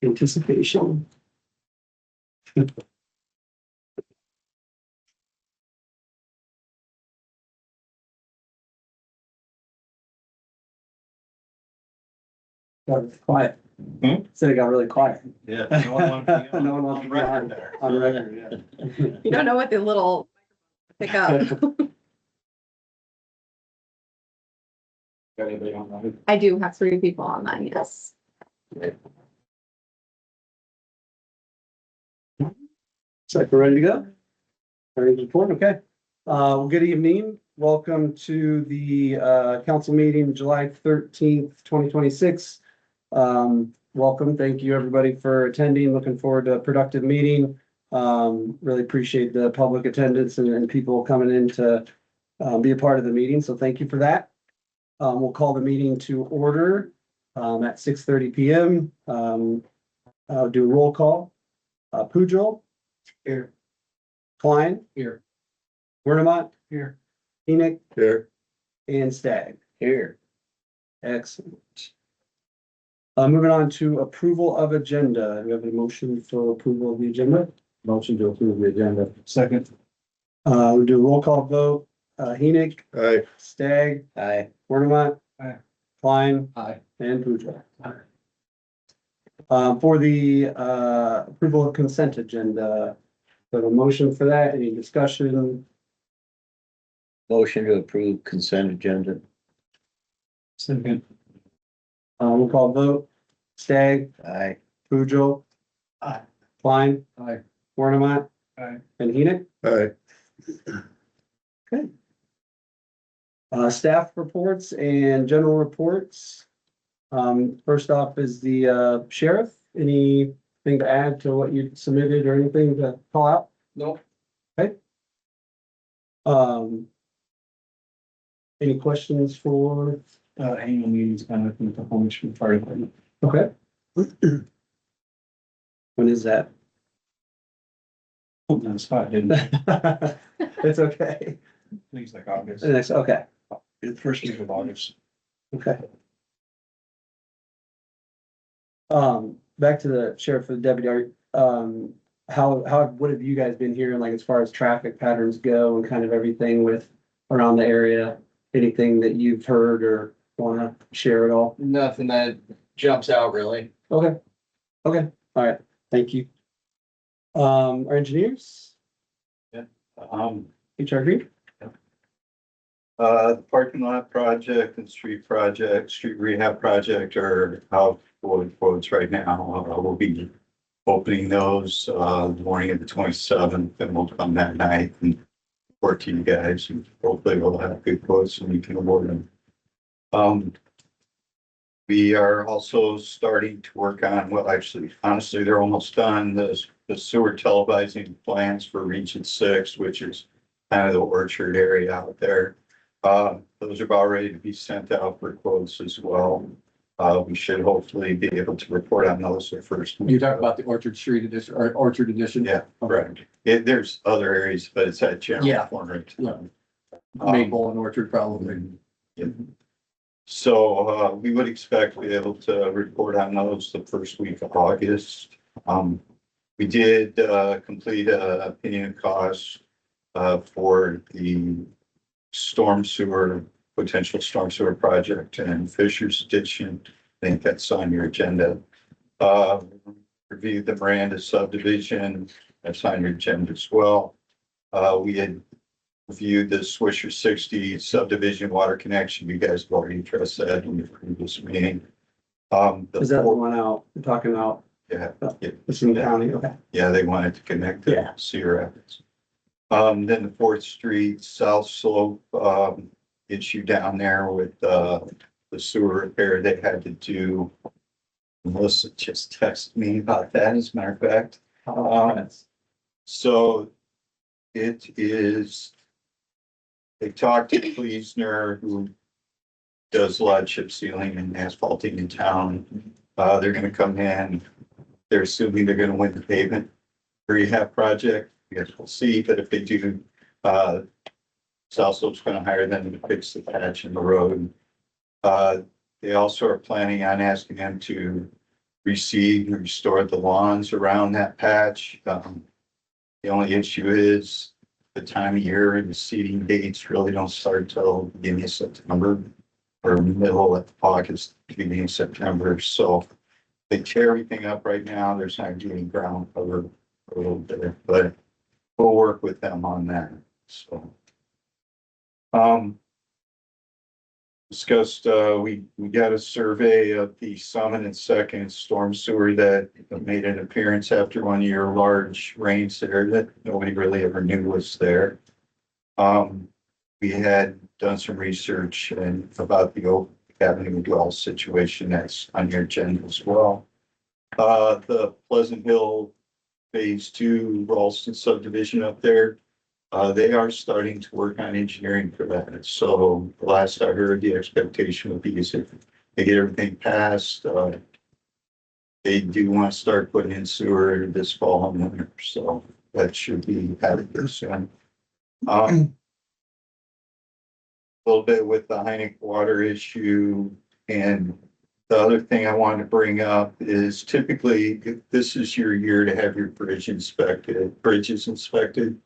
Anticipation. Got quiet. Said it got really quiet. Yeah. No one wants to be on- No one wants to be on there. on record, yeah. You don't know what the little pick up. Got anybody online? I do have 3 people online, yes. So we're ready to go? Ready to report, okay. Well, good evening. Welcome to the council meeting, July 13th, 2026. Welcome. Thank you, everybody, for attending. Looking forward to a productive meeting. Really appreciate the public attendance and people coming in to be a part of the meeting. So thank you for that. We'll call the meeting to order at 6:30 p.m. I'll do a roll call. Pujol. Here. Klein. Here. Wernemont. Here. Enoch. Here. And Stagg. Here. Excellent. Moving on to approval of agenda. Do we have a motion for approval of the agenda? Motion to approve the agenda. Second. We'll do a roll call vote. Enoch. Aye. Stagg. Aye. Wernemont. Aye. Klein. Aye. And Pujol. For the approval of consent agenda, we have a motion for that. Any discussion? Motion to approve consent agenda. Second. We'll call vote. Stagg. Aye. Pujol. Aye. Klein. Aye. Wernemont. Aye. And Enoch. Aye. Okay. Staff reports and general reports. First off is the sheriff. Anything to add to what you submitted or anything to call out? No. Okay. Any questions for? Annual meetings kind of in the Performance Fire Department. Okay. When is that? Put me on the spot, didn't I? It's okay. Things like August. The next, okay, The first week of August. okay. Back to the sheriff, the deputy, what have you guys been hearing, like, as far as traffic patterns go and kind of everything with around the area? Anything that you've heard or wanna share at all? Nothing that jumps out really. Okay, okay, all right, thank you. Our engineers, HR Green, The parking lot project and street rehab project are out for quotes right now. We'll be opening those, the morning of the 27th, and we'll come that night and report to you guys. And hopefully we'll have good quotes and you can award them. We are also starting to work on, well, actually, honestly, they're almost done, the sewer televising plans for Region 6, which is kind of the orchard area out there. Those are about ready to be sent out for quotes as well. We should hopefully be able to report on those the first. You're talking about the Orchard Street edition or Orchard edition? Yeah, correct. There's other areas, but it's that general Yeah. corner. Yeah. Maple and Orchard probably. Yeah. So, we would expect to be able to report on those the first week of August. We did, complete a opinion of costs, for the potential storm sewer project and Fisher's addition. I think that's on your agenda. Reviewed the Miranda subdivision, that's on your agenda as well. We had reviewed the Swisher 60 subdivision water connection. You guys have already addressed that in your previous meeting. is that the one out, we're talking about, Yeah, it's in the county, okay, yeah, they wanted to connect Yeah. to Cedar Rapids. Then the 4th Street South Slope, issue down there with, the sewer repair they had to do. Melissa just texted me about that, as a matter of fact. So it is, they talked to Kleesner, who does a lot of chip sealing and asphalting in town. They're gonna come in, they're assuming they're gonna win the pavement rehab project. I guess we'll see, but if they do, South Slope's gonna hire them to fix the patch in the road. They also are planning on asking them to reseed and restored the lawns around that patch. The only issue is the time of year and the seeding dates really don't start till beginning of September or middle of August, beginning of September. So they tear everything up right now. There's not getting ground cover for a little bit, but we'll work with them on that. So. Discussed, we got a survey of the Summit and Second storm sewer that made an appearance after 1 year large rains there that nobody really ever knew was there. We had done some research and about the Oak Avenue well situation that's on your agenda as well. The Pleasant Hill Phase 2 Ralston subdivision up there. They are starting to work on engineering for that. So the last I heard, the expectation would be is if they get everything passed, they do want to start putting in sewer this fall and winter. So that should be happening soon. A little bit with the Heineck water issue. And the other thing I wanted to bring up is typically if this is your year to have your bridges inspected.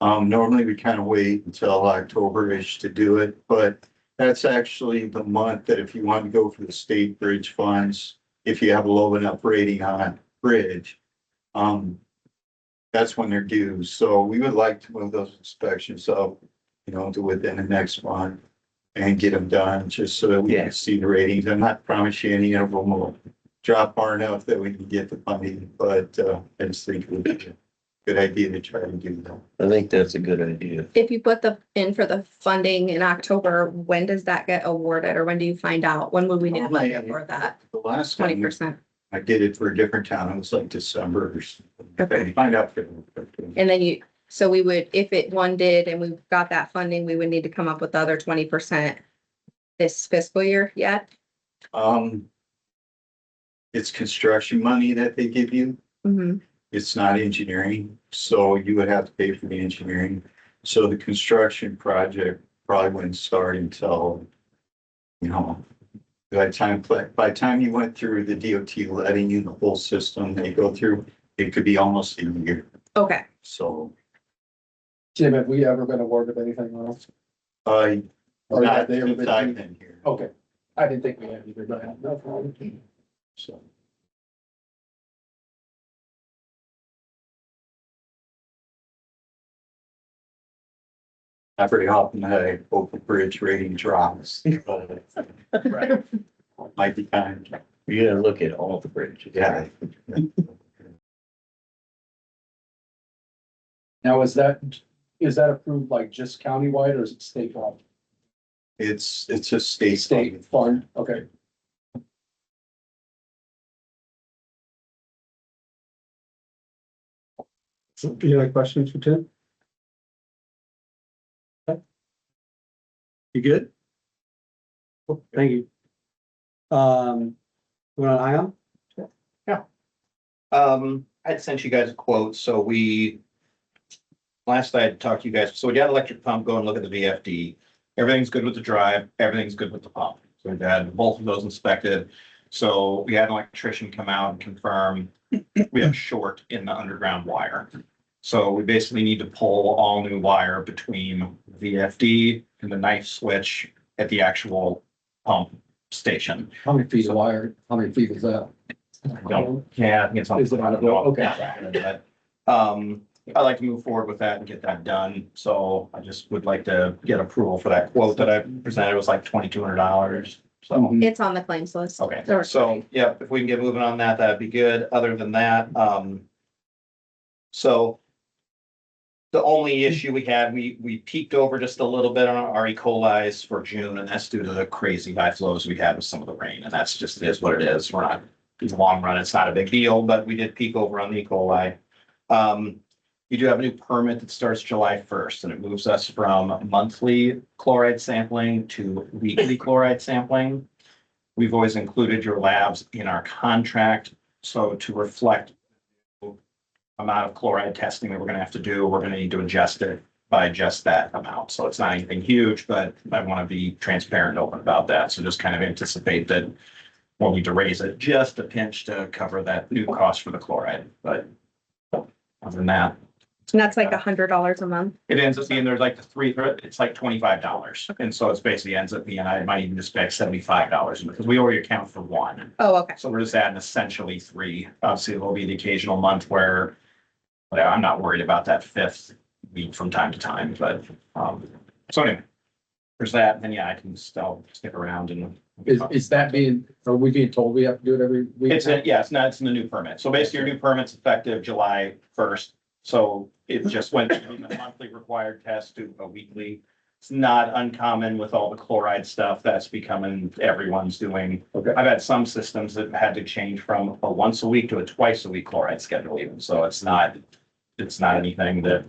Normally we kind of wait until October-ish to do it, but that's actually the month that if you want to go for the state bridge funds, if you have a low enough rating on a bridge, that's when they're due. So we would like to move those inspections up, to within the next month and get them done just so that we can see the ratings. I'm not promising any of them will drop far enough that we can get the funding, but I just think it would be a good idea to try to do that. I think that's a good idea. If you put in for the funding in October, when does that get awarded or when do you find out? When would we need money for that? The last time 20%. I did it for a different town, it was like December or something. Okay. Find out. And then so we would, if one did and we got that funding, we would need to come up with the other 20% this fiscal year yet? It's construction money that they give you. Mm-hmm. It's not engineering, so you would have to pay for the engineering. So the construction project probably wouldn't start until, by the time you went through the DOT letting you the whole system they go through, it could be almost a year. Okay. So, Jim, have we ever been awarded anything else? Or Or not have they ever since been- I've been here. Okay, I didn't think we had either, but no problem. So. Every often I hope the bridge rating drops. Right. Might be time. You gotta look at all the bridges. Yeah. Now, is that approved like just countywide or is it statewide? It's just state. State fund, okay. So, any other questions for Tim? Okay. You good? Cool, thank you. We're on Ion? I'd sent you guys a quote, so last I had talked to you guys, so we got electric pump, go and look at the VFD. Everything's good with the drive, everything's good with the pump. So we've had both of those inspected. So we had an electrician come out and confirm we have a short in the underground wire. So we basically need to pull all new wire between VFD and the knife switch at the actual pump station. How many feet of wire? How many feet is that? Yeah, I think it's on. Is it on a bill? Okay. But, I'd like to move forward with that and get that done. So I just would like to get approval for that quote that I presented. It was like $2,200. So, It's on the claims list. okay. There- So, yeah, if we can get moving on that, that'd be good. Other than that, so the only issue we had, we peaked over just a little bit on our E. coli's for June, and that's due to the crazy high flows we had with some of the rain, and that's just, it is what it is. We're not, in the long run, it's not a big deal, but we did peak over on the E. coli. You do have a new permit that starts July 1st, and it moves us from monthly chloride sampling to weekly chloride sampling. We've always included your labs in our contract, so to reflect amount of chloride testing that we're gonna have to do, we're gonna need to adjust it by just that amount. So it's not anything huge, but I want to be transparent and open about that. So just kind of anticipate that we'll need to raise it just a pinch to cover that new cost for the chloride, but other than that, And that's like $100 a month. it ends up being, there's like it's like $25. And so it's basically ends up being, I might even just pay $75 because we already account for one. Oh, okay. So we're just adding essentially three. Obviously, there'll be the occasional month where I'm not worried about that fifth week from time to time, but, so anyway, there's that. And then, yeah, I can still stick around and. Is that are we being told we have to do it every week? It's in the new permit. So basically your new permit's effective July 1st. So it just went from a monthly required test to a weekly. It's not uncommon with all the chloride stuff that's becoming, everyone's doing. Okay. I've had some systems that had to change from a once a week to a twice a week chloride schedule even. So it's not anything that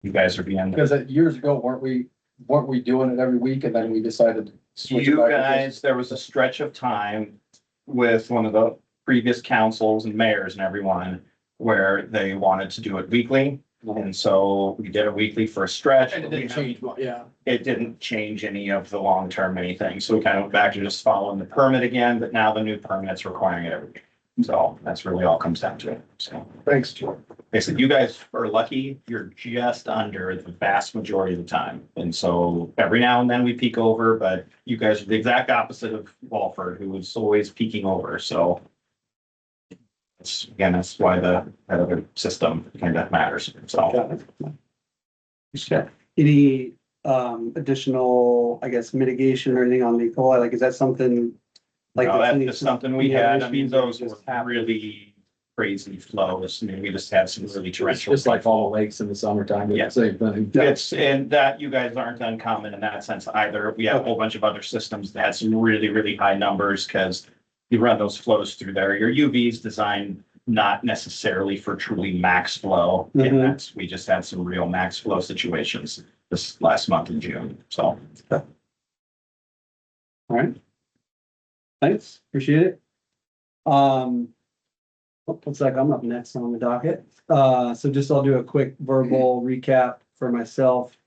you guys are being. Because years ago, weren't we doing it every week and then we decided to switch it You back to guys, there was a stretch of time with one of the previous councils and mayors and everyone where they wanted to do it weekly. And so we did it weekly for a stretch. And it didn't change much, yeah. It didn't change any of the long-term anything. So we kind of went back to just following the permit again, but now the new permit's requiring it every week. So that's really all it comes down to. So Thanks, Joe. basically, you guys are lucky. You're just under the vast majority of the time. And so every now and then we peak over, but you guys are the exact opposite of Walford, who is always peaking over. So that's why that other system kind of matters. So. Got it. Okay. Any additional, I guess, mitigation or anything on the E. coli? Like, is that something? Like No, that's any- just something we any other had. I mean, issues that those were just happened? really crazy flows. I mean, we just had some really It's torrential. just like all the lakes in the summertime, Yeah. it's the same thing. It's, and that you guys aren't uncommon in that sense either. We have a whole bunch of other systems that had some really, really high numbers because you run those flows through there. Your UV's designed not necessarily for truly max flow. Mhm. And we just had some real max flow situations this last month in June. So. All right. Thanks, appreciate it. Looks like I'm up next on the docket. So just I'll do a quick verbal recap for myself.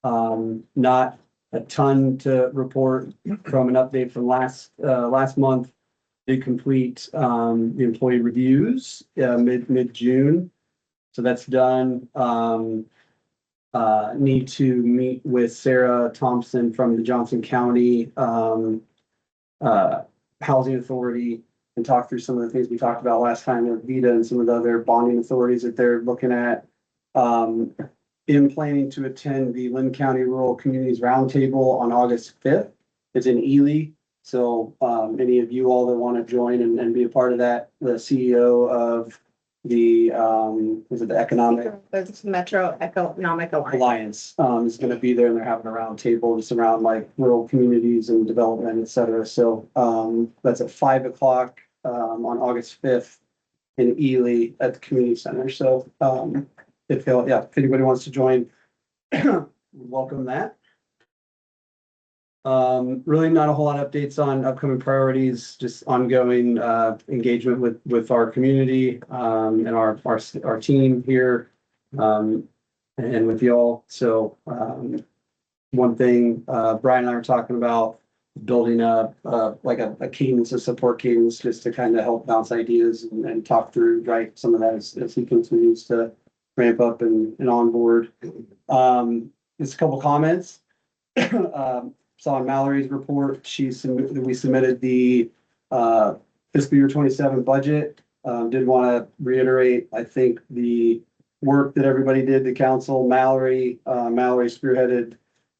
Not a ton to report from an update from last month. Did complete the employee reviews mid-June. So that's done. Need to meet with Sarah Thompson from the Johnson County Housing Authority and talk through some of the things we talked about last time with Vita and some of the other bonding authorities that they're looking at. In planning to attend the Lynn County Rural Communities Roundtable on August 5th. It's in Ely. So any of you all that want to join and be a part of that, the CEO of the, is it the Economic There's Metro Economic Alliance. Alliance, is gonna be there and they're having a round table just around like rural communities and development, et cetera. So, that's at 5 o'clock, on August 5th in Ely at the community center. So, if anybody wants to join, welcome that. Really not a whole lot of updates on upcoming priorities, just ongoing, engagement with our community, and our team here, and with y'all. So, one thing, Brian and I were talking about building up, like a cadence, a support cadence, just to kind of help bounce ideas and talk through, right, some of that as he continues to ramp up and onboard. Just a couple comments. Saw in Mallory's report, we submitted the fiscal year 27 budget. Did want to reiterate, I think the work that everybody did, the council, Mallory spearheaded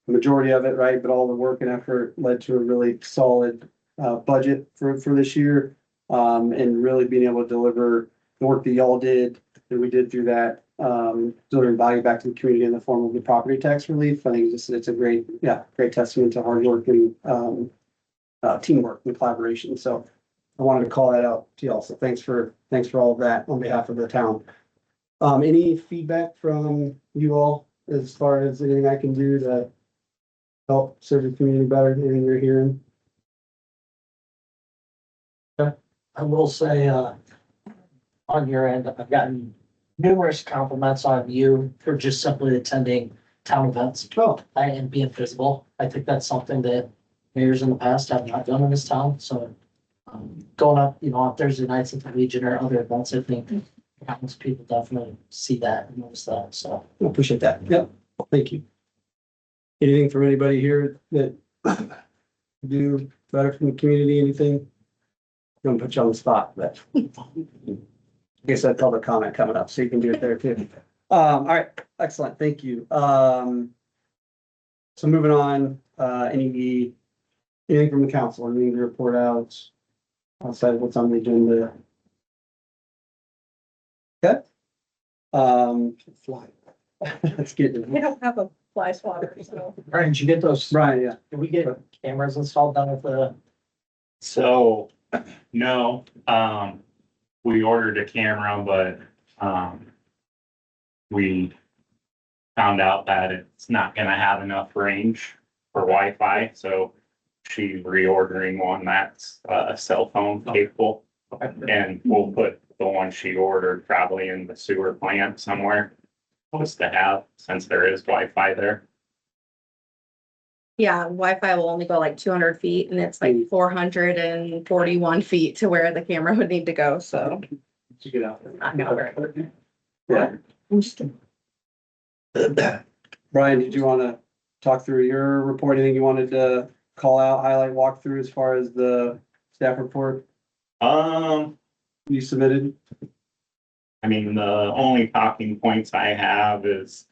the majority of it, right? But all the work and effort led to a really solid budget for this year. And really being able to deliver the work that y'all did, that we did through that, delivering value back to the community in the form of the property tax relief. I think it's a great testament to hard work and teamwork and collaboration. So I wanted to call that out to y'all. So thanks for all of that on behalf of the town. Any feedback from you all as far as anything I can do to help serve the community better, anything you're hearing? I will say, on your end, I've gotten numerous compliments on you for just simply attending town events and being visible. I think that's something that mayors in the past have not done in this town, so Going up, on Thursday nights at the Legion or other events, I think countless people definitely see that and notice that, so. I appreciate that. Yep, thank you. Anything from anybody here that do better from the community, anything? Don't put you on the spot, but I guess that public comment coming up, so you can do it there too. All right, excellent, thank you. So moving on, anything from the council, anything to report out outside of what's on the agenda? Okay. Fly. Let's get We it. don't have a fly swatter, so. Brian, did you get those? Brian, yeah. Did we get cameras installed down with the? So, no, we ordered a camera, but, we found out that it's not gonna have enough range for Wi-Fi, so she's reordering one that's, cell phone capable. And we'll put the one she ordered probably in the sewer plant somewhere, just to have, since there is Wi-Fi there. Yeah, Wi-Fi will only go like 200 feet and it's like 441 feet to where the camera would need to go, so. To get out there. Not gonna work. Yeah. Brian, did you want to talk through your report? Anything you wanted to call out, highlight, walk through as far as the staff report you submitted? I mean, the only talking points I have is,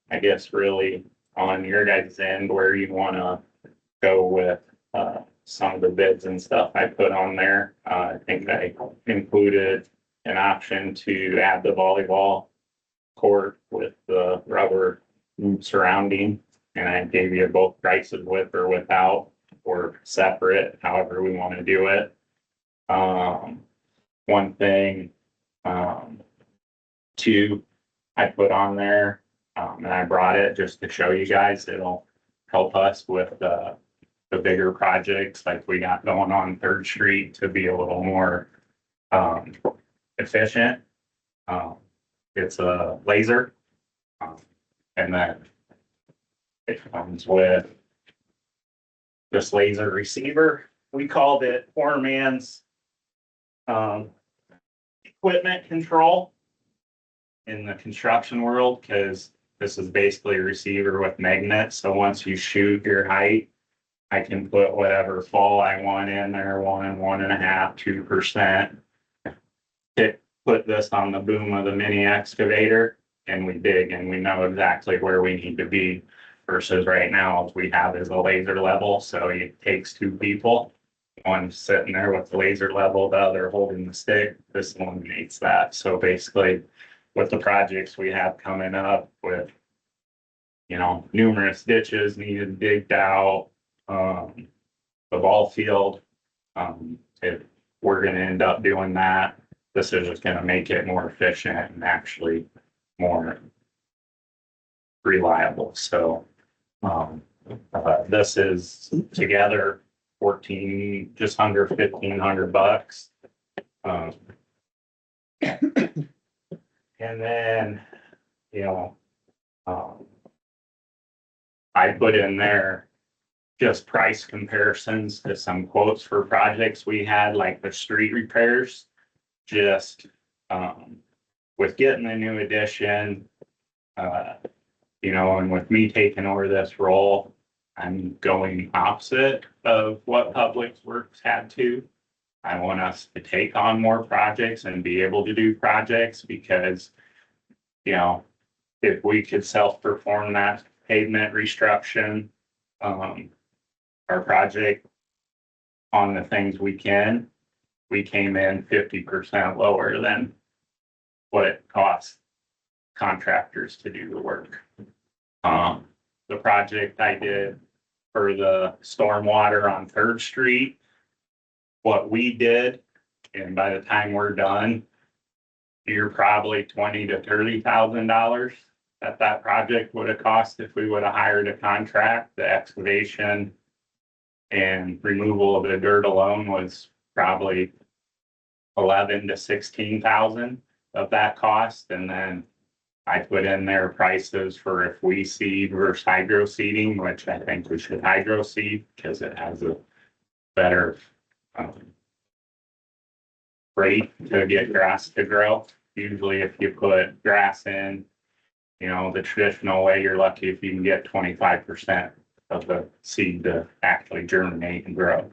I guess, really on your guys' end where you wanna go with, some of the bids and stuff I put on there. I think I included an option to add the volleyball court with the rubber surrounding. And I gave you both prices with or without, or separate, however we wanna do it. One thing, two, I put on there, and I brought it just to show you guys, it'll help us with the bigger projects like we got going on Third Street to be a little more, efficient. It's a laser. And then it comes with this laser receiver. We called it poor man's equipment control in the construction world, because this is basically a receiver with magnets. So once you shoot your height, I can put whatever fall I want in there, 1, 1.5%, 2%. Put this on the boom of the mini excavator and we dig and we know exactly where we need to be. Versus right now, all we have is a laser level, so it takes 2 people. One sitting there with the laser level, the other holding the stick. This eliminates that. So basically, with the projects we have coming up with, numerous ditches needed digged out, the ball field, if we're gonna end up doing that, this is just gonna make it more efficient and actually more reliable. So, this is together 14, just under $1,500. And then, I put in there just price comparisons to some quotes for projects we had, like the street repairs. Just, with getting the new addition, and with me taking over this role, I'm going opposite of what Public Works had to. I want us to take on more projects and be able to do projects because, if we could self-perform that pavement restructuring, our project on the things we came in 50% lower than what it costs contractors to do the work. The project I did for the stormwater on Third Street, what we did, and by the time we're done, you're probably $20,000 to $30,000 that project would have cost if we would have hired a contract. The excavation and removal of the dirt alone was probably 11,000 to 16,000 of that cost. And then I put in their prices for if we seed versus hydro seeding, which I think we should hydro seed because it has a better rate to get grass to grow. Usually if you put grass in, you know, the traditional way, you're lucky if you can get 25% of the seed to actually germinate and grow.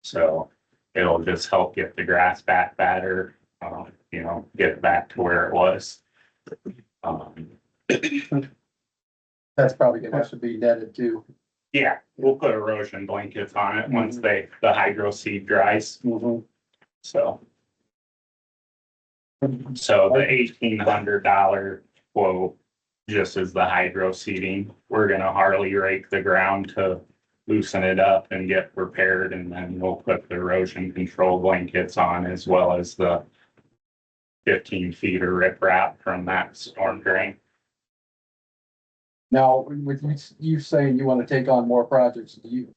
So it'll just help get the grass back better, you know, get it back to where it was. That's probably gonna have to be netted too. Yeah, we'll put erosion blankets on it once the hydro seed dries, so. So the $1,800 quote, just as the hydro seeding, we're gonna Harley rake the ground to loosen it up and get prepared, and then we'll put the erosion control blankets on as well as the 15 feet of riprap from that storm drain. Now, with you saying you wanna take on more projects, do you,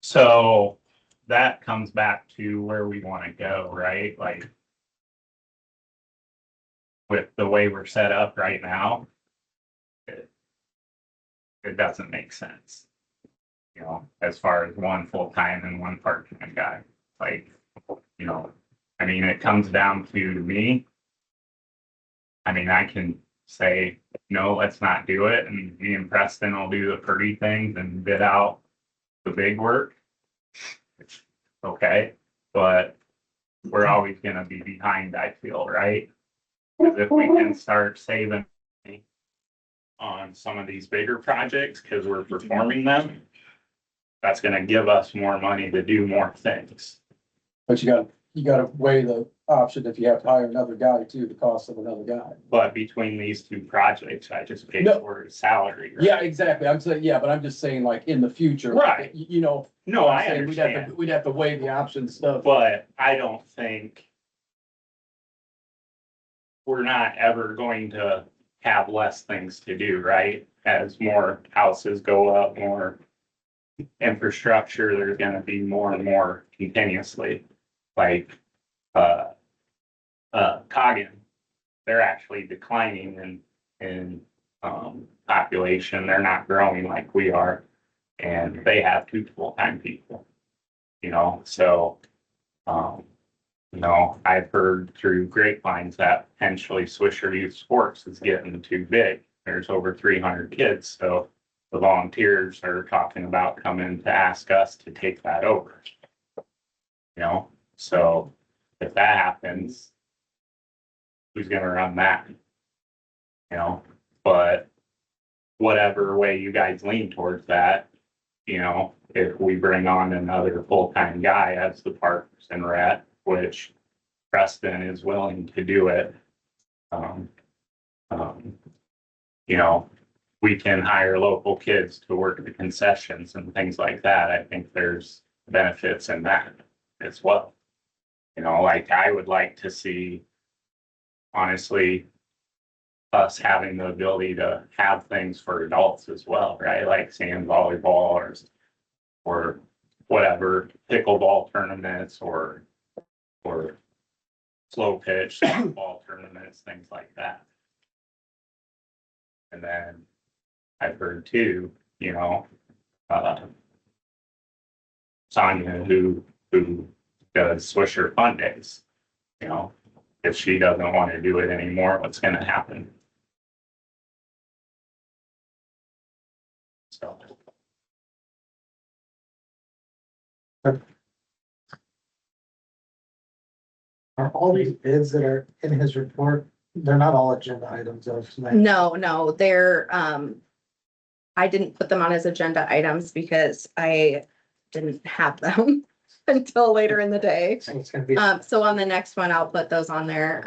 So that comes back to where we want to go, right? Like with the way we're set up right now, it doesn't make sense. You know, as far as one full-time and one part-time guy, like, you know, I mean, it comes down to me. I mean, I can say, no, let's not do it. And me and Preston will do the pretty things and bid out the big work. Okay, but we're always gonna be behind, I feel, right? Because if we can start saving money on some of these bigger projects, because we're performing them, that's gonna give us more money to do more things. but you gotta weigh the option if you have to hire another guy too, the cost of another guy. But between these two projects, I just paid No. for his salary. Right? Yeah, exactly. I'm saying, yeah, but I'm just saying like in the future. Right. You know. No, I'm I saying understand, We'd have to weigh the options stuff. but I don't think we're not ever going to have less things to do, right? As more houses go up, more infrastructure, there's gonna be more and more continuously. Like, Coggan, they're actually declining in population. They're not growing like we are. And they have 2 full-time people, you know, so, you know, I've heard through grapevines that potentially Swisher Youth Sports is getting too big. There's over 300 kids, so the volunteers are talking about coming to ask us to take that over. You know, so if that happens, who's gonna run that? You know, but whatever way you guys lean towards that, you know, if we bring on another full-time guy as the Parks and Rec, which Preston is willing to do it. You know, we can hire local kids to work the concessions and things like that. I think there's benefits in that as well. You know, like I would like to see, honestly, us having the ability to have things for adults as well, right? Like sand volleyball or whatever, pickleball tournaments or slow pitch ball tournaments, things like that. And then I've heard too, you know, Sonia who does Swisher Fun Days, you know, if she doesn't want to do it anymore, what's gonna happen? So. Are all these bids that are in his report, they're not all agenda items of tonight? No, they're, I didn't put them on as agenda items because I didn't have them until later in the day. So it's gonna be, So on the next one, I'll put those on there.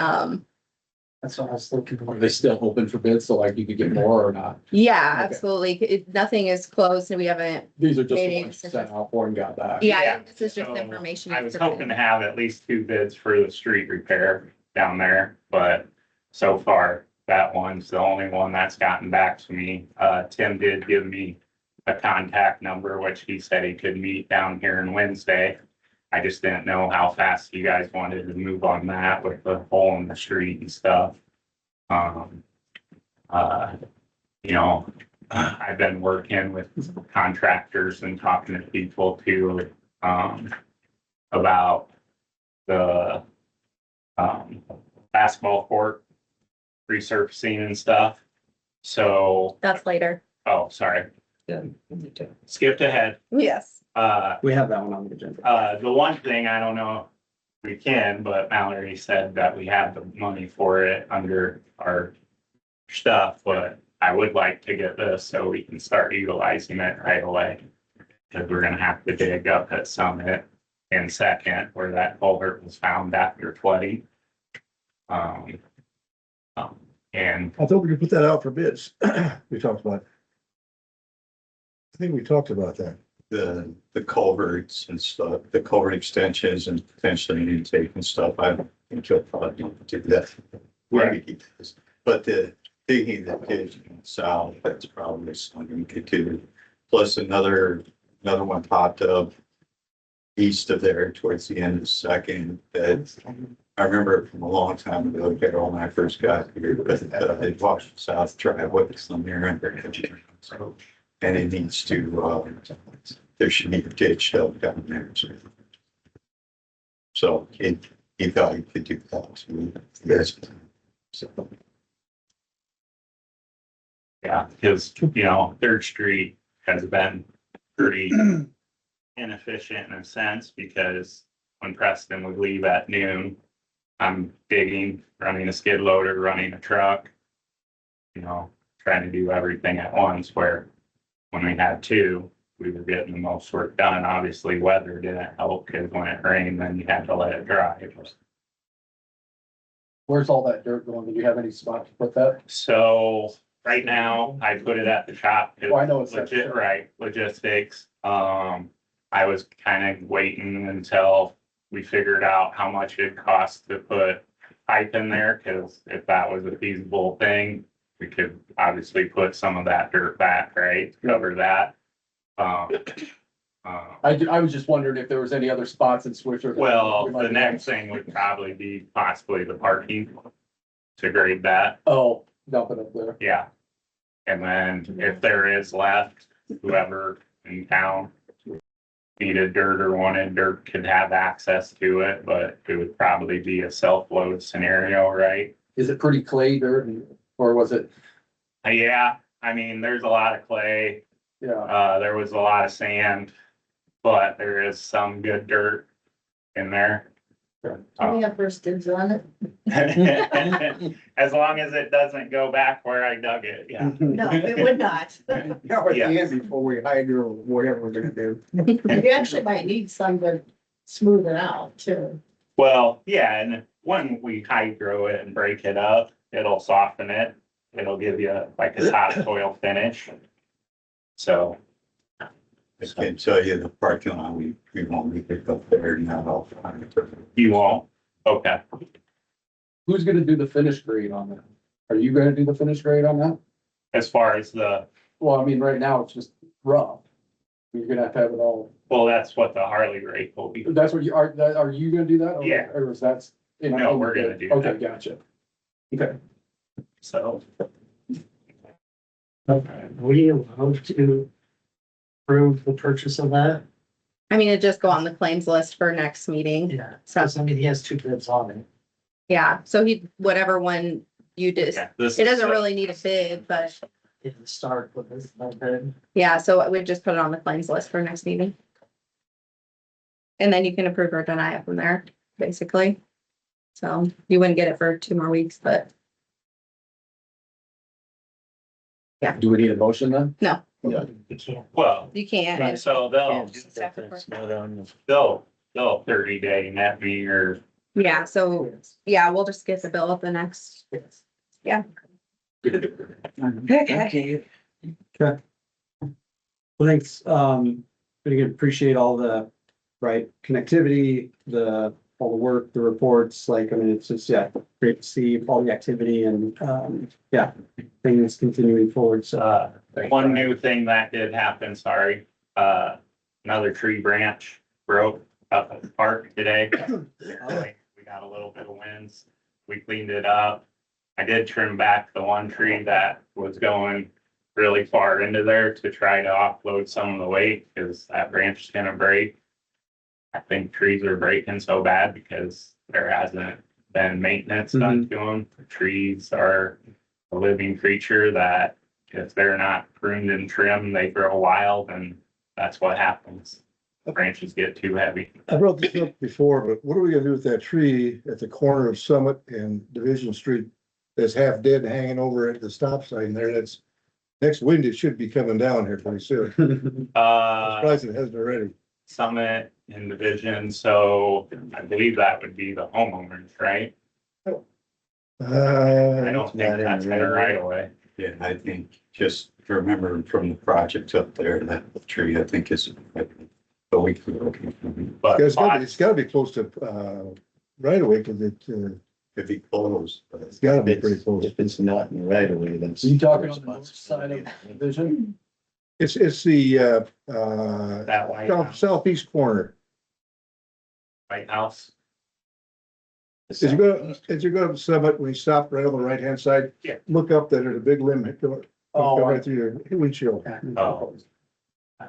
that's what I was looking Are for. they still open for bids, so like you could get more or not? Yeah, Okay. absolutely. Nothing is closed and we haven't, These are just the Maybe ones it's sent out for and got back. yeah, this is just so information. I was hoping to have at least 2 bids for the street repair down there, but so far that one's the only one that's gotten back to me. Tim did give me a contact number, which he said he could meet down here on Wednesday. I just didn't know how fast you guys wanted to move on that with the hole in the street and stuff. You know, I've been working with contractors and talking to people too. about the basketball court resurfacing and stuff. So, That's later. oh, sorry, Yeah. skipped ahead. Yes. We have that one on the agenda. The one thing, I don't know if we can, but Mallory said that we have the money for it under our stuff, but I would like to get this so we can start utilizing it right away. Cause we're gonna have to dig up at Summit in Second where that culvert was found after flooding. And I thought we could put that out for bids. We talked about. I think we talked about that. The culverts and stuff, the culvert extensions and potentially an intake and stuff, I think you'll probably do that. Right. Maybe he does. But the digging the ditch south, that's probably something we could do. Plus another one popped up east of there towards the end of Second that I remember it from a long time ago, Carol, when I first got here, but it washed south driveway from there under. So, and it needs to, there should be a ditch up down there. So he thought he could do that too. Yes. So, yeah, cause you know, Third Street has been pretty inefficient in a sense because when Preston would leave at noon, I'm digging, running a skid loader, running a truck, you know, trying to do everything at once, where when we had two, we were getting the most work done. Obviously, weather didn't help because when it rained, then you had to let it dry. Where's all that dirt going? Do you have any spot to put that? So right now, I put it at the shop. 'Cause Well, I know it's at the legit, shop. right, logistics. I was kind of waiting until we figured out how much it cost to put pipe in there, because if that was a feasible thing, we could obviously put some of that dirt back, right, to cover that. I was just wondering if there was any other spots in Swisher. that Well, we might the be- next thing would probably be possibly the parking to grade that, Oh, dump it up there. yeah. And then if there is left, whoever in town needed dirt or wanted dirt could have access to it, but it would probably be a self-load scenario, right? Is it pretty clay dirt or was it, Yeah, I mean, there's a lot of clay, yeah, there was a lot of sand, but there is some good dirt in there. We have first dibs on it. As long as it doesn't go back where I dug it, yeah. No, it would not. Now, at the end, before we hydro, whatever we're gonna do. You actually might need some to smooth it out too. Well, yeah, and when we hydro it and break it up, it'll soften it. It'll give you like a topsoil finish. So, I can tell you the parking lot, we won't be picked up there now. you won't? Okay. who's gonna do the finish grade on that? Are you gonna do the finish grade on that? As far as the, Well, I mean, right now it's just rough. You're gonna have to have it all, well, that's what the Harley rate will be. that's what are you gonna do that? Or- Yeah. Or is that? No, we're gonna do Okay, that. gotcha. Okay. So, We hope to approve the purchase of that. I mean, it just go on the claims list for next meeting. Yeah, so I mean, he has two bids on it. Yeah, so whatever one you did, yeah, this. it is doesn't the- really need a bid, but It start with this, like bid. yeah, so we'd just put it on the claims list for next meeting. And then you can approve or deny it from there, basically. So you wouldn't get it for 2 more weeks, but Do we need a motion then? You can't. Well, you can't. and so they'll, they'll 30-day net me or, Yeah, so, yeah, we'll just get the bill at the next. Yeah. Okay. Well, thanks. But again, appreciate all the, right, connectivity, all the work, the reports, like, I mean, it's just, yeah, great to see all the activity and, yeah, things continuing forward, so. one new thing that did happen, sorry. Another tree branch broke up at the park today. We got a little bit of winds. We cleaned it up. I did trim back the one tree that was going really far into there to try to offload some of the weight because that branch is gonna break. I think trees are breaking so bad because there hasn't been maintenance done to them. Trees are a living creature that if they're not pruned and trimmed, they grow wild, and that's what happens. Branches get too heavy. I brought this up before, but what are we gonna do with that tree at the corner of Summit and Division Street? That's half dead hanging over at the stop sign there. That's next wind, it should be coming down here pretty soon. I'm surprised it hasn't already. Summit and Division, so I believe that would be the homeowners, right? I don't think that's in the right away. Yeah, I think just remember from the project up there, that the tree, I think is, but we can, But It's gotta be close to, right away, cause if he closed, but it's gotta be pretty close. If it's not in the right of way, then. So you talking on the north side of Division? It's the, that White House, southeast corner. White House, As you go to Summit, when you stop right on the right-hand side. Yeah. Look up there, there's a big limb, go right through your windshield. oh.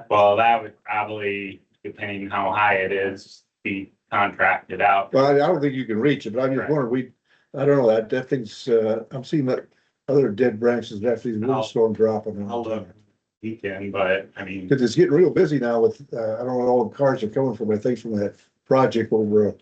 Well, that would probably, depending how high it is, be contracted out. Well, I don't think you can reach it, but I'm just Right. wondering, I don't know, that thing's, I'm seeing that other dead branches after these windstorm dropping. I'll look. He can, but I mean, Cause it's getting real busy now with, I don't know, all the cars are coming from, I think, from that project over,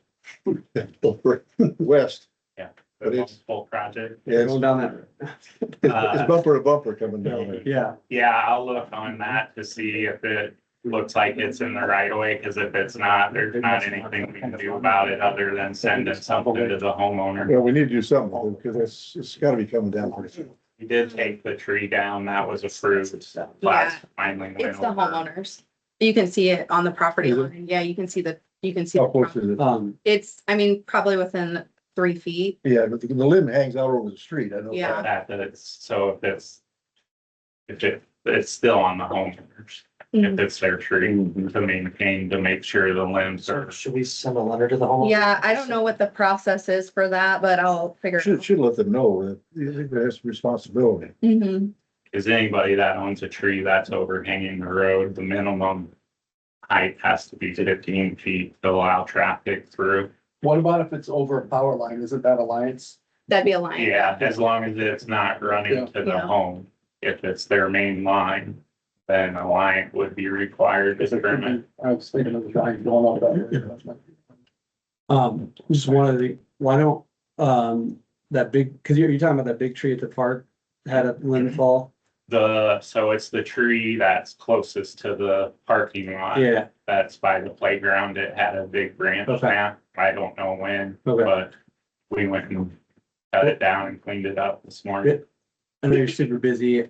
over west. the But it's- full project. Yeah, it's, Going down that. it's bumper to bumper coming down there. Yeah, Yeah, I'll look on that to see if it looks like it's in the right of way, because if it's not, there's not anything we can do about it other than sending something to the homeowner. Yeah, we need to do something, because it's gotta be coming down pretty soon. We did take the tree down, that was approved. Yeah. Last finally went It's the over. homeowners. You can see it on the property Is it? line. Yeah, you can see you can see. How the close property. is it? It's, I mean, probably within 3 feet. Yeah, but the limb hangs out over the street, I know. Yeah. That it's, so it's still on the homeowners, Mhm. if it's their tree to maintain, to make sure the limbs So are. should we send a letter to the homeowner? Yeah, I don't know what the process is for that, but I'll figure it Should, out. should let them know that there's responsibility. Mhm. Is anybody that owns a tree that's overhanging the road, the minimum height has to be 15 feet to allow traffic through. What about if it's over a power line? Isn't that Alliance? That'd be a line. Yeah, as long as it's not running to the Yeah. home. If it's their main line, then a line would be required to trim it. I was thinking of the line going up that way. just one of the, why don't, that big, cause you're talking about that big tree at the park had a limb fall? So it's the tree that's closest to the parking lot. Yeah, That's by the playground. It had a big branch Okay. snap. I don't know when, okay. but we went and cut it down and cleaned it up this morning. I know you're super busy.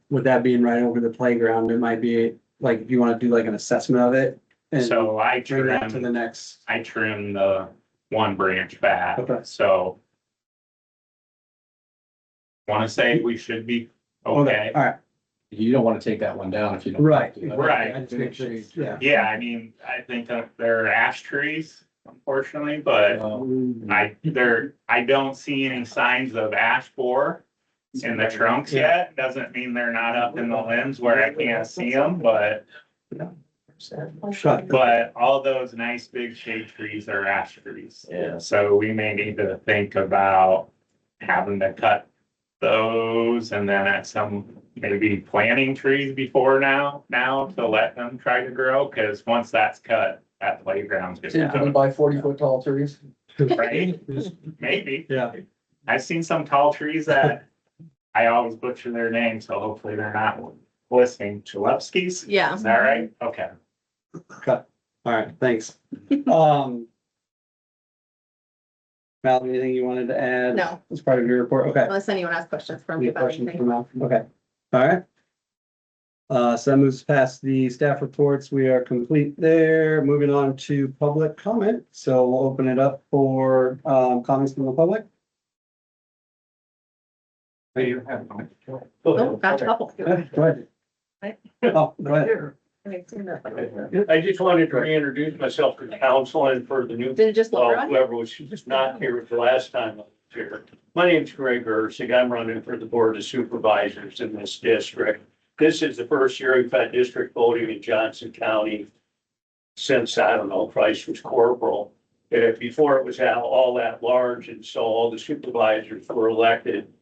With that being right over the playground, it might be like, if you wanna do like an assessment of it. And So I bring that to the trimmed, next, I trimmed the one branch back, Okay. so. Want to say we should be okay. all right, You don't want to take that one down if you don't. right. Right. I just make sure, yeah. Yeah, I mean, I think that they're ash trees, unfortunately, but I don't see any signs of ash borer in the trunks yet. Doesn't mean they're not up in the limbs where I can't see them, but Shut. all those nice big shade trees are ash trees. Yeah. So we may need to think about having to cut those and then at some, maybe planting trees before now to let them try to grow, because once that's cut, that playground's So you gonna can buy 40-foot tall trees. right? Maybe. Yeah, I've seen some tall trees that I always butcher their names, so hopefully they're not listening. Chalupskis? Yeah. Is that right? Okay. all right, thanks. Val, anything you wanted to add? No. As part of your report, okay. Unless anyone has questions for me Any about questions anything. from Val? Okay, all right. So that moves past the staff reports. We are complete there. Moving on to public comment. So we'll open it up for comments from the public. Oh, got a couple. Go ahead. Oh, go ahead. I just wanted to reintroduce myself to council and for the new, Did it just look well, right? whoever was just not here the last time I was here. My name's Greg Ursig. I'm running for the Board of Supervisors in this district. This is the first year we've had district voting in Johnson County. since, I don't know, Christ was corporal. Before it was all that large, and so all the supervisors were elected,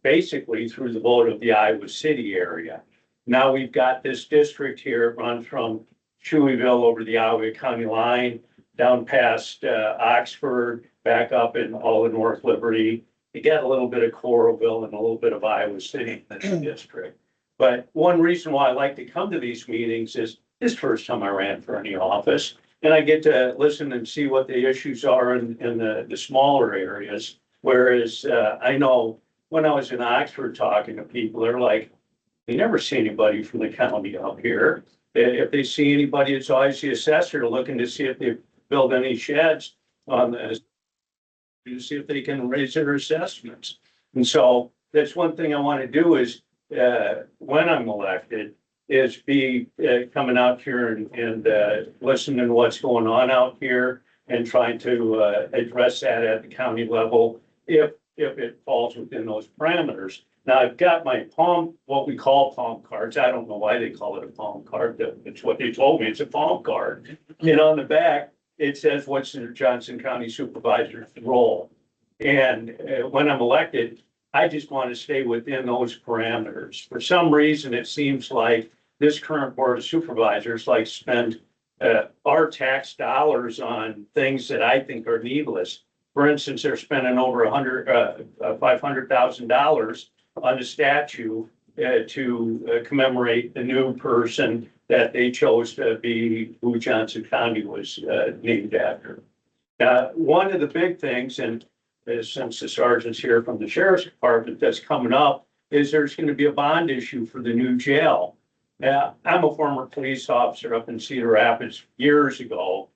basically through the vote of the Iowa City area. Now we've got this district here, it runs from Chewyville over the Iowa County line, down past Oxford, back up in all of North Liberty. You get a little bit of Coralville and a little bit of Iowa City in this district. But one reason why I like to come to these meetings is this is the first time I ran for any office. And I get to listen and see what the issues are in the smaller areas. Whereas I know when I was in Oxford talking to people, they're like, they never see anybody from the county up here. If they see anybody, it's always the assessor looking to see if they build any sheds on this, to see if they can raise their assessments. And so that's one thing I want to do is, when I'm elected, is be coming out here and listening to what's going on out here and trying to address that at the county level if it falls within those parameters. Now, I've got my what we call palm cards. I don't know why they call it a palm card. It's what they told me. It's a palm card. And on the back, it says, what's the Johnson County Supervisor's role? And when I'm elected, I just want to stay within those parameters. For some reason, it seems like this current Board of Supervisors like spend our tax dollars on things that I think are needless. For instance, they're spending over $500,000 on a statue to commemorate the new person that they chose to be who Johnson County was named after. One of the big things, and since the sergeant's here from the sheriff's department, that's coming up is there's going to be a bond issue for the new jail. I'm a former police officer up in Cedar Rapids years ago,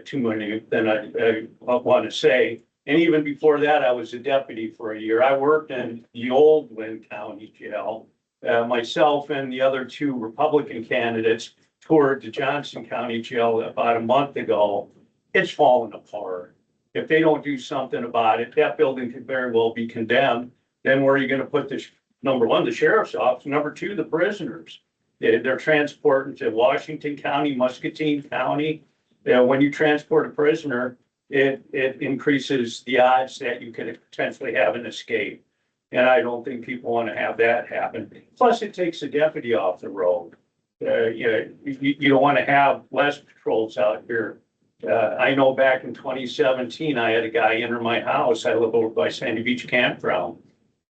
too many than I want to say. And even before that, I was a deputy for a year. I worked in the old Lynn County Jail. Myself and the other two Republican candidates toured the Johnson County Jail about a month ago. It's falling apart. If they don't do something about it, that building could very well be condemned. Then where are you going to put this? Number one, the sheriff's office. Number two, the prisoners. They're transporting to Washington County, Muscatine County. When you transport a prisoner, it increases the odds that you could potentially have an escape. And I don't think people want to have that happen. Plus, it takes the deputy off the road. You don't want to have less patrols out here. I know back in 2017, I had a guy enter my house. I live over by Sandy Beach Campground.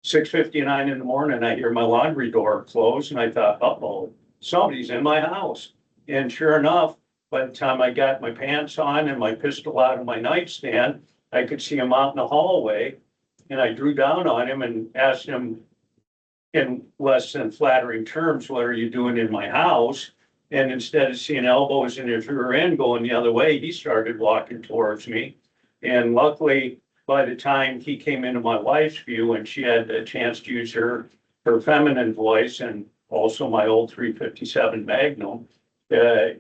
6:59 in the morning, I hear my laundry door close and I thought, uh-oh, somebody's in my house. And sure enough, by the time I got my pants on and my pistol out of my nightstand, I could see him out in the hallway. And I drew down on him and asked him in less than flattering terms, what are you doing in my house? And instead of seeing elbows in his rear end going the other way, he started walking towards me. And luckily, by the time he came into my wife's view and she had a chance to use her feminine voice and also my old 357 Magnum,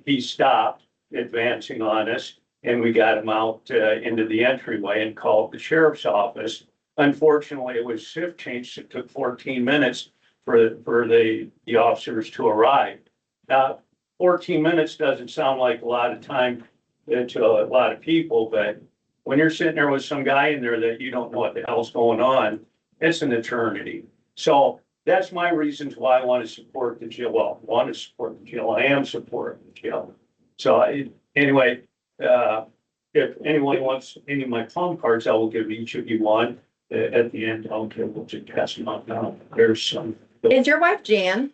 he stopped advancing on us and we got him out into the entryway and called the sheriff's office. Unfortunately, it was shift change. It took 14 minutes for the officers to arrive. Now, 14 minutes doesn't sound like a lot of time to a lot of people, but when you're sitting there with some guy in there that you don't know what the hell's going on, it's an eternity. So that's my reasons why I want to support the jail. Well, I want to support the jail. I am supporting the jail. So anyway, if anyone wants any of my palm cards, I will give each of you one. At the end, I'll just pass them out now. There's some. Is your wife Jan?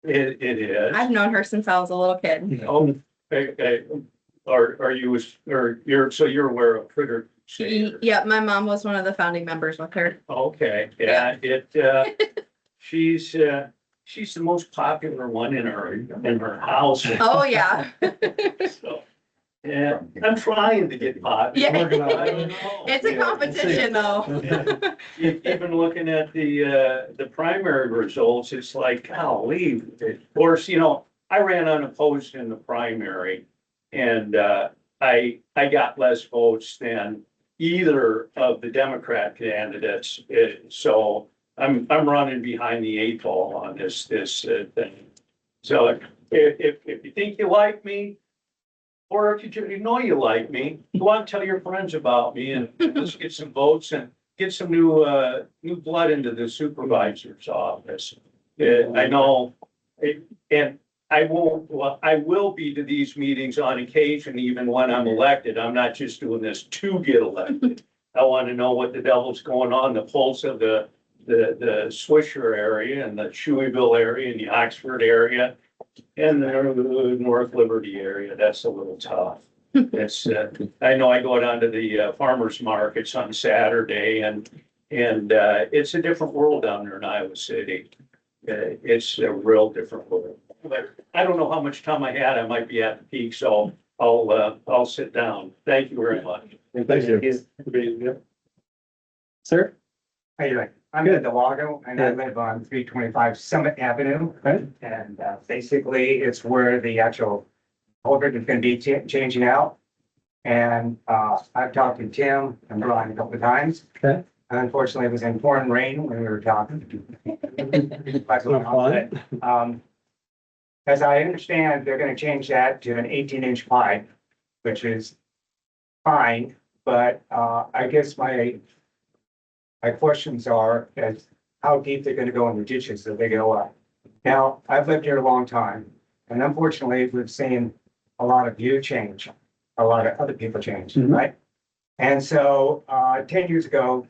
It is. I've known her since I was a little kid. Oh, okay. Are you, or you're aware of Critter? Yeah, my mom was one of the founding members with her. Okay, yeah, she's the most popular one in her house. Oh, yeah. So, yeah, I'm trying to get popular. Yeah. I don't know. It's a competition though. Even looking at the primary results, it's like, golly, of course, I ran unopposed in the primary. And I got less votes than either of the Democrat candidates. So I'm running behind the 8 ball on this thing. So if you think you like me, or if you know you like me, go out and tell your friends about me and let's get some votes and get some new blood into the supervisor's office. I know, and I won't, well, I will be to these meetings on occasion, even when I'm elected. I'm not just doing this to get elected. I want to know what the devil's going on, the pulse of the Swisher area and the Shoeyville area and the Oxford area and the North Liberty area. That's a little tough. It's, I know I go down to the farmers markets on Saturday and it's a different world down there in Iowa City. It's a real different world. But I don't know how much time I had. I might be at the peak, so I'll sit down. Thank you very much. Thank you. Sir? How you doing? I'm in Delago and I live on 325 Summit Avenue. Okay. And basically it's where the actual culvert is going to be changing out. And I've talked to Tim and Brian a couple of times. Okay. Unfortunately, it was in pouring rain when we were talking. As I understand, they're going to change that to an 18-inch pipe, which is fine. But I guess my questions are as how deep they're going to go in the ditches that they go up. Now, I've lived here a long time, and unfortunately, we've seen a lot of you change, a lot of other people change, Mhm. right? And so 10 years ago,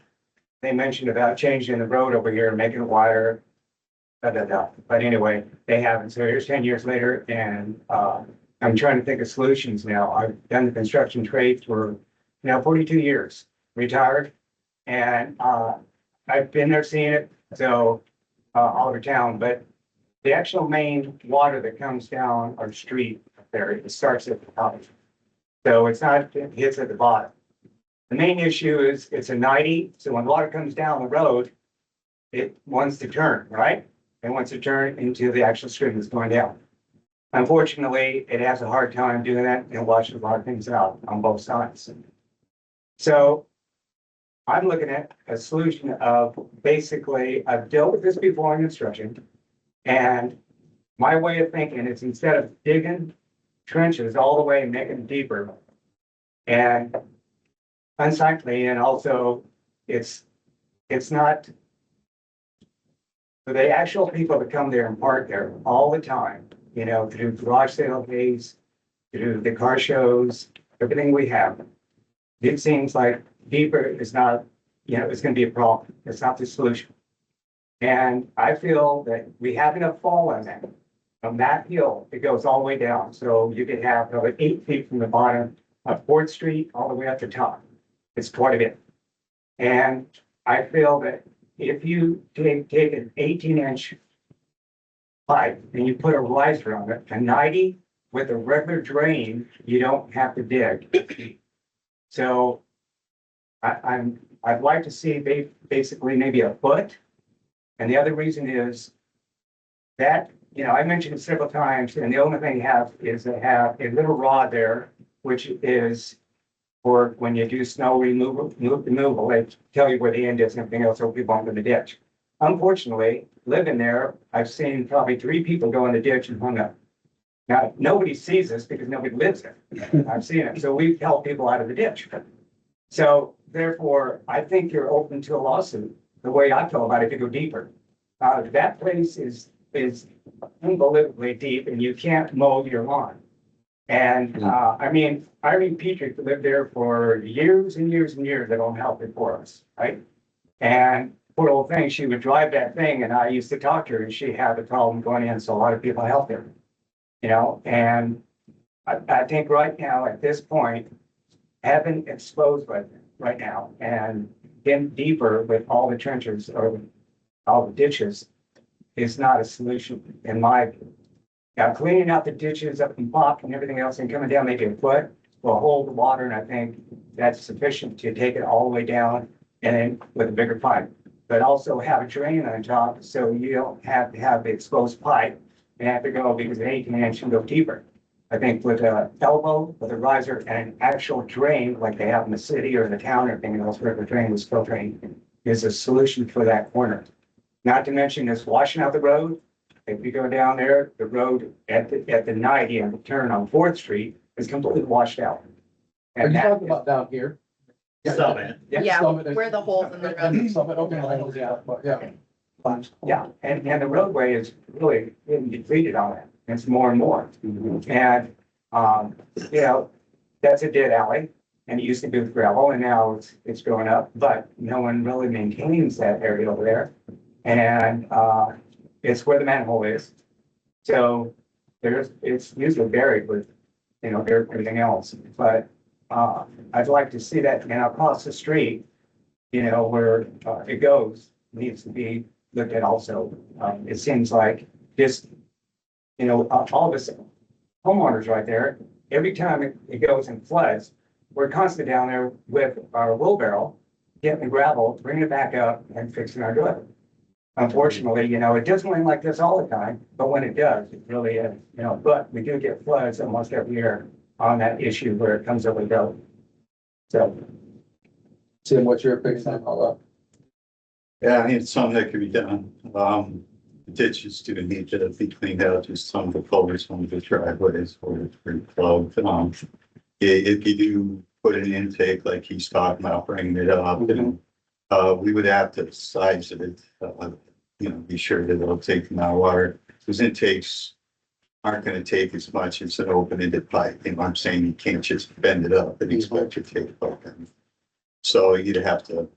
they mentioned about changing the road over here and making it wider. But anyway, they haven't. So here's 10 years later, and I'm trying to think of solutions now. I've done the construction trade for now 42 years, retired. And I've been there seeing it, so all over town, but the actual main water that comes down our street there, it starts at the top. So it's not, it hits at the bottom. The main issue is it's a 90, so when water comes down the road, it wants to turn, right? It wants to turn into the actual stream that's going down. Unfortunately, it has a hard time doing that and washes a lot of things out on both sides. So I'm looking at a solution of basically, I've dealt with this before in construction. And my way of thinking is instead of digging trenches all the way and making them deeper and unsightly, and also it's not for the actual people that come there and park there all the time, you know, through garage sale days, through the car shows, everything we have. It seems like deeper is not, you know, it's going to be a problem. It's not the solution. And I feel that we have enough fall on that. From that hill, it goes all the way down. So you could have probably 8 feet from the bottom of 4th Street all the way up to top. It's quite a bit. And I feel that if you take an 18-inch pipe and you put a riser on it, a 90 with a regular drain, you don't have to dig. So I'd like to see basically maybe a foot. And the other reason is that, you know, I mentioned it several times, and the only thing you have is to have a little rod there, which is for when you do snow removal, they tell you where the end is and everything else, so people aren't in the ditch. Unfortunately, living there, I've seen probably 3 people go in the ditch and hung up. Now, nobody sees this because nobody lives there. I've seen it. So we've helped people out of the ditch. So therefore, I think you're open to a lawsuit, the way I feel about it, to go deeper. That place is unbelievably deep and you can't mow your lawn. And I mean, Irene Petrie lived there for years and years and years. That don't help it for us, right? And poor old thing, she would drive that thing and I used to talk to her and she had the problem going in. So a lot of people helped her, you know, and I think right now at this point, having exposed right now and getting deeper with all the trenches or all the ditches is not a solution in my view. Now, cleaning out the ditches up and pop and everything else and coming down maybe a foot will hold the water, and I think that's sufficient to take it all the way down and then with a bigger pipe. But also have a drain on top so you don't have to have the exposed pipe and have to go because an 18-inch and go deeper. I think with an elbow, with a riser, and an actual drain like they have in the city or in the town or anything else where the drain was filtering is a solution for that corner. Not to mention this washing out the road. If you go down there, the road at the 90 and turn on 4th Street, is completely washed out. Are And you that talking about down here? Summit. Yeah, Summit. where the holes in the road. Summit, okay, yeah, but yeah. Yeah, and the roadway is really getting depleted on it. It's more and more. And, you know, that's a dead alley. And it used to be with gravel and now it's going up, but no one really maintains that area over there. And, it's where the manhole is. So it's usually buried with, you know, dirt, and everything else. But, I'd like to see that, and across the street, you know, where, it goes, needs to be looked at also. It seems like just, you know, all of us homeowners right there, every time it goes and floods, we're constantly down there with our wheelbarrow, getting the gravel, bringing it back up and fixing our driveway. Unfortunately, you know, it doesn't rain like this all the time, but when it does, it really is, you know, but we do get floods almost every year on that issue where it comes over the road. So, Tim, what's your opinion on all that? Yeah, I mean, it's something that could be done. Ditches do need to be cleaned out, just some of the culverts, some of the driveways where it's pretty plugged. If you do put an intake like he's talking about, bringing it up, and we would have to size it, you know, be sure that it'll take the amount of water. Those intakes aren't gonna take as much as an open-ended pipe. You know what I'm saying? You can't just bend it up and expect it to take open. So you'd have to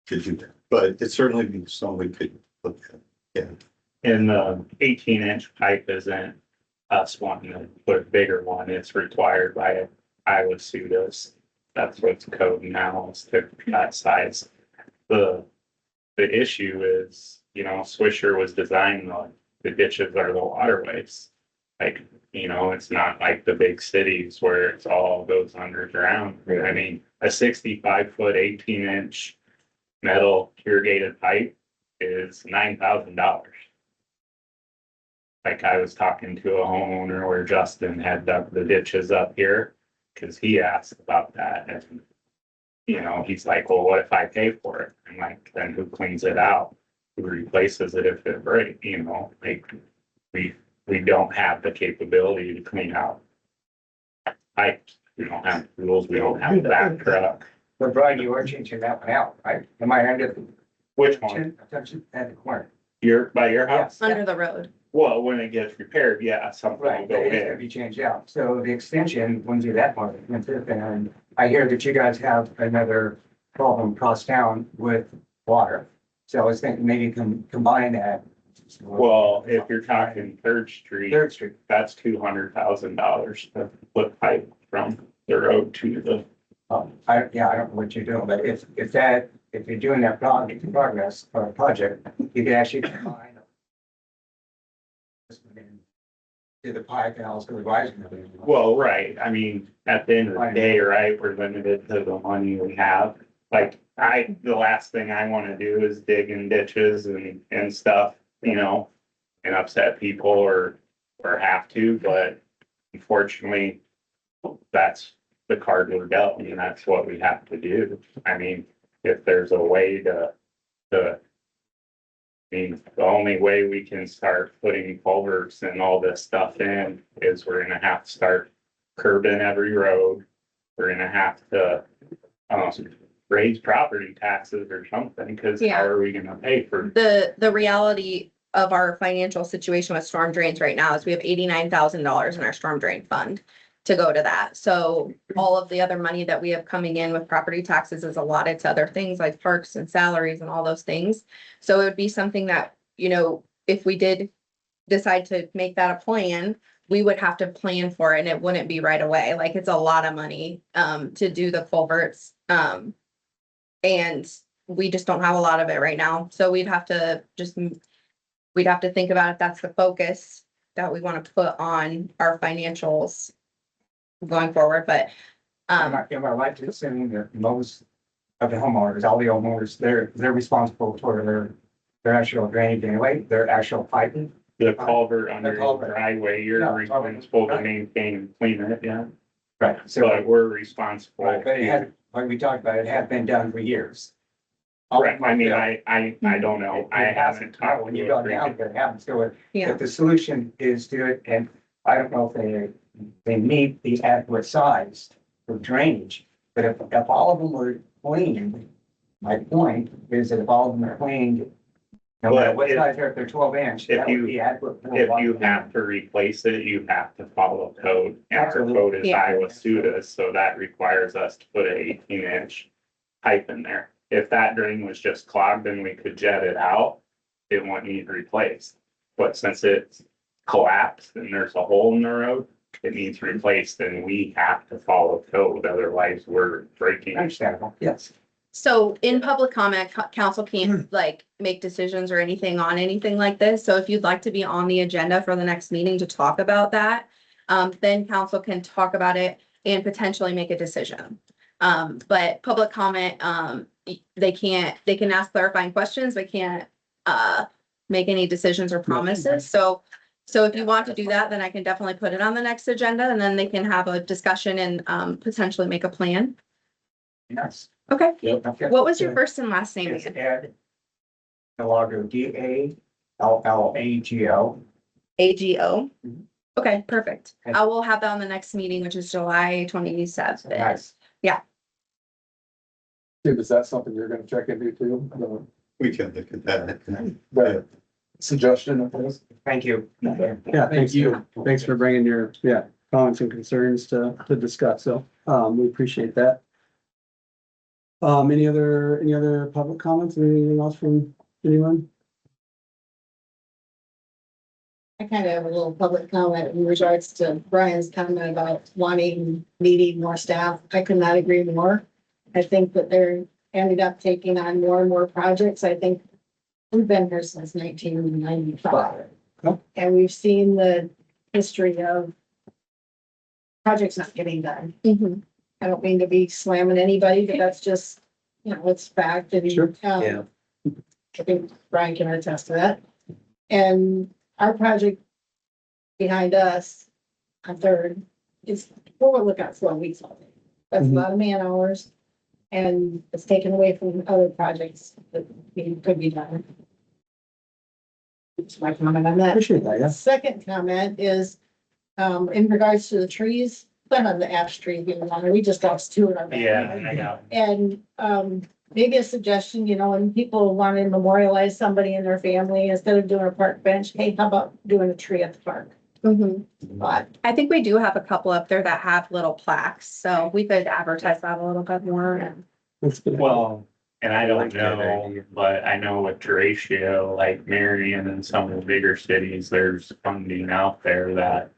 do that, but it certainly be something we could look at, yeah. And the 18-inch pipe isn't us wanting to put a bigger one. It's required by Iowa SUDAS. That's what's code now, is to that size. The issue is, you know, Swisher was designed, the ditches are the waterways. Like, you know, it's not like the big cities where it's all goes underground. I mean, a 65-foot, 18-inch metal irrigated pipe is $9,000. Like, I was talking to a homeowner where Justin had dug the ditches up here, cause he asked about that, and you know, he's like, well, what if I pay for it? I'm like, then who cleans it out? Who replaces it if it breaks? You know, like, we don't have the capability to clean out pipes. We don't have tools, we don't have that truck. but Brian, you are changing that one out, right? Am I under? Which one? Attention at the corner. By your house? Yes. Under the road. Well, when it gets repaired, yeah, something will Right, go but it's gonna in. be changed out. So the extension wouldn't do that part. And I hear that you guys have another problem across town with water. So I was thinking maybe combine that. Well, if you're talking Third Street, Third Street. that's $200,000 to put pipe from the road to the. I don't know what you're doing, but if you're doing that progress or project, you can actually combine. Do the pipe and also the rising. Well, right, I mean, at the end of the day, right, we're limited to the money we have. Like, the last thing I wanna do is dig in ditches and stuff, you know, and upset people or have to, but unfortunately, that's the card we're dealt, and that's what we have to do. I mean, if there's a way to, I mean, the only way we can start putting culverts and all this stuff in is we're gonna have to start curbing every road. We're gonna have to, raise property taxes or something, cause Yeah. how are we gonna pay for? The reality of our financial situation with storm drains right now is we have $89,000 in our storm drain fund to go to that. So all of the other money that we have coming in with property taxes is allotted to other things like parks and salaries and all those things. So it would be something that, you know, if we did decide to make that a plan, we would have to plan for it and it wouldn't be right away. Like, it's a lot of money to do the culverts. And we just don't have a lot of it right now. So we'd have to think about if that's the focus that we want to put on our financials going forward, but, Am I right to assume that most of the homeowners, all the homeowners, they're responsible for their actual drainage anyway, their actual piping? The culvert under The the culvert. driveway, you're Yeah, responsible to right. maintain and clean it, yeah. Right. But So, we're responsible. right, but it had, like we talked about, it had been done for years. Right, I mean, I don't know, I haven't talked When to you a go previous- down, it happens. So yeah. if the solution is to it, and I don't know if they meet the adequate size for drainage, but if all of them were cleaned, my point is that if all of them are cleaned, no matter But what if- size, if they're 12 inch, if that you- would be adequate. for If water. you have to replace it, you have to follow code. And our Absolutely. code is Yeah. Iowa SUDA, so that requires us to put an 18-inch pipe in there. If that drain was just clogged and we could jet it out, it wouldn't need replaced. But since it's collapsed and there's a hole in the road, it needs replaced and we have to follow code, otherwise we're breaking. Understandable, yes. So in public comment, council can't like make decisions or anything on anything like this. So if you'd like to be on the agenda for the next meeting to talk about that, then council can talk about it and potentially make a decision. But public comment, they can ask clarifying questions, they can't, make any decisions or promises. So if you want to do that, then I can definitely put it on the next agenda and then they can have a discussion and, potentially make a plan. Yes. Okay. Okay. What was your first and last name It's again? Ed. Delago, Dallago. AGO? Mhm. Okay, perfect. Okay. I will have that on the next meeting, which is July 27th. Nice. Steve, is that something you're gonna check into too? We can look at that. The suggestion of this? Thank you. Yeah, thank you. Thanks for bringing your, comments and concerns to discuss. So, we appreciate that. Any other public comments? Anything else from anyone? I kind of have a little public comment in regards to Brian's comment about needing more staff. I could not agree more. I think that they're ended up taking on more and more projects. I think we've been here since 1995. And we've seen the history of projects not getting done. Mhm. I don't mean to be slamming anybody, but that's just, it's fact. And, Sure. I think Brian can attest to that. And our project behind us on Third is, we'll look at 4 weeks all day. That's a Mhm. lot of man hours. And it's taken away from other projects that could be done. That's my comment on that. Appreciate that, yeah. Second comment is, in regards to the trees, none of the ash trees being longer, we just lost 2 in our backyard. Yeah, I know. And, maybe a suggestion, when people want to memorialize somebody in their family, instead of doing a park bench, hey, how about doing a tree at the park? Mhm. But I think we do have a couple up there that have little plaques, so we could advertise that a little bit more. That's good. Well, and I don't know, but I know with Horatio, like Marion and some of the bigger cities, there's funding out there that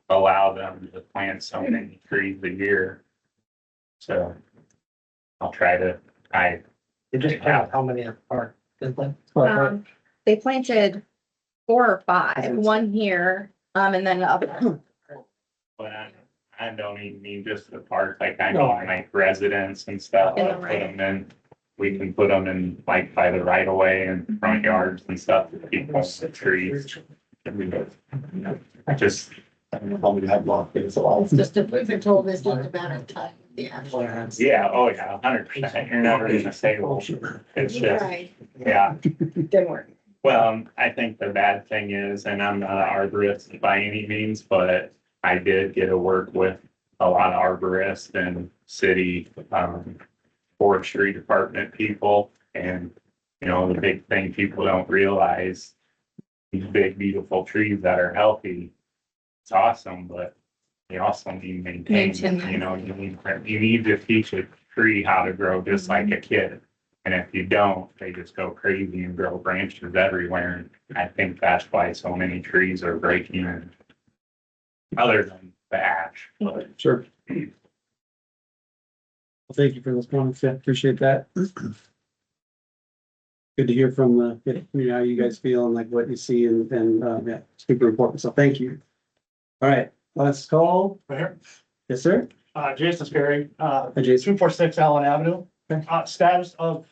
allow them to plant so many trees a year. So I'll try to, They just have how many at the park, didn't they? They planted 4 or 5, one here, and then the other. but I don't even mean just the park, like I No. mean like residents and stuff. In the Put right. them in, we can put them in like by the right of way and front yards and stuff, to keep the trees. I just, Probably have blocked it, so it's just, if they're told it's just a matter of time. Yeah. yeah, oh yeah, 100%. You're never gonna say, well, it's just, Right, yeah. didn't work. Well, I think the bad thing is, and I'm not an arborist by any means, but I did get to work with a lot of arborists and city, forestry department people. And, the big thing people don't realize, these big, beautiful trees that are healthy, it's awesome, but you also need to maintain them. You need to teach a tree how to grow just like a kid. And if you don't, they just go crazy and grow branches everywhere. And I think that's why so many trees are breaking and other than the ash, but Sure. Well, thank you for those comments. Yeah, appreciate that. Good to hear from how you guys feel and like what you see and, yeah, super important. So thank you. All right, last call. Yes, sir. Jason Sperry, Hi, Jason. 246 Allen Avenue. Okay. Status of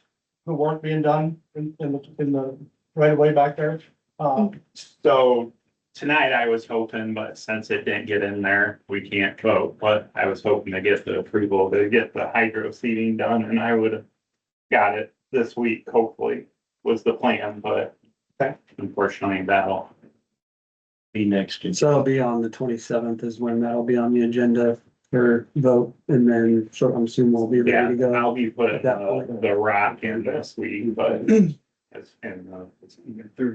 the work being done in the right of way back there. so tonight I was hoping, but since it didn't get in there, we can't vote. But I was hoping to get the approval to get the hydro seeding done and I would have got it this week, hopefully, was the plan, but unfortunately that'll be next to. So it'll be on the 27th is when that'll be on the agenda for vote, and then, so I'm assuming we'll be Yeah, ready to go. I'll be putting at that point. the rock in this week, but it's in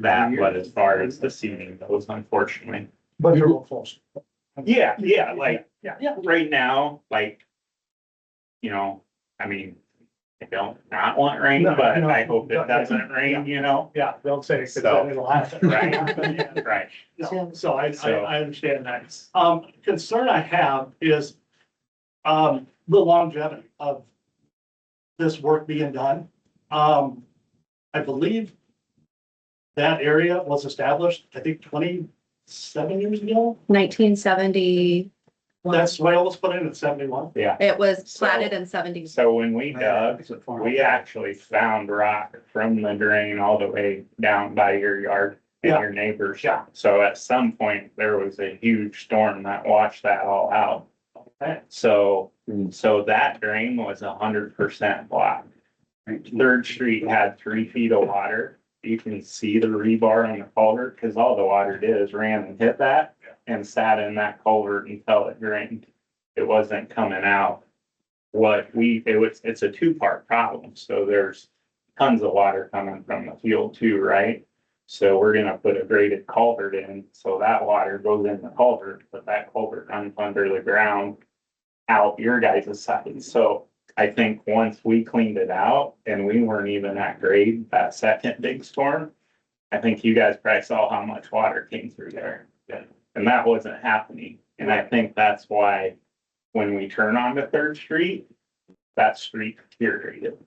that, but as far as the seating goes, unfortunately. But you're close. Yeah, yeah, like, Yeah. right now, like, you know, I mean, I don't not want rain, No, but no, I hope it no, doesn't rain, you know? Yeah, don't say it, 'cause So, then it'll happen. Right, right. No, so I So- understand that. Concern I have is, the longevity of this work being done. I believe that area was established, I think 27 years ago. 1970. That swale was put in 71. Yeah, It was So- platted in 70. so when we dug, we actually found rock from the drain all the way down by your yard and Yeah. your neighbors. Yeah. So at some point, there was a huge storm that washed that all out. Okay. So, so that drain was 100% blocked. Third Street had 3 feet of water. You can see the rebar on the culvert, because all the water did is ran and hit that and sat in that culvert until it drained. It wasn't coming out. It's a 2-part problem. So there's tons of water coming from the field too, right? So we're gonna put a graded culvert in, so that water goes in the culvert, but that culvert runs under the ground out your guys' side. So I think once we cleaned it out and we weren't even at grade, that second big storm, I think you guys probably saw how much water came through there. And that wasn't happening. And I think that's why when we turn onto Third Street, that street deteriorated.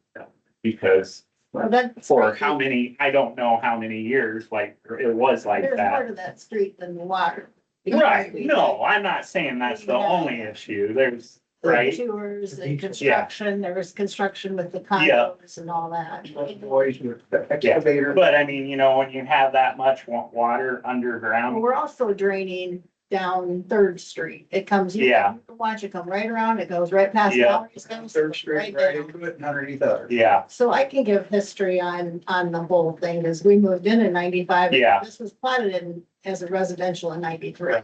Because Well, that's. for how many, I don't know how many years, like, it was like There's more that. to that street than the water. Right, no, I'm not saying that's the only issue. There's, right? Tours and construction, there was construction with the Yeah. condos and all that. Boys with the Yeah, excavator. but I mean, you know, when you have that much water Well, underground, we're also draining down Third Street. It comes, you Yeah. can watch it come right around, it goes right past. Yeah. Mallory's house, Third Street, right right down. into it and underneath others. yeah, So I can give history on the whole thing, because we moved in 95. Yeah. This was platted in as a residential in 93.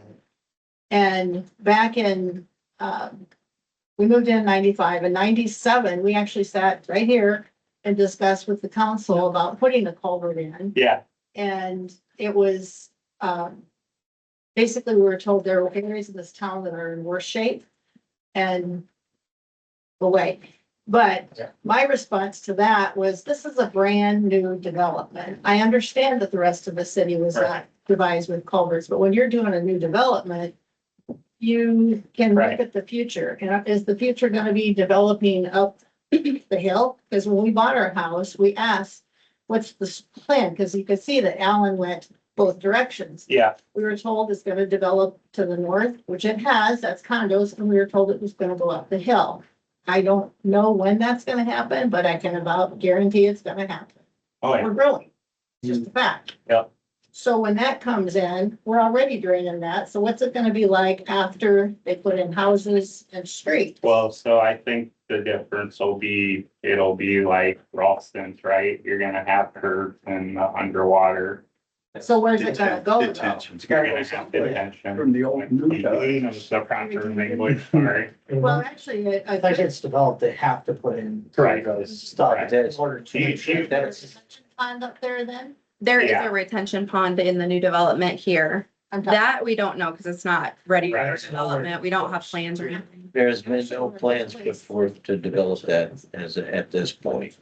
And back in, we moved in 95. In 97, we actually sat right here and discussed with the council about putting a culvert in. yeah, And it was, basically, we were told there were areas of this town that are in worse shape and away. But my response to that was, this is a brand new development. I understand that the rest of the city was not devised with culverts, but when you're doing a new development, you can look Right. at the future. And is the future gonna be developing up the hill? Because when we bought our house, we asked, what's the plan? Because you could see that Allen went both directions. yeah, We were told it's gonna develop to the north, which it has, that's condos, and we were told it was gonna go up the hill. I don't know when that's gonna happen, but I can about guarantee it's gonna happen. oh, yeah, We're growing, it's just a fact. Yep. So when that comes in, we're already draining that, so what's it gonna be like after they put in houses and streets? well, so I think the difference will be, it'll be like Ralston's, right? You're gonna have curbs and underwater. So where's it gonna go though? Detention. You're gonna have detention. From the old new times. The proper language, sorry. Well, actually, I think it's developed, they have to put in. Right. Stuff Right. in order to. You- you- That's- pond up there then? There is Yeah. a retention pond in the new development here. I'm talking- That we don't know because it's not ready for Right. development. We don't have plans or anything. There's been no plans put forth to develop that at this point.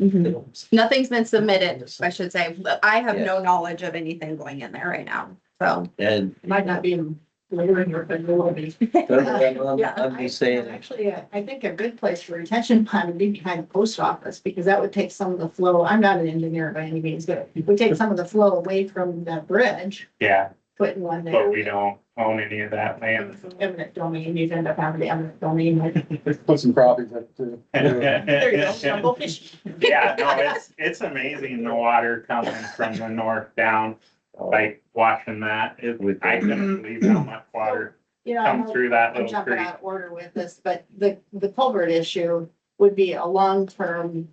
Nothing's been submitted, I should say. I have Yeah. no knowledge of anything going in there right now. So, And Might not be later in your, but it will be. I'm just saying, Actually, I think a good place for retention pond would be behind the post office, because that would take some of the flow. I'm not an engineer by any means, but it would take some of the flow away from that bridge, Yeah, putting one but there. we don't own any of that land. Eminent domain, you'd end up having the eminent domain. Put some properties up too. There you go, jumbo fish. Yeah, no, it's amazing the water coming from the north down, like watching that, I couldn't believe how much water You know, comes through that I'm little jumping creek. out of order with this, but the culvert issue would be a long-term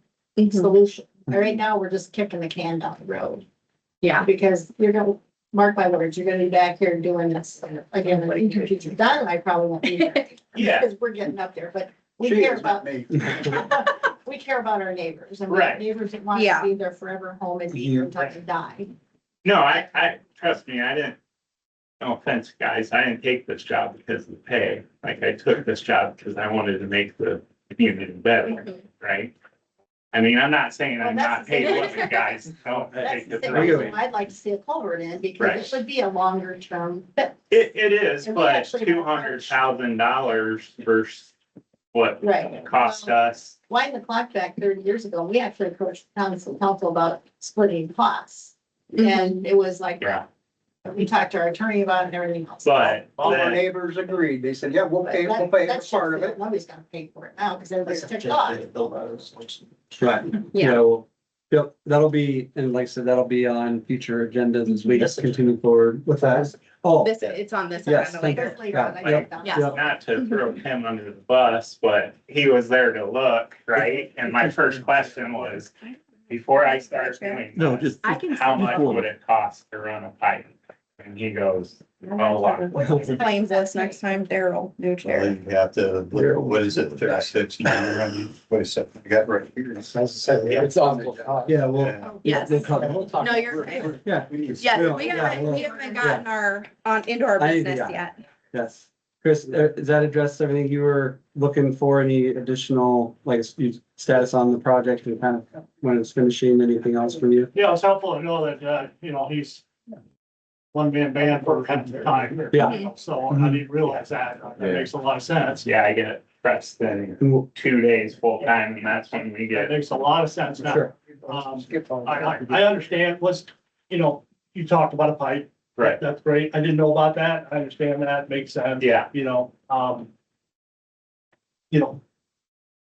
solution. Right now, we're just kicking the can down the road. yeah. Because you're gonna, mark my words, you're gonna be back here doing this again, when you future. Don and I probably won't be there. Yeah. Because we're getting up there, but we She care is, not about, me. we care about our neighbors and we have Right. neighbors that want Yeah. to be their forever home and be here until they die. No, I, trust me, I didn't, no offense, guys, I didn't take this job because of the pay. Like, I took this job because I wanted to make the community better, right? I mean, I'm not saying I'm Well, not that's- paid looking, guys, don't That's take the it thing, the wrong way. I'd like to see a culvert in because Right. it would be a longer term, but, It is, And we but actually have $200,000 versus what right. it cost us. Wind the clock back 30 years ago, we actually approached the council about splitting costs. And it was like, Yeah, we talked to our attorney about it and everything else. but All our then, neighbors agreed. They said, yeah, we'll But pay, we'll that- pay that's for part of just it. Nobody's gonna pay for it now because everybody's ticked off. Right. Yeah. So, yep, that'll be, and like I said, that'll be on future agendas as we Yes. continue forward with that. Oh, This, it's on this Yes, agenda thank later. That's later on, I Yeah. wrote down. Yeah. not to throw him under the bus, but he was there to look, right? And my first question was, before I start doing No, this, just. I can. how much would it cost to run a pipe? And he goes, a lot. Claims this next time, Daryl, new Well, chair. then you have to, what is it, 36 now, I mean, wait a second, I got right here. It's on the. yeah, well, Yeah. Yes. we'll cover. No, you're right. Yeah, Yes, Yeah, we yeah, haven't, well, we haven't gotten into our I- business yeah. yet. yes. Chris, does that address everything you were looking for? Any additional, like, status on the project and kind of when it's finishing, anything else from you? Yeah, it's helpful to know that, he's one man band for half the time. Yeah. So I didn't realize that. That makes a lot of sense. Yeah, I get Preston And we'll- 2 days full time and that's when we That get, makes a lot of sense now. Sure. Skip on. I understand you talked about a pipe. right, That's great. I didn't know about that. I understand that. Makes sense. yeah,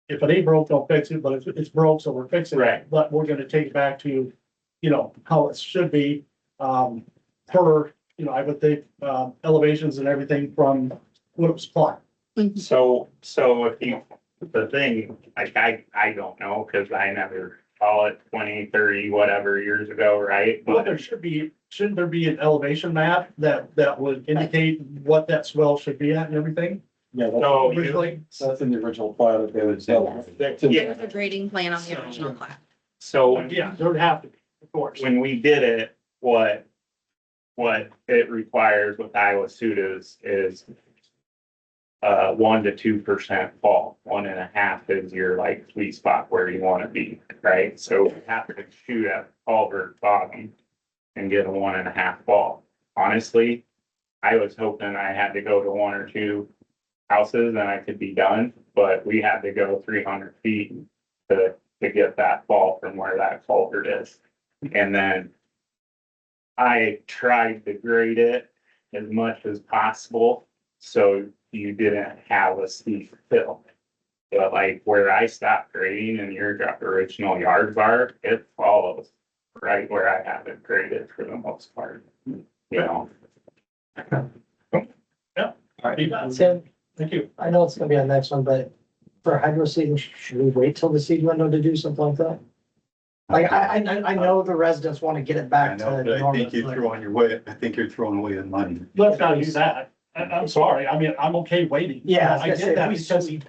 If it ain't broke, don't fix it, but if it's broke, so we're fixing it. Right. But we're gonna take it back to, how it should be, I would think, elevations and everything from what it was planned. so if you, the thing, like, I don't know, cause I never call it 20, 30, whatever years ago, right? Well, But there shouldn't there be an elevation map that would indicate what that swell should be at and everything? Yeah, so you- Originally, that's in the original plat of it. There's a grading plan on the original plat. so yeah, there would have to be, of course. when we did it, what it requires with Iowa Sudas is 1 to 2% fall. 1.5 is your like sweet spot where you want to be, right? So we have to shoot at culvert bottom and get a 1.5 fall. Honestly, I was hoping I had to go to 1 or 2 houses and I could be done, but we had to go 300 feet to get that fall from where that culvert is. And then I tried to grade it as much as possible, so you didn't have a steep hill. But like where I stopped grading in your original yard bar, it follows right where I have it graded for the most part, Tim, Thank you. I know it's gonna be our next one, but for hydro seeding, should we wait till the seed window to do something like that? Like, I know the residents want to get it I back know, to but I normal. think you're throwing your way, I think you're throwing away the money. Let's not do that. I'm sorry. I mean, I'm okay waiting. Yeah, I get that because, it's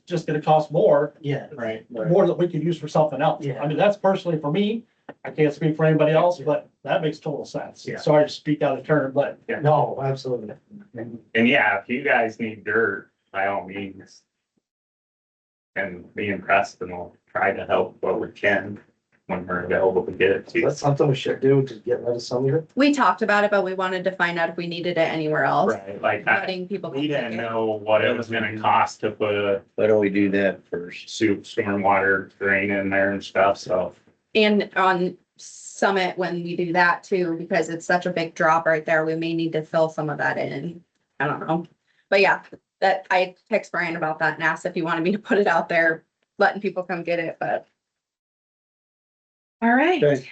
just gonna cost more, Yeah, right? more that we could use for something else. Yeah. I mean, that's personally for me. I can't speak for anybody else, but that makes total sense. Yeah. Sorry to speak out of turn, but no, absolutely. And yeah, if you guys need dirt, by all means. And me and Preston will try to help what we can when we're available to get it to you. That's something we should do to get rid of some of it. We talked about it, but we wanted to find out if we needed it anywhere else. Right, like, Letting people. we come didn't take it. know what it was gonna cost to put a Why don't we do that first? stormwater drain in there and stuff, so. And on Summit, when we do that too, because it's such a big drop right there, we may need to fill some of that in. I don't know. But yeah, that I text Brian about that and asked if he wanted me to put it out there, letting people come get it, but. All right. Okay.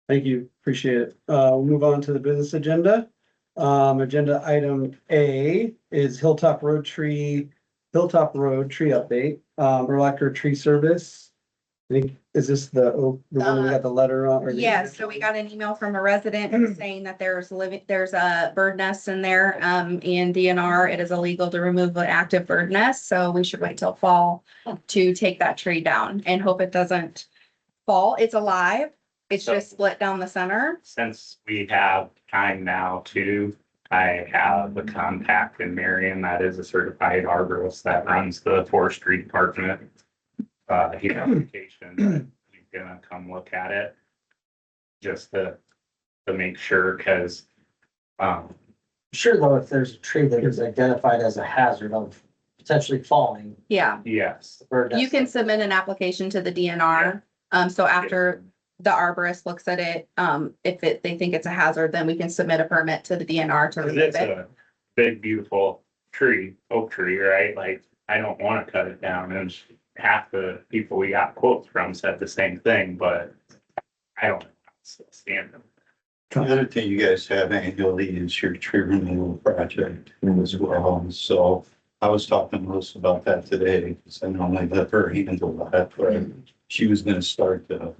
Thank you, appreciate it. We'll move on to the business agenda. Agenda item A is Hilltop Road tree update, Electric tree service. Is this the one that we got the letter on? or the- Yes, so we got an email from a resident saying that there's a bird nest in there, in DNR. It is illegal to remove an active bird nest, so we should wait till fall to take that tree down and hope it doesn't fall. It's alive. It's So- just split down the center. Since we have time now too, I have a contact in Marion that is a certified arborist that runs the forestry department. He has application, he's gonna come look at it. Just to make sure, cause, Sure, though, if there's a tree that is identified as a hazard of potentially falling, Yeah, yes, the bird you nest- can submit an application to the DNR. So after the arborist looks at it, if they think it's a hazard, then we can submit a permit to the DNR to 'cause remove it's it. a big, beautiful tree, oak tree, right? Like, I don't wanna cut it down, and half the people we got quotes from said the same thing, but I don't stand them. The other thing you guys have annually is your tree removal project as well. So I was talking to Melissa about that today, because I normally let her handle that, but she was gonna start to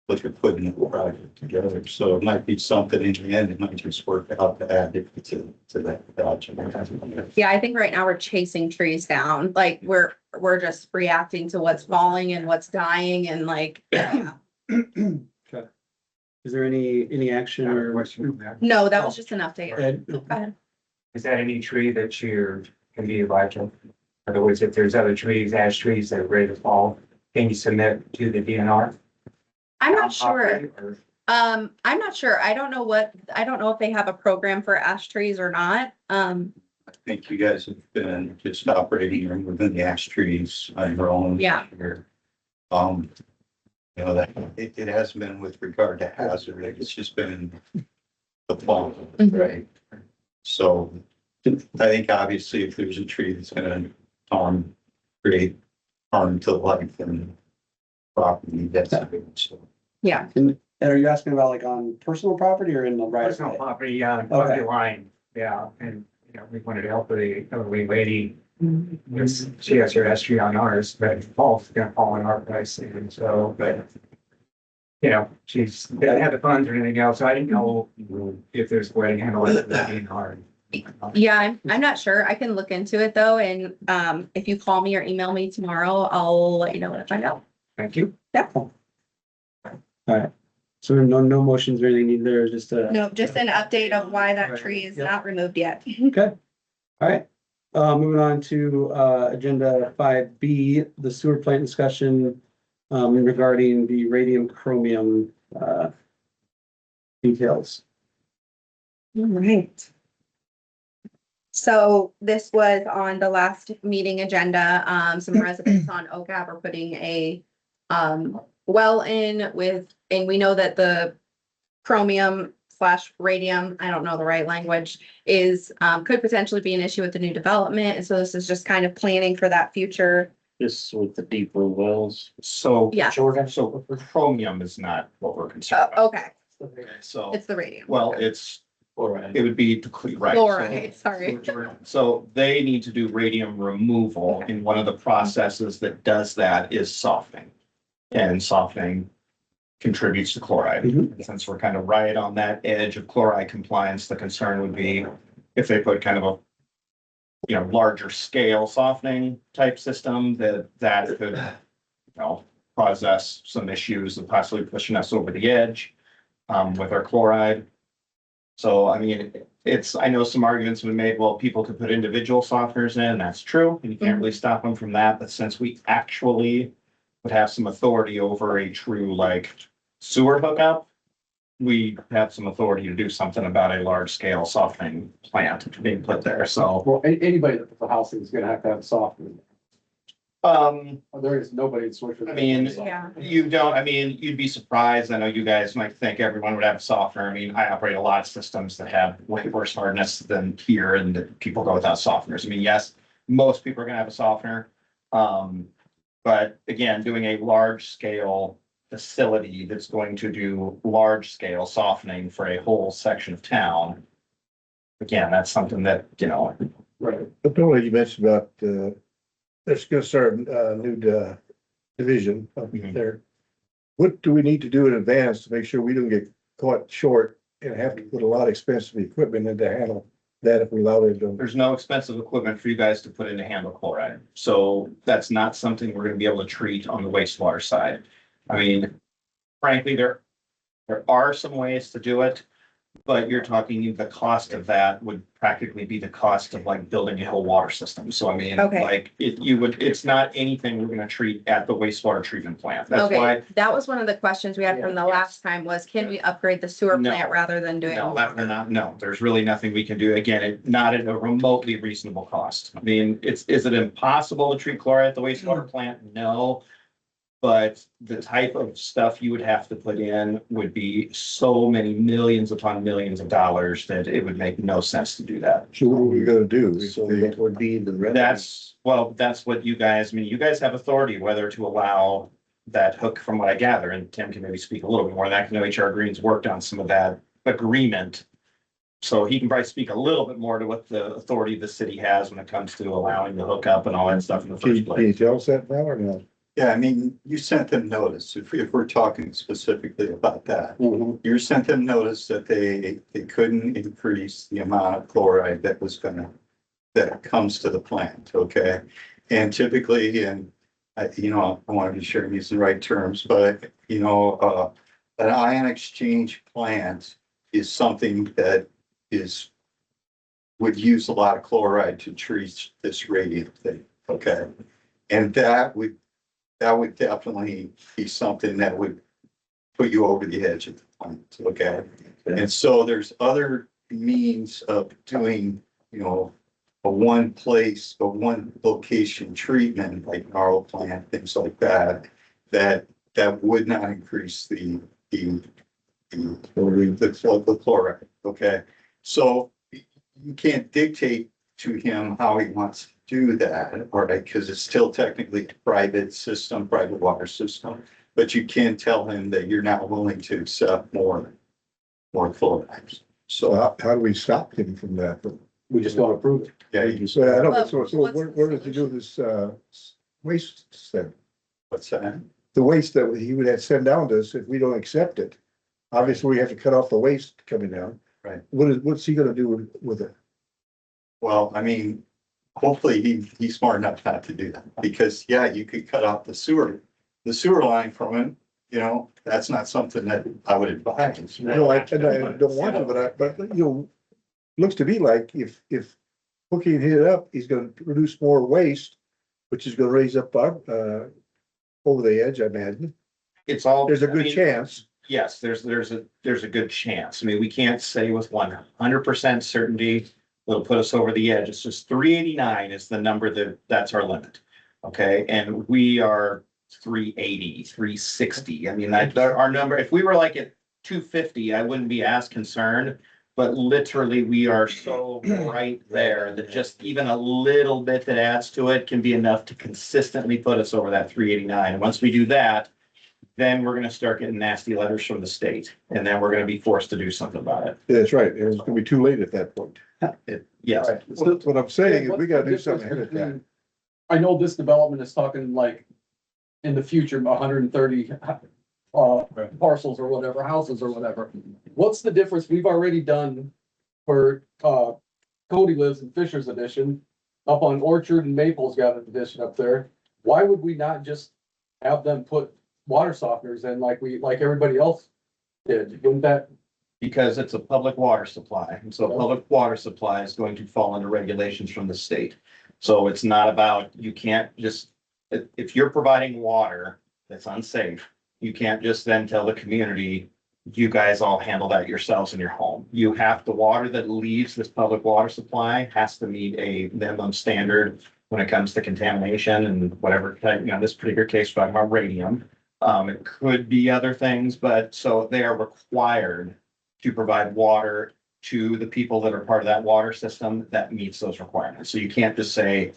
look at putting the project together. So it might be something in the end, it might just work out to add it to that project. Yeah, I think right now we're chasing trees down, like we're just reacting to what's falling and what's dying and like, yeah. Okay. Is there any action or? Question there. No, that was just an update. Ed? Go ahead. Is that any tree that you're, can be like, in other words, if there's other trees, ash trees that are ready to fall, can you submit to the DNR? I'm not sure. Or- I'm not sure. I don't know if they have a program for ash trees or not. I think you guys have been just operating within the ash trees on your own. Yeah. Here. You know, that it hasn't been with regard to hazard, it's just been the fall, Mhm. right? So I think obviously if there's a tree that's gonna create harm to life and property, that's a big so. Yeah, And are you asking about like on personal property or in the right? of Personal way? property, yeah, Okay. property line, yeah, and, you know, we wanted to help the elderly lady. Yes, she has her tree on ours, but it's gonna fall in our price, and so, but. You know, she's, they didn't have the funds or anything else, so I didn't know if there's a way to handle it with the DNR. yeah, I'm not sure. I can look into it though, and if you call me or email me tomorrow, I'll let you know what I find out. Thank you. Yeah. So no motions or anything either, just No, just an update of why that Right. tree is Yep. not removed yet. Okay. All right. Moving on to agenda 5B, the sewer plant discussion regarding the radium chromium details. All right. So this was on the last meeting agenda. Some residents on Oak Ave are putting a well in with, and we know that the chromium / radium, I don't know the right language, is could potentially be an issue with the new development. And so this is just kind of planning for that future. Just with the deeper wells. So, Yeah. so chromium is not what we're concerned about. Okay, So, it's the radium. well, it would be, right. so- Fluoride, sorry. So they need to do radium removal, and one of the processes that does that is softening. And softening contributes to chloride. Mhm. Since we're kind of right on that edge of chloride compliance, the concern would be if they put kind of a larger scale softening type system, that could, cause us some issues and possibly pushing us over the edge with our chloride. So, I mean, I know some arguments have been made, well, people could put individual softeners in, that's true, and you can't really stop them from that, but since we actually would have some authority over a true like sewer hookup, we have some authority to do something about a large scale softening plant being put there, so. Well, anybody that puts a house in is gonna have to have softener. There is nobody in Swisher. I mean, Yeah. you'd be surprised. I know you guys might think everyone would have a softener. I mean, I operate a lot of systems that have way worse hardness than here and that people go without softeners. I mean, yes, most people are gonna have a softener. But again, doing a large scale facility that's going to do large scale softening for a whole section of town. Again, that's something that, Right. But the way you mentioned about, there's gonna start, new, division up Mhm. there. What do we need to do in advance to make sure we don't get caught short and have to put a lot of expensive equipment in to handle that if we allow it to? There's no expensive equipment for you guys to put in to handle chloride. So that's not something we're gonna be able to treat on the wastewater side. I mean, frankly, there are some ways to do it, but you're talking the cost of that would practically be the cost of like building a whole water system. So I mean, Okay. like, it's not anything we're gonna treat at the wastewater treatment plant. That's Okay, why. that was one of the questions we had from the last time was, can we upgrade the sewer No. plant rather than doing? No, no, there's really nothing we can do. Again, not at a remotely reasonable cost. I mean, is it impossible to treat chloride at the wastewater plant? No. But the type of stuff you would have to put in would be so many millions upon millions of dollars that it would make no sense to do that. So what are we gonna do? So that would be the remedy. That's what you guys, I mean, you guys have authority whether to allow that hook from what I gather, and Tim can maybe speak a little bit more. That I know HR Green's worked on some of that agreement. So he can probably speak a little bit more to what the authority the city has when it comes to allowing the hookup and all that stuff in the Can first you place. tell us that now or not? Yeah, I mean, you sent them notice, if we're talking specifically about that. You sent them notice that they couldn't increase the amount of chloride that comes to the plant, okay? And typically, and I want to be sure I'm using the right terms, but, an ion exchange plant is something that would use a lot of chloride to treat this radiant thing, okay? And that would definitely be something that would put you over the edge of the plant, okay? And so there's other means of doing, a one location treatment, like RO plant, things like that, that would not increase the chloride, okay? So you can't dictate to him how he wants to do that, all right, because it's still technically a private system, private water system. But you can tell him that you're not willing to accept more chloride. So So, how do we stop him from that? We just don't approve it. yeah, you, So I don't, Well, so what's the where does he do this, waste then? what's that? The waste that he would have to send down to us if we don't accept it. Obviously, we have to cut off the waste coming down. Right. What's he gonna do with it? Well, I mean, hopefully he's smart enough not to do that, because, yeah, you could cut off the sewer line from him, that's not something that I would advise. No, I don't want to, but looks to me like if hooking it up, he's gonna produce more waste, which is gonna raise up our, over the edge, I imagine. It's all. There's a I good mean, chance. Yes, there's a good chance. I mean, we can't say with 100% certainty it'll put us over the edge. It's just 389 is the number that's our limit. Okay, and we are 380, 360. I mean, our number, if we were like at 250, I wouldn't be as concerned. But literally, we are so right there that just even a little bit that adds to it can be enough to consistently put us over that 389. And once we do that, then we're gonna start getting nasty letters from the state, and then we're gonna be forced to do something about it. That's right. It's gonna be too late at that point. Yes, So what I'm saying is we gotta do something ahead of time. I know this development is talking like in the future, 130 parcels or whatever, houses or whatever. What's the difference? We've already done for Cody lives in Fisher's Edition, up on Orchard and Maple's got an addition up there. Why would we not just have them put water softeners in like everybody else did? Wouldn't that? because it's a public water supply, and so public water supply is going to fall under regulations from the state. So it's not about, you can't just, if you're providing water that's unsafe, you can't just then tell the community, you guys all handle that yourselves in your home. You have, the water that leaves this public water supply has to meet a minimum standard when it comes to contamination and whatever type, this particular case, we're talking about radium. It could be other things, but so they are required to provide water to the people that are part of that water system that meets those requirements. So you can't just say,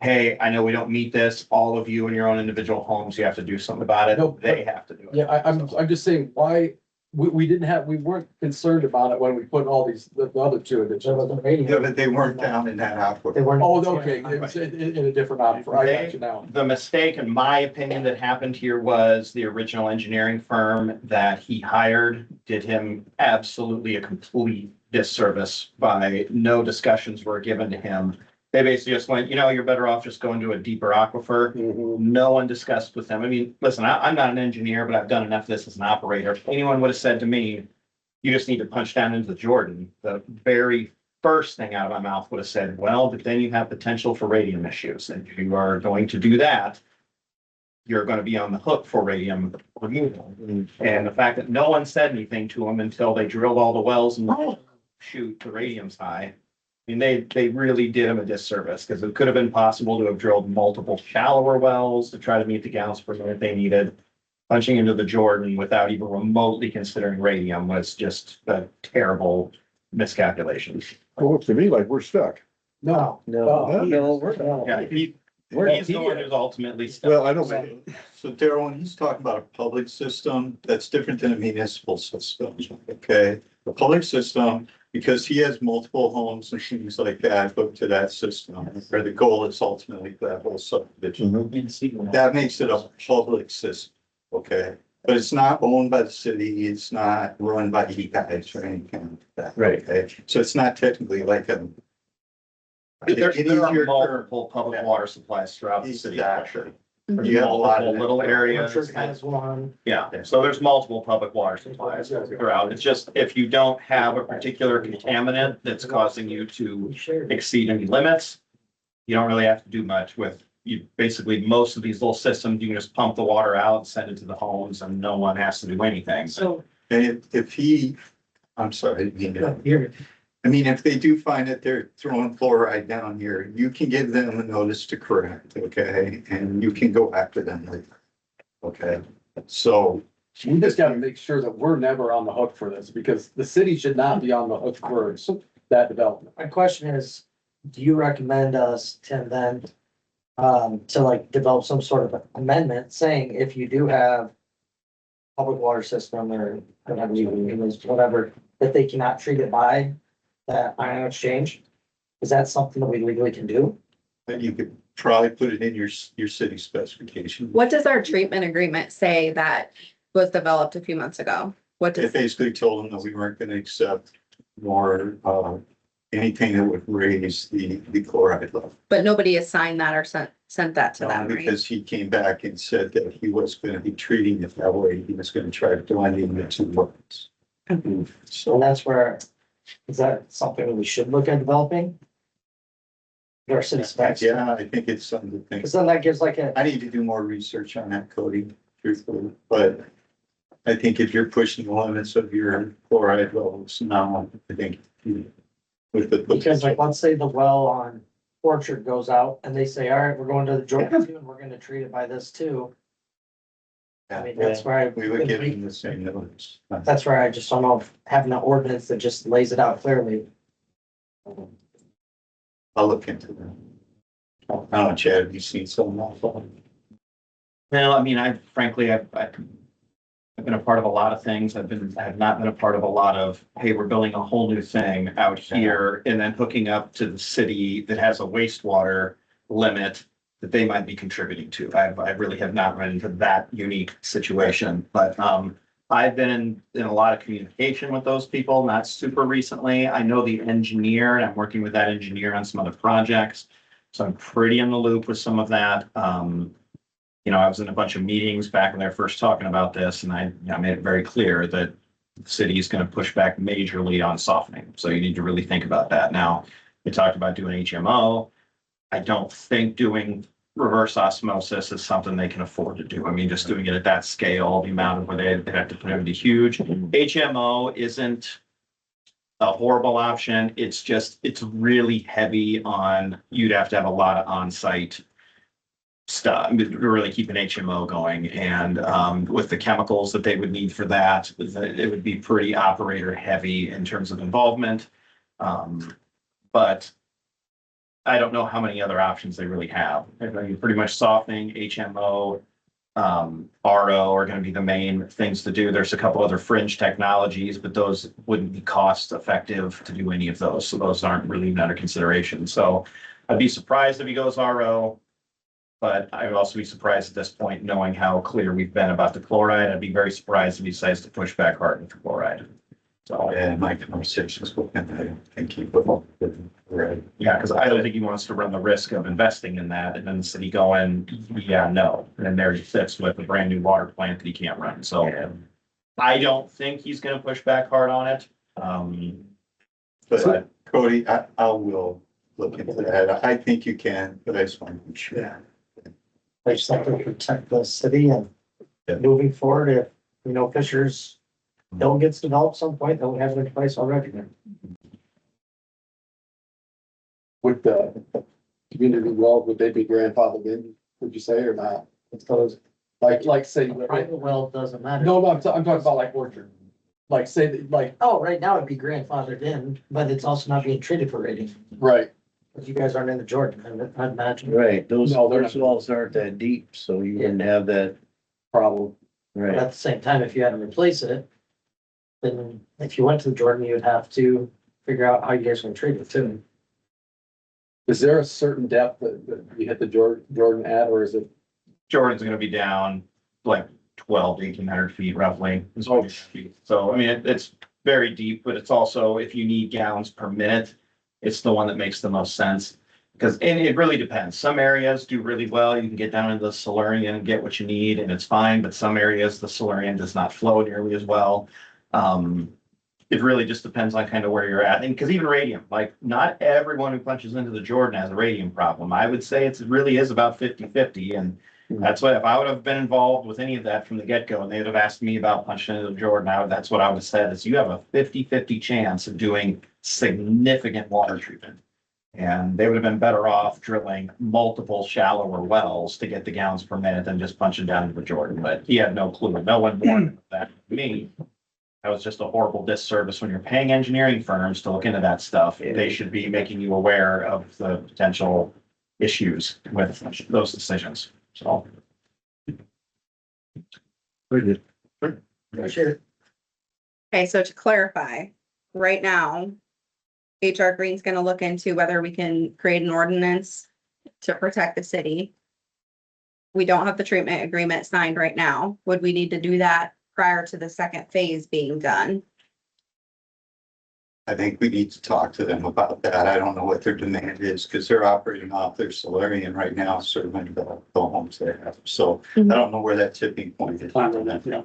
hey, I know we don't meet this, all of you in your own individual homes, you have to do something about it. No, They have to do it. Yeah, I'm just saying, why we weren't concerned about it when we put all these, the other two There additions. was a radio. Yeah, but they weren't down in that They aquifer. weren't. Oh, okay, it was in a different aquifer. I got you now. The mistake, in my opinion, that happened here was the original engineering firm that he hired did him absolutely a complete disservice by no discussions were given to him. They basically just went, you're better off just going to a deeper aquifer. No one discussed with them. I mean, listen, I'm not an engineer, but I've done enough of this as an operator. If anyone would have said to me, you just need to punch down into the Jordan, the very first thing out of my mouth would have said, well, but then you have potential for radium issues. And if you are going to do that, you're going to be on the hook for radium removal. And the fact that no one said anything to them until they drilled all the wells and shoot, the radium's high. I mean, they really did him a disservice because it could have been possible to have drilled multiple shallower wells to try to meet the gallons per minute they needed. Punching into the Jordan without even remotely considering radium was just a terrible miscalculation. Well, it looks to me like we're stuck. No, No, we're not. Yeah, he's the one who's ultimately stuck. Well, I don't. So Daryl, when he's talking about a public system, that's different than a municipal system, okay? A public system, because he has multiple homes and things like that hooked to that system, where the goal is ultimately for that whole subdivision. That makes it a public system, okay? But it's not owned by the city, it's not run by you guys or anything like that. Right. Okay, so it's not technically like a. There It are is your multiple public water supplies throughout the city. Exactly. Mhm. You have a lot of Multiple little I'm areas. sure it has one. Yeah, so there's multiple public water supplies throughout. It's just if you don't have a particular contaminant that's causing you to exceed any limits, you don't really have to do much with, you basically, most of these little systems, you can just pump the water out, send it to the homes and no one has to do anything. So, And if he, I'm sorry, here, I mean, if they do find that they're throwing fluoride down here, you can give them a notice to correct, okay? And you can go after them later, okay? So, we just gotta make sure that we're never on the hook for this because the city should not be on the hook for that development. my question is, do you recommend us, Tim, then, to like develop some sort of amendment saying if you do have public water system or whatever, that they cannot treat it by that ion exchange? Is that something that we legally can do? then you could probably put it in your city specification. What does our treatment agreement say that was developed a few months ago? What It does, basically told them that we weren't gonna accept more, anything that would raise the chloride level. but nobody has signed that or sent that to them, right? Because he came back and said that he was gonna be treating it that way, he was gonna try to blend in the two words. So So, that's where, is that something that we should look at developing? Our city specs, yeah, I think it's something to think. because then that gives like a, I need to do more research on that coding, truthfully, but I think if you're pushing the limits of your chloride levels now, I think with the. because like, let's say the well on Orchard goes out and they say, all right, we're going to the Jordan too, and we're gonna treat it by this too. I mean, that's where We would give them the same notice. that's where I just don't know if having an ordinance that just lays it out clearly. I'll look into that. I don't know, Chad, have you seen something awful? Well, I mean, I've been a part of a lot of things. I have not been a part of a lot of, hey, we're building a whole new thing out here and then hooking up to the city that has a wastewater limit that they might be contributing to. I really have not run into that unique situation, but, I've been in a lot of communication with those people, not super recently. I know the engineer and I'm working with that engineer on some other projects. So I'm pretty in the loop with some of that. I was in a bunch of meetings back when they were first talking about this and I made it very clear that the city is going to push back majorly on softening. So you need to really think about that. Now, we talked about doing HMO. I don't think doing reverse osmosis is something they can afford to do. I mean, just doing it at that scale, the amount of where they have to put it would be huge. HMO isn't a horrible option. It's really heavy on, you'd have to have a lot of on-site stuff, to really keep an HMO going. And with the chemicals that they would need for that, it would be pretty operator heavy in terms of involvement. But I don't know how many other options they really have. Pretty much softening, HMO, RO are gonna be the main things to do. There's a couple other fringe technologies, but those wouldn't be cost effective to do any of those. So those aren't really even under consideration. So I'd be surprised if he goes RO. But I would also be surprised at this point, knowing how clear we've been about the chloride. I'd be very surprised if he decides to push back hard with the chloride. So, And my conversations with him, I don't think he will. Right. yeah, because I don't think he wants to run the risk of investing in that and then the city going, yeah, no. And then there he sits with a brand new water plant that he can't run. So I don't think he's gonna push back hard on it. But Cody, I will look into that. I think you can, but I just want to be sure. Yeah. I just have to protect the city and Yeah. moving forward, if, Fishers don't gets developed some point, they'll have it in place already then. Would the community well, would they be grandfathered in, would you say, or not? Because, like say. Private well doesn't matter. No, I'm talking about like Orchard. Like say that, like, Oh, right now it'd be grandfathered in, but it's also not being treated for rating. right, If you guys aren't in the Jordan, I'd imagine. Right, those No, they're not. wells aren't that deep, so you wouldn't have that, problem. But right? at the same time, if you had to replace it, then if you went to the Jordan, you'd have to figure out how you guys are gonna treat it too. Is there a certain depth that you hit the Jordan at, or is it? Jordan's gonna be down like 12 to 1,800 feet roughly. Oh. So, I mean, it's very deep, but it's also, if you need gallons per minute, it's the one that makes the most sense. Because, and it really depends. Some areas do really well. You can get down into the Silurian and get what you need and it's fine, but some areas, the Silurian does not flow nearly as well. It really just depends on kind of where you're at. And because even radium, like not everyone who punches into the Jordan has a radium problem. I would say it really is about 50-50. And that's what, if I would have been involved with any of that from the get-go and they would have asked me about punching into the Jordan, that's what I would have said is you have a 50-50 chance of doing significant water treatment. And they would have been better off drilling multiple shallower wells to get the gallons per minute than just punching down into the Jordan. But he had no clue. No one warned that me. That was just a horrible disservice when you're paying engineering firms to look into that stuff. They should be making you aware of the potential issues with those decisions. So. Appreciate it. Okay, so to clarify, right now, HR Green's gonna look into whether we can create an ordinance to protect the city. We don't have the treatment agreement signed right now. Would we need to do that prior to the second phase being done? I think we need to talk to them about that. I don't know what their demand is because they're operating off their Solarian right now, serving the homes they have. So I don't know where that tipping point is. Yeah.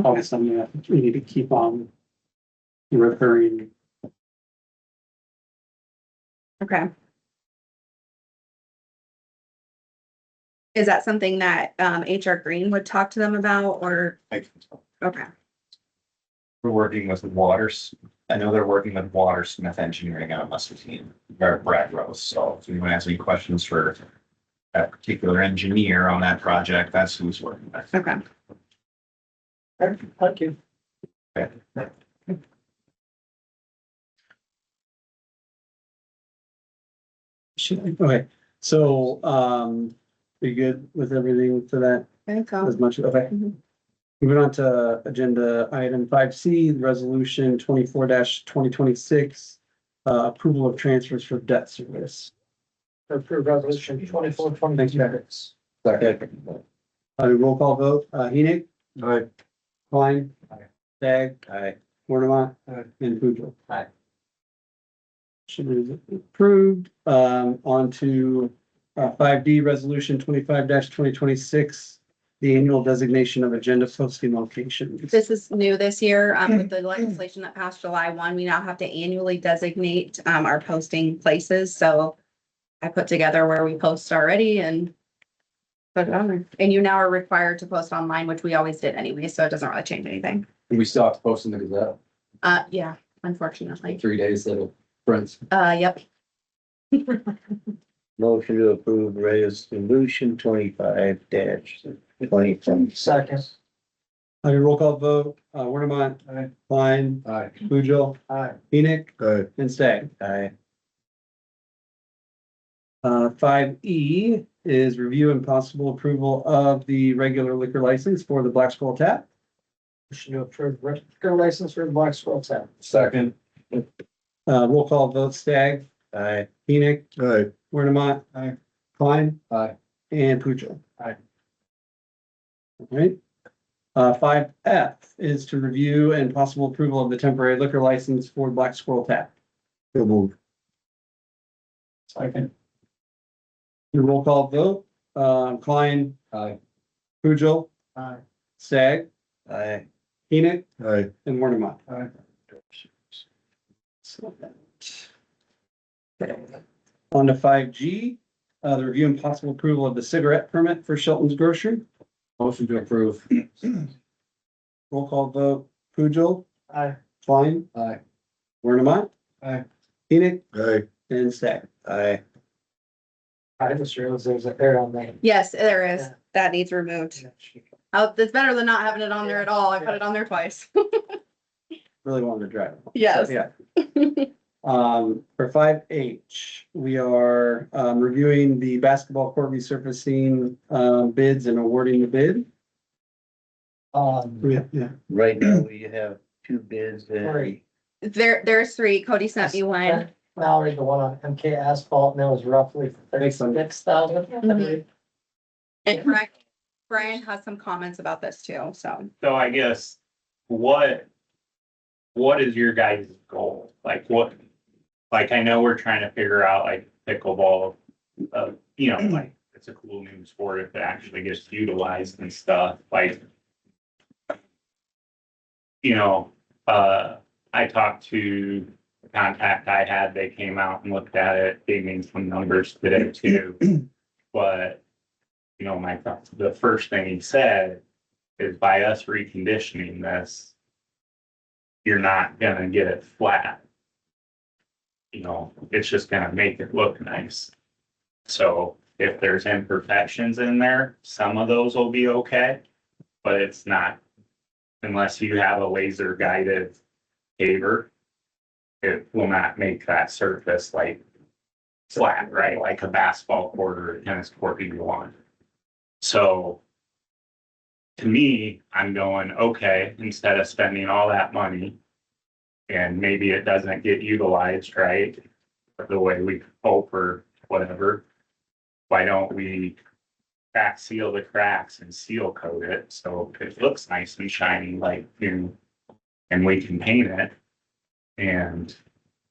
Always something that we need to keep on recurring. Okay. Is that something that HR Green would talk to them about or, I can tell. okay, We're working with Waters. I know they're working with Watersmith Engineering out of Muscatine, Brad Rose. So if anyone has any questions for that particular engineer on that project, that's who's working with. okay. Thank you. Okay, so, be good with everything for that I think so. as much, okay. Mhm. Moving on to agenda item 5C, resolution 24-2026, approval of transfers for debt service. Approve resolution 24-2026. Roll call vote, Enoch. Aye. Klein. Aye. Stagg. Aye. Mormont. Aye. And Poojil. Aye. Should be approved, on to 5D, resolution 25-2026, the annual designation of agenda posting locations. This is new this year, with the legislation that passed July 1, we now have to annually designate, our posting places, so I put together where we post already and put it on there. And you now are required to post online, which we always did anyway, so it doesn't really change anything. And we still have to post in the Gazette, Yeah, unfortunately. 3 days, little prints. Yep. Motion to approve resolution 25-2020. Second. Roll call vote, Mormont. Aye. Klein. Aye. Poojil. Aye. Enoch. Aye. And Stagg. Aye. 5E, is review and possible approval of the regular liquor license for the Black Squirrel Tap. Motion to approve liquor license for the Black Squirrel Tap. Second. Roll call vote, Stagg, Aye. Enoch, Aye. Wernemont. Aye. Klein. Aye. And Puccio. Aye. All right. 5F is to review and possible approval of the temporary liquor license for Black Squirrel Tap. So move. Second. Your roll call vote, Klein, Aye. Puccio, Aye. Stagg, Aye. Enoch, Aye. and Wernemont. Aye. Okay. On to 5G, the review and possible approval of the cigarette permit for Shelton's Grocery. Motion to approve. Roll call vote, Puccio, Aye. Klein, Aye. Wernemont. Aye. Enoch, Aye. and Stagg. Aye. I just realized there's an error on that. Yes, there is. Yeah. That needs removed. Oh, it's better than not having it on there at all. I put it on there twice. Really wanted to drive. Yes. Yeah. For 5H, we are reviewing the basketball court resurfacing bids and awarding the bid. Yeah. Right now, we have two bids and Three. There's three. Cody sent me one. Mallory, the one on MK asphalt, and that was roughly Makes sense. 36,000. Mhm. And Brian has some comments about this too, so. So I guess, what is your guys' goal? Like I know we're trying to figure out like pickleball, like it's a cool new sport if it actually gets utilized and stuff, like. I talked to the contact I had, they came out and looked at it, gave me some numbers today too. But, the first thing he said is by us reconditioning this, you're not gonna get it flat. It's just gonna make it look nice. So if there's imperfections in there, some of those will be okay, but it's not. Unless you have a laser guided paver, it will not make that surface like flat, right? Like a basketball court or a tennis court you want. So to me, I'm going, okay, instead of spending all that money and maybe it doesn't get utilized, right? The way we hope or whatever, why don't we crack seal the cracks and seal coat it so it looks nice and shiny like new, and we can paint it. And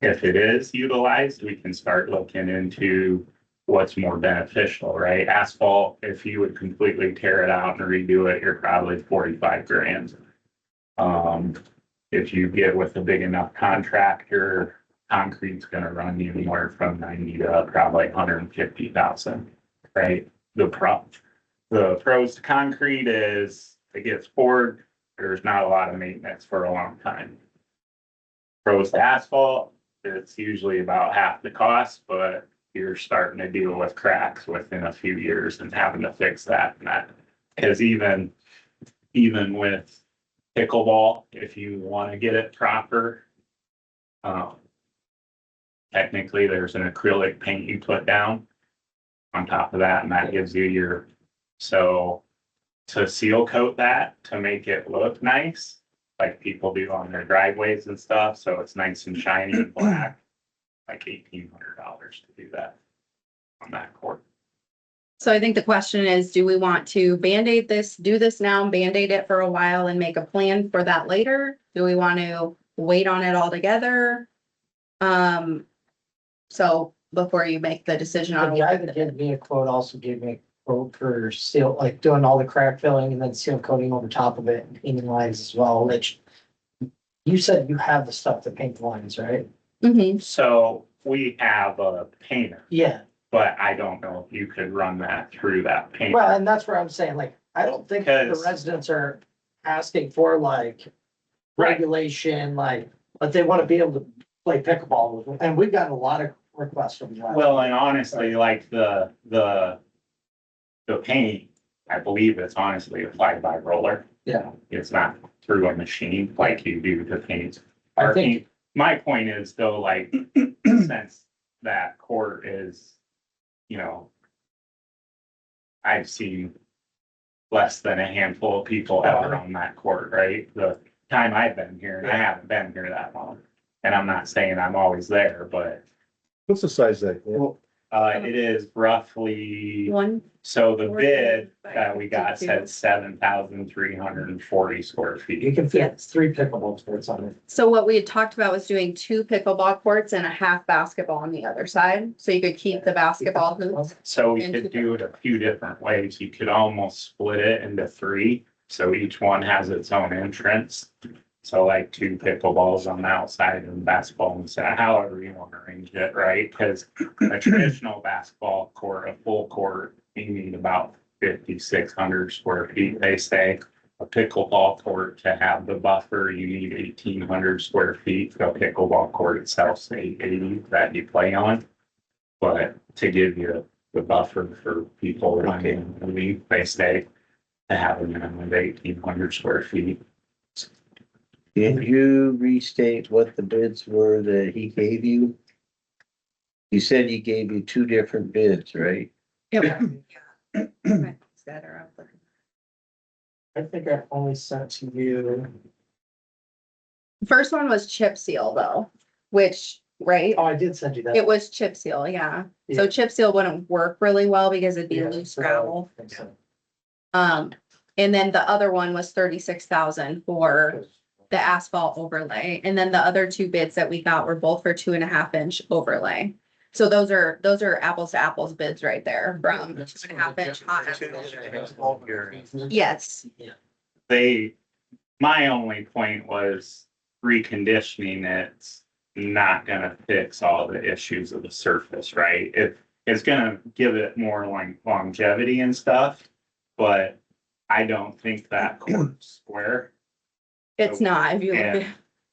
if it is utilized, we can start looking into what's more beneficial, right? Asphalt, if you would completely tear it out and redo it, you're probably 45 grand. If you get with a big enough contractor, concrete's gonna run you anywhere from 90 to probably 150,000, right? The pros to concrete is it gets poured, there's not a lot of maintenance for a long time. Pros to asphalt, it's usually about half the cost, but you're starting to deal with cracks within a few years and having to fix that and that. Because even with pickleball, if you want to get it proper, technically there's an acrylic paint you put down on top of that, and that gives you so to seal coat that, to make it look nice, like people do on their driveways and stuff, so it's nice and shiny and black, like $1,800 to do that on that court. So I think the question is, do we want to Band-Aid this, do this now, Band-Aid it for a while and make a plan for that later? Do we want to wait on it altogether? So before you make the decision The on. guy that gave me a quote also gave me a quote for seal, like doing all the crack filling and then seal coating over top of it and painting lines as well, which you said you have the stuff to paint the lines, right? Mhm. So we have a painter, Yeah, but I don't know if you could run that through that painter. well, and that's where I'm saying, like, I don't think the Because- residents are asking for like Right. regulation, like, but they want to be able to play pickleball with them. And we've gotten a lot of requests from that. Well, and honestly, like the paint, I believe it's honestly applied by roller. Yeah. It's not through a machine like you do the paint. I think- My point is though, like, since that court is, I've seen less than a handful of people ever on that court, right? The time I've been here, and I haven't been here that long. And I'm not saying I'm always there, but, What's the size of that? Well, it is roughly, One, so the bid by that we got 52. said 7,340 square You feet. can fit 3 pickleball courts on it. so what we had talked about was doing 2 pickleball courts and a half basketball on the other side, so you could keep the basketball hoops. So we could do it a few different ways. You could almost split it into 3, so each one has its own entrance. So like 2 pickleballs on the outside and basketball inside, however you want to arrange it, right? Because a traditional basketball court, a full court, you need about 5,600 square feet, they say. A pickleball court, to have the buffer, you need 1,800 square feet. The pickleball court itself, 880 that you play on. But to give you the buffer for people running, they say to have a minimum of 1,800 square feet. Can you restate what the bids were that he gave you? You said he gave you 2 different bids, right? Yep. That are up there. I think I only sent to you, First one was chip seal though, which, right? oh, I did send you that. It was chip seal, yeah. So Yeah. chip seal wouldn't work really well because it'd be Yeah, loose so I gravel. think so. And then the other one was 36,000 for the asphalt overlay. And then the other 2 bids that we got were both for 2.5 inch overlay. So those are apples to apples bids right there from 2.5 inch hot asphalt. Yes, My only point was reconditioning it's not gonna fix all the issues of the surface, right? It's gonna give it more longevity and stuff, but I don't think that court's square. it's not, if you look at, And-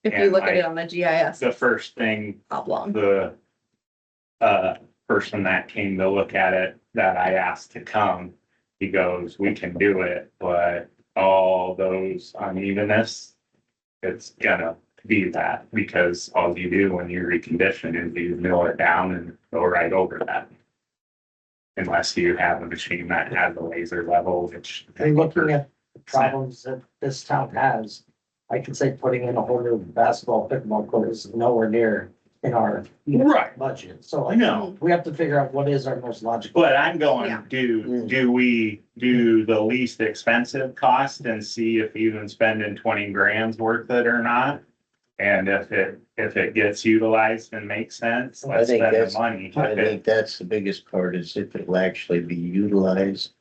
if you and look at it like on the GIS The first thing problem. the person that came to look at it that I asked to come, he goes, we can do it, but all those unevenness, it's gonna be that, because all you do when you recondition is you mill it down and go right over that. Unless you have a machine that has a laser level, which. And looking at the problems that this town has, I can say putting in a whole new basketball pickleball court is nowhere near in our Right, budget. So I like, know. we have to figure out what is our most logical. But I'm going, Yeah. do we do the least expensive cost and see if even spending 20 grand's worth it or not? And if it gets utilized and makes sense, I let's think spend the that's- money. I think that's the biggest part, is if it will actually be utilized.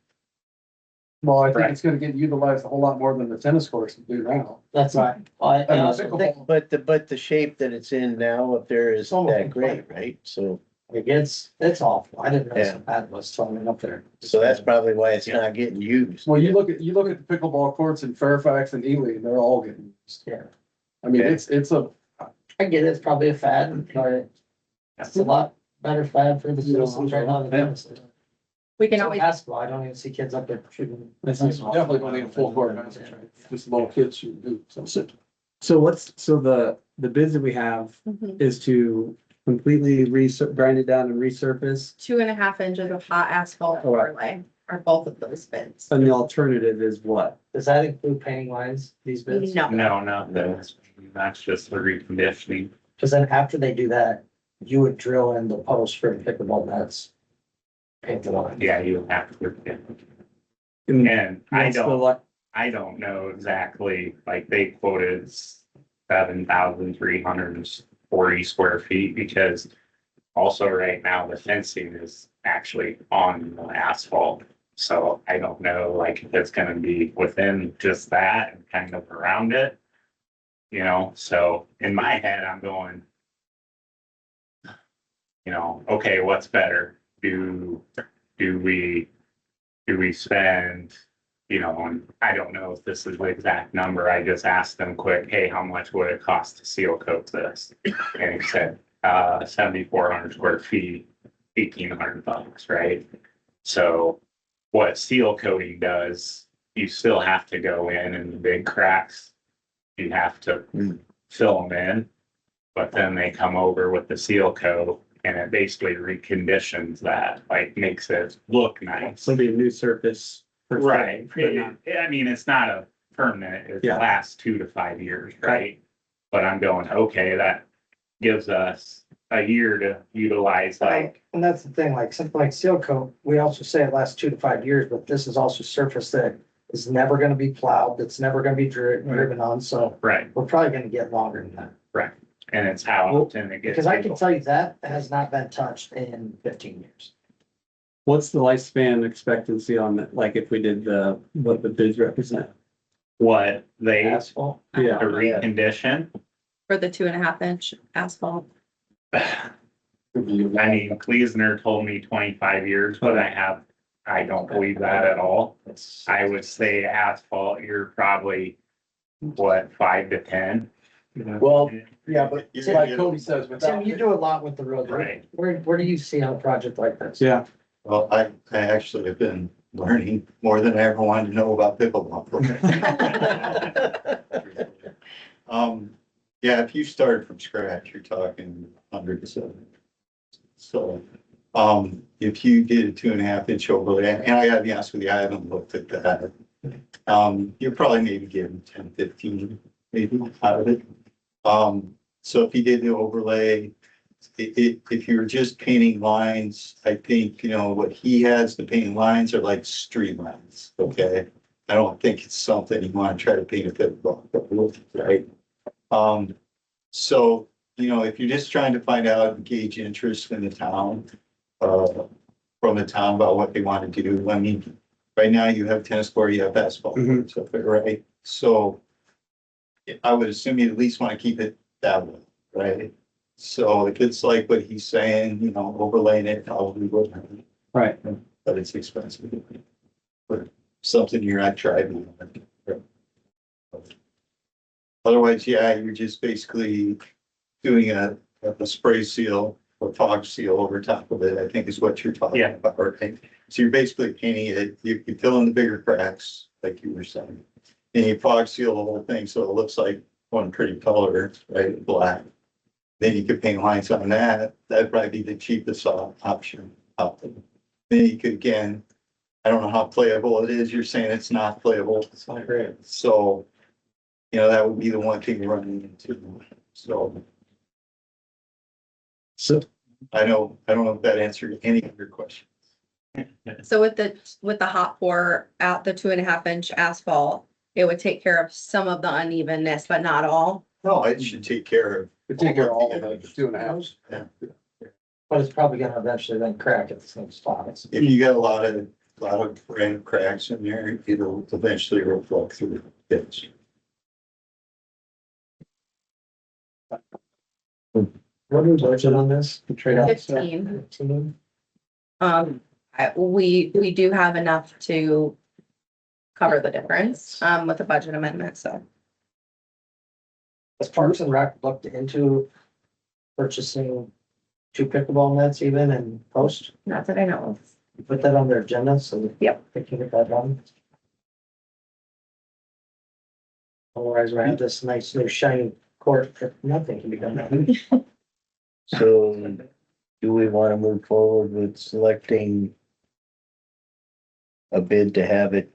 Well, I think Right. it's gonna get utilized a whole lot more than the tennis courts do now. That's right. I also think But the shape that it's in now up there is that great, right? So it's awful. I didn't know so bad it was throwing up there. that's probably why it's not getting used. Well, you look at the pickleball courts in Fairfax and Ely, and they're all getting used. Yeah, I mean, Yeah. it's a, I get it's probably a fad, but it's a lot better fad for the citizens right now than tennis. We can So always, basketball, I don't even see kids up there shooting. it's definitely gonna need a full court. Just little kids should do. So the bids that we have Mhm. is to completely grind it down and resurface. 2.5 inches of hot asphalt Oh, right. overlay are both of those bids. And the alternative is what? Does that include painting lines, these bids? No, No, that's just the reconditioning. Cause then after they do that, you would drill in the post for the pickleball nets. Paint the line. Yeah, you have to. And And I don't know exactly, like they quoted 7,340 square feet, because also right now the fencing is actually on the asphalt. So I don't know, like, if it's gonna be within just that and kind of around it. You know, so in my head, I'm going, okay, what's better? Do we spend, and I don't know if this is the exact number. I just asked them quick, hey, how much would it cost to seal coat this? And he said, 7,400 square feet, $1,800, right? So what seal coating does, you still have to go in and the big cracks, you have to fill them in. But then they come over with the seal coat and it basically reconditions that, like makes it look nice. So be a new surface. per se, Right, but not- I mean, it's not a permanent, it Yeah. lasts 2 to 5 years, right? But I'm going, okay, that gives us a year to utilize, like, And that's the thing, like something like seal coat, we also say it lasts 2 to 5 years, but this is also surface that is never gonna be plowed, that's never gonna be driven on, so right, we're probably gonna get longer than that. and it's how often it gets. Because I can tell you that has not been touched in 15 years. What's the lifespan expectancy on that? Like if we did what the bids represent? What they, Asphalt. Yeah. to recondition, For the 2.5 inch asphalt. I mean, Kleesner told me 25 years, but I don't believe that at all. I would say asphalt, you're probably, what, 5 to 10? Well, yeah, but You're like gonna Cody get- says, Tim, without, you do a lot with the road. Right. Where do you see on a project like this? Yeah. Well, I actually have been learning more than I ever wanted to know about pickleball. Yeah, if you started from scratch, you're talking hundreds of. So, if you did a 2.5 inch overlay, and I gotta be honest with you, I haven't looked at that. You're probably maybe getting 10, 15 maybe out of it. So if you did the overlay, if you're just painting lines, I think, what he has, the painting lines are like street lines, okay? I don't think it's something you wanna try to paint a pickleball, right? So, if you're just trying to find out, and gauge interest in the town, from the town about what they want to do, I mean, right now you have tennis court, you have basketball, Mhm. so, right? So I would assume you at least want to keep it that way, right? So if it's like what he's saying, overlaying it, probably would, Right. but it's expensive. But something you're not trying. Otherwise, yeah, you're just basically doing a spray seal or fog seal over top of it, I think is what you're talking Yeah. about, right? So you're basically painting it, you fill in the bigger cracks, like you were saying. And you fog seal the whole thing, so it looks like one pretty color, right, black. Then you could paint lines on that, that'd probably be the cheapest option out there. Then you could, again, I don't know how playable it is, you're saying it's not playable. It's not great. So, that would be the one thing running into, so. So, I don't know if that answered any of your questions. So with the hot pour at the 2.5 inch asphalt, it would take care of some of the unevenness, but not all. No, it should take care of. we take care of all of it, 2.5. But it's probably gonna eventually then crack at the same spots. If you got a lot of random cracks in there, it'll eventually reflect through the pitch. What do we budget on this? The trade-offs? 15. 15? We do have enough to cover the difference, with the budget amendment, so. Has Parks and Rec looked into purchasing 2 pickleball nets even and post? Not that I know of. You put that on their agenda, so. Yep. They can get that done. Otherwise, we have this nice new shiny court that nothing can be done. So do we want to move forward with selecting a bid to have it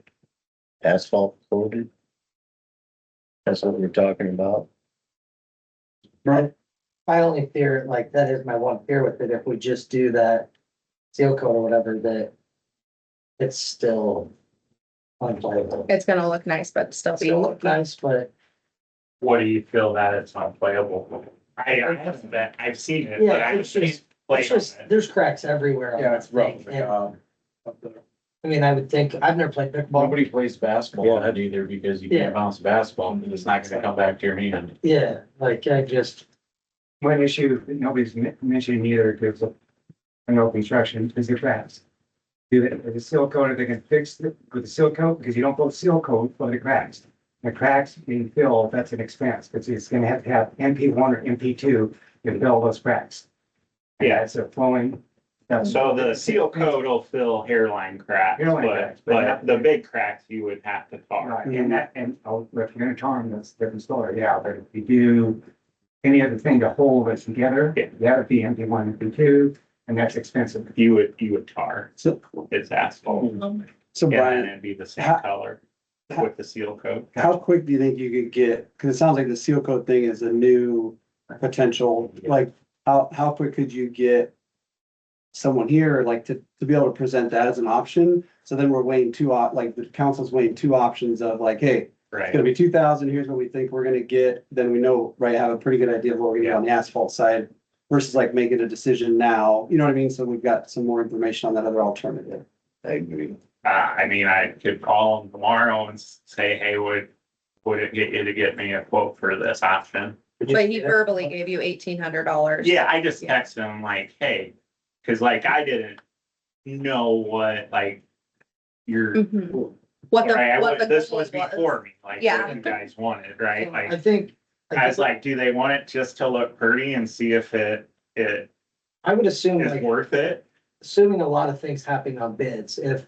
asphalt coated? That's what we're talking about. My only fear, like, that is my one fear with it, if we just do that seal coat or whatever, that it's still unplayable. It's gonna look nice, but still be. Still look nice, but What do you feel that it's unplayable? I haven't been, I've seen it, but yeah, I've it's seen just, play it's on just, it. there's cracks everywhere. on Yeah, that it's rough. thing, and, I mean, I would think, I've never played pickleball. Nobody plays basketball on it either because you Yeah. can't bounce a basketball because it's not gonna come back to your hand. Yeah, like, I just, One issue that nobody's mentioned either, because of no construction, is the cracks. Do it with the seal coat, if they can fix it with the seal coat, because you don't put seal coat for the cracks. The cracks being filled, that's an expense, because it's gonna have to have MP1 or MP2 to fill those cracks. Yeah, it's a flowing. that's- So the seal coat will fill hairline cracks, Hairline but, cracks, but but not- the big cracks you would have to tar. Right, and if you're gonna tar them, that's a different story, yeah, but if you do any other thing to hold it together. That would be MD1 and MD2, and that's expensive. You would tar, So, it's asphalt. so Yeah, and Brian, it'd be the same how- color with the seal coat. how quick do you think you could get, because it sounds like the seal coat thing is a new potential, like, how quick could you get someone here, like, to be able to present that as an option? So then we're weighing like, the council's weighing two options of like, hey, it's Right, gonna be 2,000, here's what we think we're gonna get, then we know, right, have a pretty good idea of what we're gonna get on the asphalt side versus like making a decision now, you know what I mean? So we've got some more information on that other alternative. I agree. I mean, I could call them tomorrow and say, hey, would it get you to get me a quote for this option? But he verbally gave you $1,800. Yeah, I just texted him like, hey, cause like I didn't know what, like, your. Mhm. What the, Right, what the. this goal was before me, like Yeah. what you guys wanted, right? I Like, think. I was like, do they want it just to look pretty and see if it I would assume is like, worth it? assuming a lot of things happening on bids, if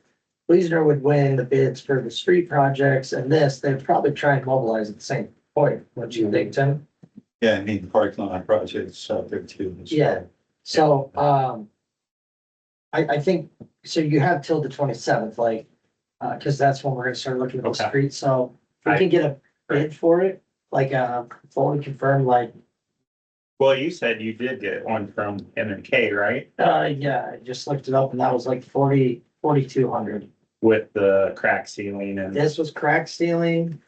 Leisner would win the bids for the street projects and this, they'd probably try and mobilize at the same point. What do you think, Tim? Yeah, I mean, parking lot projects out there too. Yeah. So, I think, so you have till the 27th, like, cause that's when we're gonna start looking at the Okay. street, so if we can get a bid for it, like, fully confirmed, like, Well, you said you did get one from M&K, right? yeah, I just looked it up and that was like 4,200. With the crack ceiling and, This was crack sealing,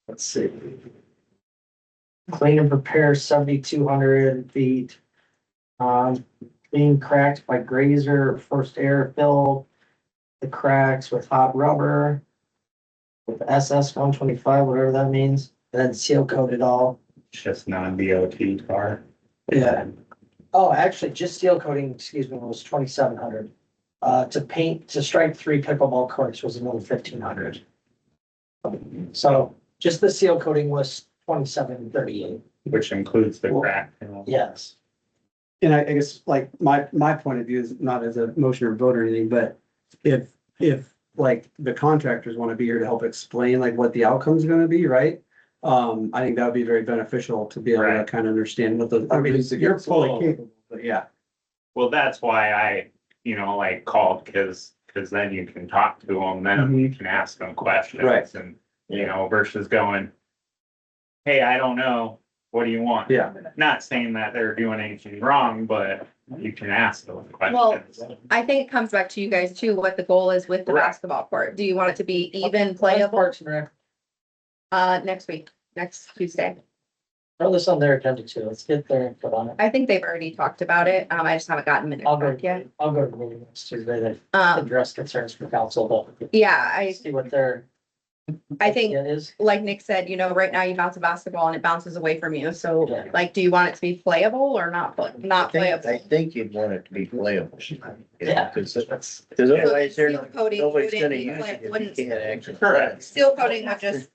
let's see. Clean and prepare 7,200 feet. Being cracked by grazer, first air fill. The cracks with hot rubber. With SS 125, whatever that means, and then seal coated all. just non-DOT car. Yeah. Oh, actually, just seal coating, excuse me, was 2,700. To stripe 3 pickleball courts was another 1,500. So just the seal coating was 2,738. Which includes the crack. You know. Yes. And I guess like my point of view is not as a motion or vote or anything, but if like the contractors want to be here to help explain like what the outcome's gonna be, right? I think that would be very beneficial to be able to Right. kind of understand what the, I mean, you're fully capable, but yeah. Well, that's why I, like called, cause then you can talk to them, then you can ask them questions. Right. And, versus going, hey, I don't know, what do you want? Yeah. Not saying that they're doing anything wrong, but you can ask those Well, questions. I think it comes back to you guys too, what the goal is with the Right. basketball court. Do you want it to be even playable? Parks and Rec. Next week, next Tuesday. Throw this on their agenda too. Let's get their input on it. I think they've already talked about it. I just haven't gotten minutes I'll go, back yet. I'll go to the meeting next Tuesday to Um, address concerns from council, but yeah, see what their. I think, idea is. like Nick said, right now you bounce a basketball and it bounces away from you. So Yeah. like, do you want it to be playable or not, not I playable? think you'd want it to be playable. Yeah. Cause otherwise they're, Seal coating nobody's wouldn't gonna be use play- it if wouldn't- you can't actually. Correct. Seal coating would just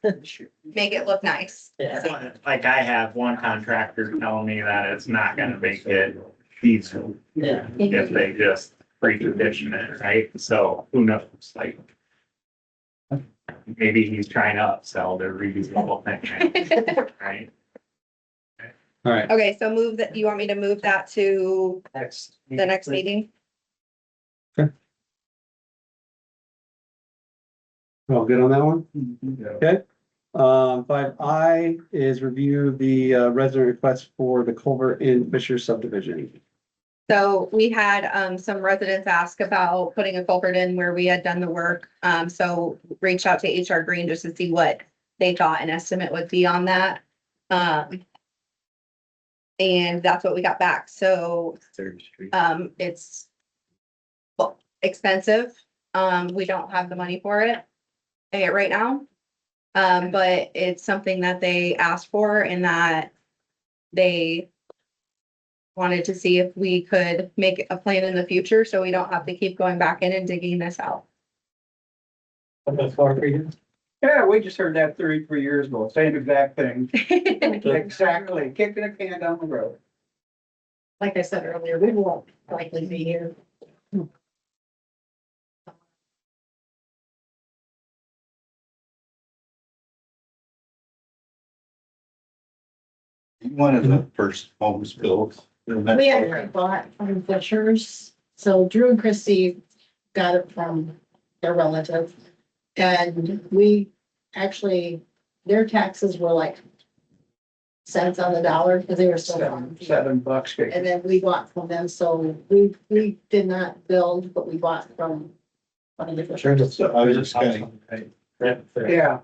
make it look nice. Yeah. Like I have one contractor telling me that it's not gonna make it feasible Yeah. if they just precondition it, right? So who knows, like. Maybe he's trying to upsell the reasonable thing, right? All right. Okay, so move that, you want me to move that to Next. the next meeting? All good on that one? Okay. 5I is review the resident request for the culvert in Fisher subdivision. So we had some residents ask about putting a culvert in where we had done the work. So reached out to HR Green just to see what they thought an estimate would be on that. And that's what we got back. So Third Street. it's well, expensive. We don't have the money for it right now. But it's something that they asked for and that they wanted to see if we could make a plan in the future, so we don't have to keep going back in and digging this out. Yeah, we just heard that 33 years ago, same exact thing. Exactly, kicking a can down the road. Like I said earlier, we won't likely be here. One of the first homes built. We actually bought from Fisher's, so Drew and Christy got it from their relative. And we actually, their taxes were like cents on the dollar because they were so. $7. And then we bought from them, so we did not build, but we bought from one of the Fishers. So I was just kind of, Yeah,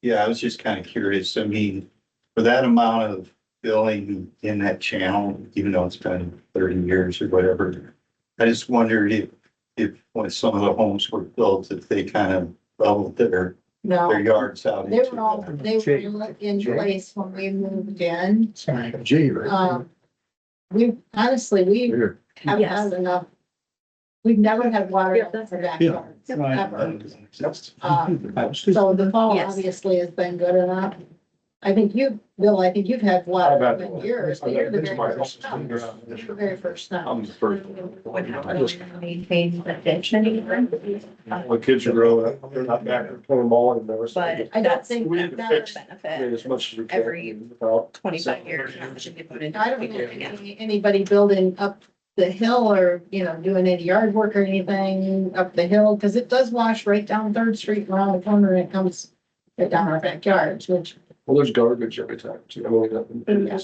yeah, I was just kind of curious. I mean, for that amount of billing in that channel, even though it's been 30 years or whatever, I just wondered if when some of the homes were built, if they kind of leveled their No, yards out. they were all, they were in place when we moved in. G, right? We honestly, we Here. haven't had enough. We've never had water Yeah, in that's our backyards, ever. So So the fall Yes. obviously has been good enough. I think you, Bill, I think you've had water I've had in water. years, but you're the very I've first been snow. to my- You're the very first snow. I'm the first. Would have to maintain the ditch anymore. My kids are growing up, they're not back, they're playing ball anymore. so But I don't that's think We need to that, fix- benefit as much as we can. every without- 25 years now should be put into. I don't know anybody building up the hill or, you know, doing any yard work or anything up the hill, because it does wash right down Third Street around the corner and it comes right down our backyards, which, Well, there's garbage every time too. I mean, Yeah.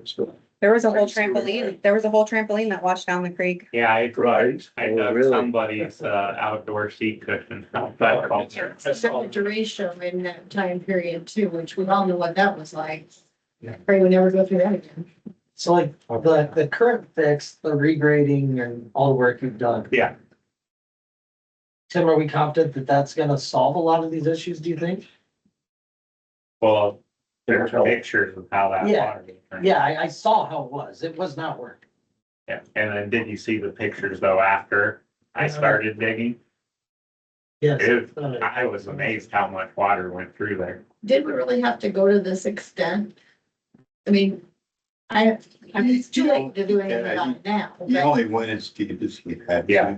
so. There was a whole trampoline, that washed down the creek. Yeah, I, Right. I Oh, dug really? somebody's, outdoor seat cushion. That culture. cemetery ratio in that time period too, which we all know what that was like. Pray we never go through that again. So like the current fix, the regrading and all the work you've done. Yeah. Tim, are we confident that that's gonna solve a lot of these issues, do you think? Well, there's pictures of how that Yeah. water. was drained. Yeah, I saw how it was. It was not working. Yeah, and then did you see the pictures though after I started digging? Yes. I was amazed how much water went through there. Did we really have to go to this extent? I mean, I mean, it's too late to do anything about it now. he but- only went as deep as he had to. Yeah.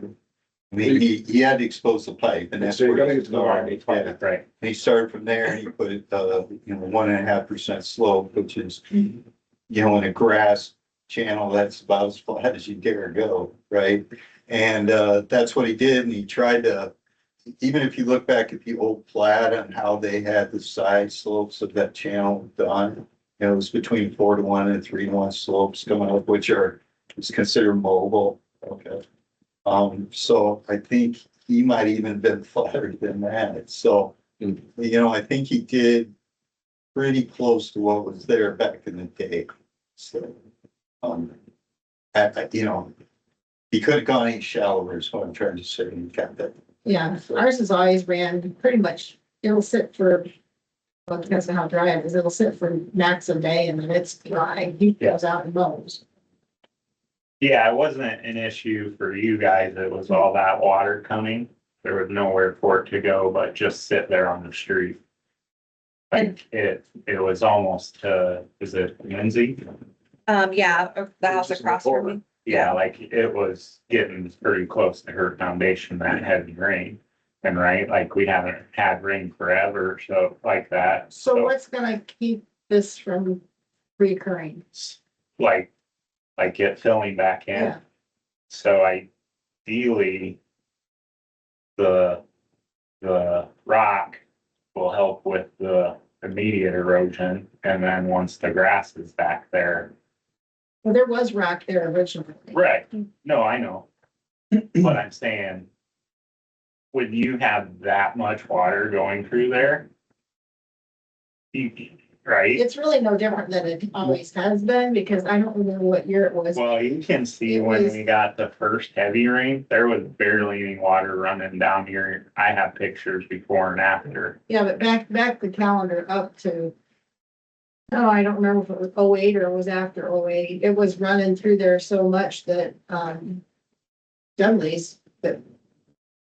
I mean, he had to expose the pipe and that's So you where gotta he get to the water. started. Yeah. Right, And he started from there and he put it, 1.5% slope, which is, you know, in a grass channel, that's about as flat as you dare go, right? And, that's what he did. And he tried to, even if you look back at the old plat on how they had the side slopes of that channel done, you know, it was between 4-to-1 and 3-to-1 slopes coming up, which is considered mobile, okay? So I think he might even been flatter than that, so, you know, I think he did pretty close to what was there back in the day, so. You know, he could have gone any shallower is what I'm trying to say, and got that. Yeah, ours has always ran pretty much, it'll sit for, well, it depends on how dry it is, it'll sit for max a day and then it's dry, he goes out and mows. yeah, it wasn't an issue for you guys, it was all that water coming, there was nowhere for it to go, but just sit there on the street. Like, it was almost, is it Lindsay? Yeah, the house across from me. Yeah, like it was getting pretty close to her foundation, that heavy rain. And right, like we haven't had rain forever, so like that. So what's gonna keep this from reoccurring? Like it filling back in. Yeah, So ideally, the rock will help with the immediate erosion. And then once the grass is back there. well, there was rock there originally. Right, no, I know. But I'm saying, when you have that much water going through there, right? It's really no different than it always has been, because I don't remember what year it was. Well, you can see It when was- we got the first heavy rain, there was barely any water running down here. I have pictures before and after. Yeah, but back the calendar up to, oh, I don't remember if it was 08 or it was after 08. It was running through there so much that, Dudley's, that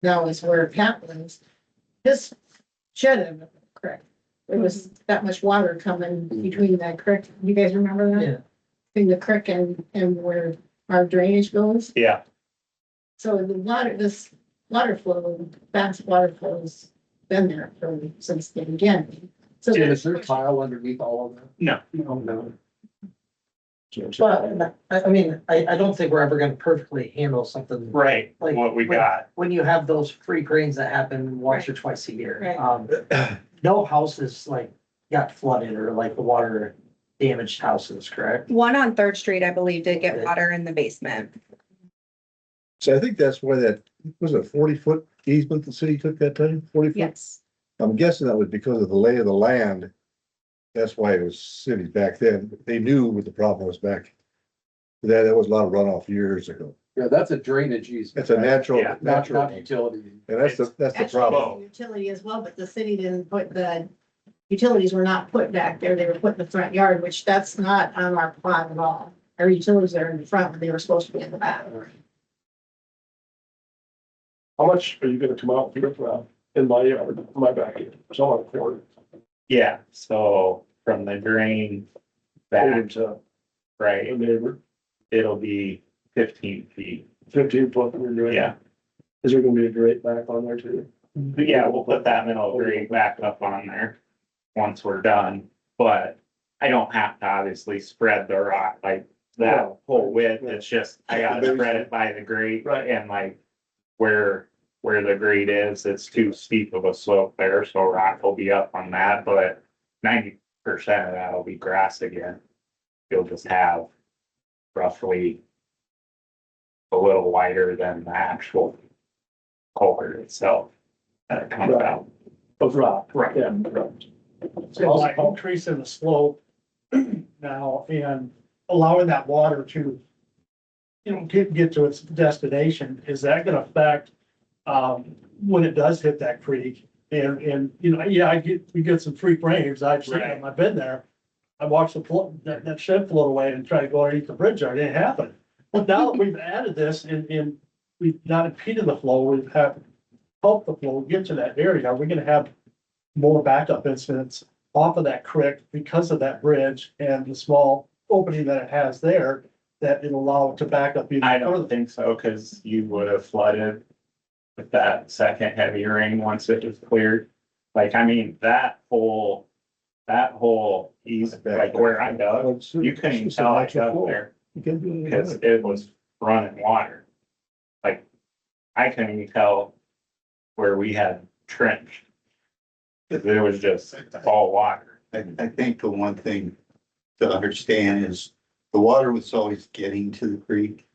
now is where Pat lives, his shed in the creek. There was that much water coming between that creek. You guys remember that? Yeah. Between the creek and where our drainage goes. Yeah, So the water, this water flow, fast water flow's been there since the beginning. So is there's there tile underneath all of that? no, No. But, I mean, I don't think we're ever gonna perfectly handle something. Right, Like, what we when- got. When you have those freak rains that happen once or twice a year. Right. No houses like got flooded or like the water damaged houses, correct? One on Third Street, I believe, did get water in the basement. So I think that's why that, was it a 40-foot easement the city took that time, 40 foot? Yes. I'm guessing that was because of the lay of the land. That's why it was city back then. They knew what the problem was back. That was a lot of runoff years ago. Yeah, that's a drainage easement. It's a natural, Yeah, Not natural, utility. and that's the Actually, problem. it's a utility as well, but the city didn't put the, utilities were not put back there. They were put in the front yard, which that's not on our plot at all. Our utilities are in the front, but they were supposed to be in the back. How much are you gonna come out with, in my yard, my backyard, so on the corner? Yeah, so from the drain back, To right, the neighbor, it'll be 15 feet. 15 foot, from your drain. Yeah, Is there gonna be a grate back on there too? but yeah, we'll put that middle grade back up on there once we're done. But I don't have to obviously spread the rock like that whole width. It's just, I gotta spread it by the grade. Right. And like where the grade is, it's too steep of a slope there, so rock will be up on that, but 90% of that will be grass again. You'll just have roughly a little wider than the actual culvert itself that it comes Right. out. Of rock. Right. Yeah, right. So like increasing the slope now and allowing that water to, you know, get to its destination, is that gonna affect, when it does hit that creek? And, you know, yeah, we get some freak rains, I've seen them, I've been there. I watched that shed float away and try to go underneath the bridge, it didn't happen. But now that we've added this and we've not impeded the flow, we've had helped the flow get to that area, are we gonna have more backup incidents off of that creek because of that bridge and the small opening that it has there, that it'll allow it to back up even I don't further? think so, cause you would have flooded with that second heavy rain once it was cleared. Like, I mean, that whole east, like where I dug, you couldn't even tell I dug there because it was running water. Like, I couldn't even tell where we had trenched. Cause it was just all water. I think the one thing to understand is the water was always getting to the creek.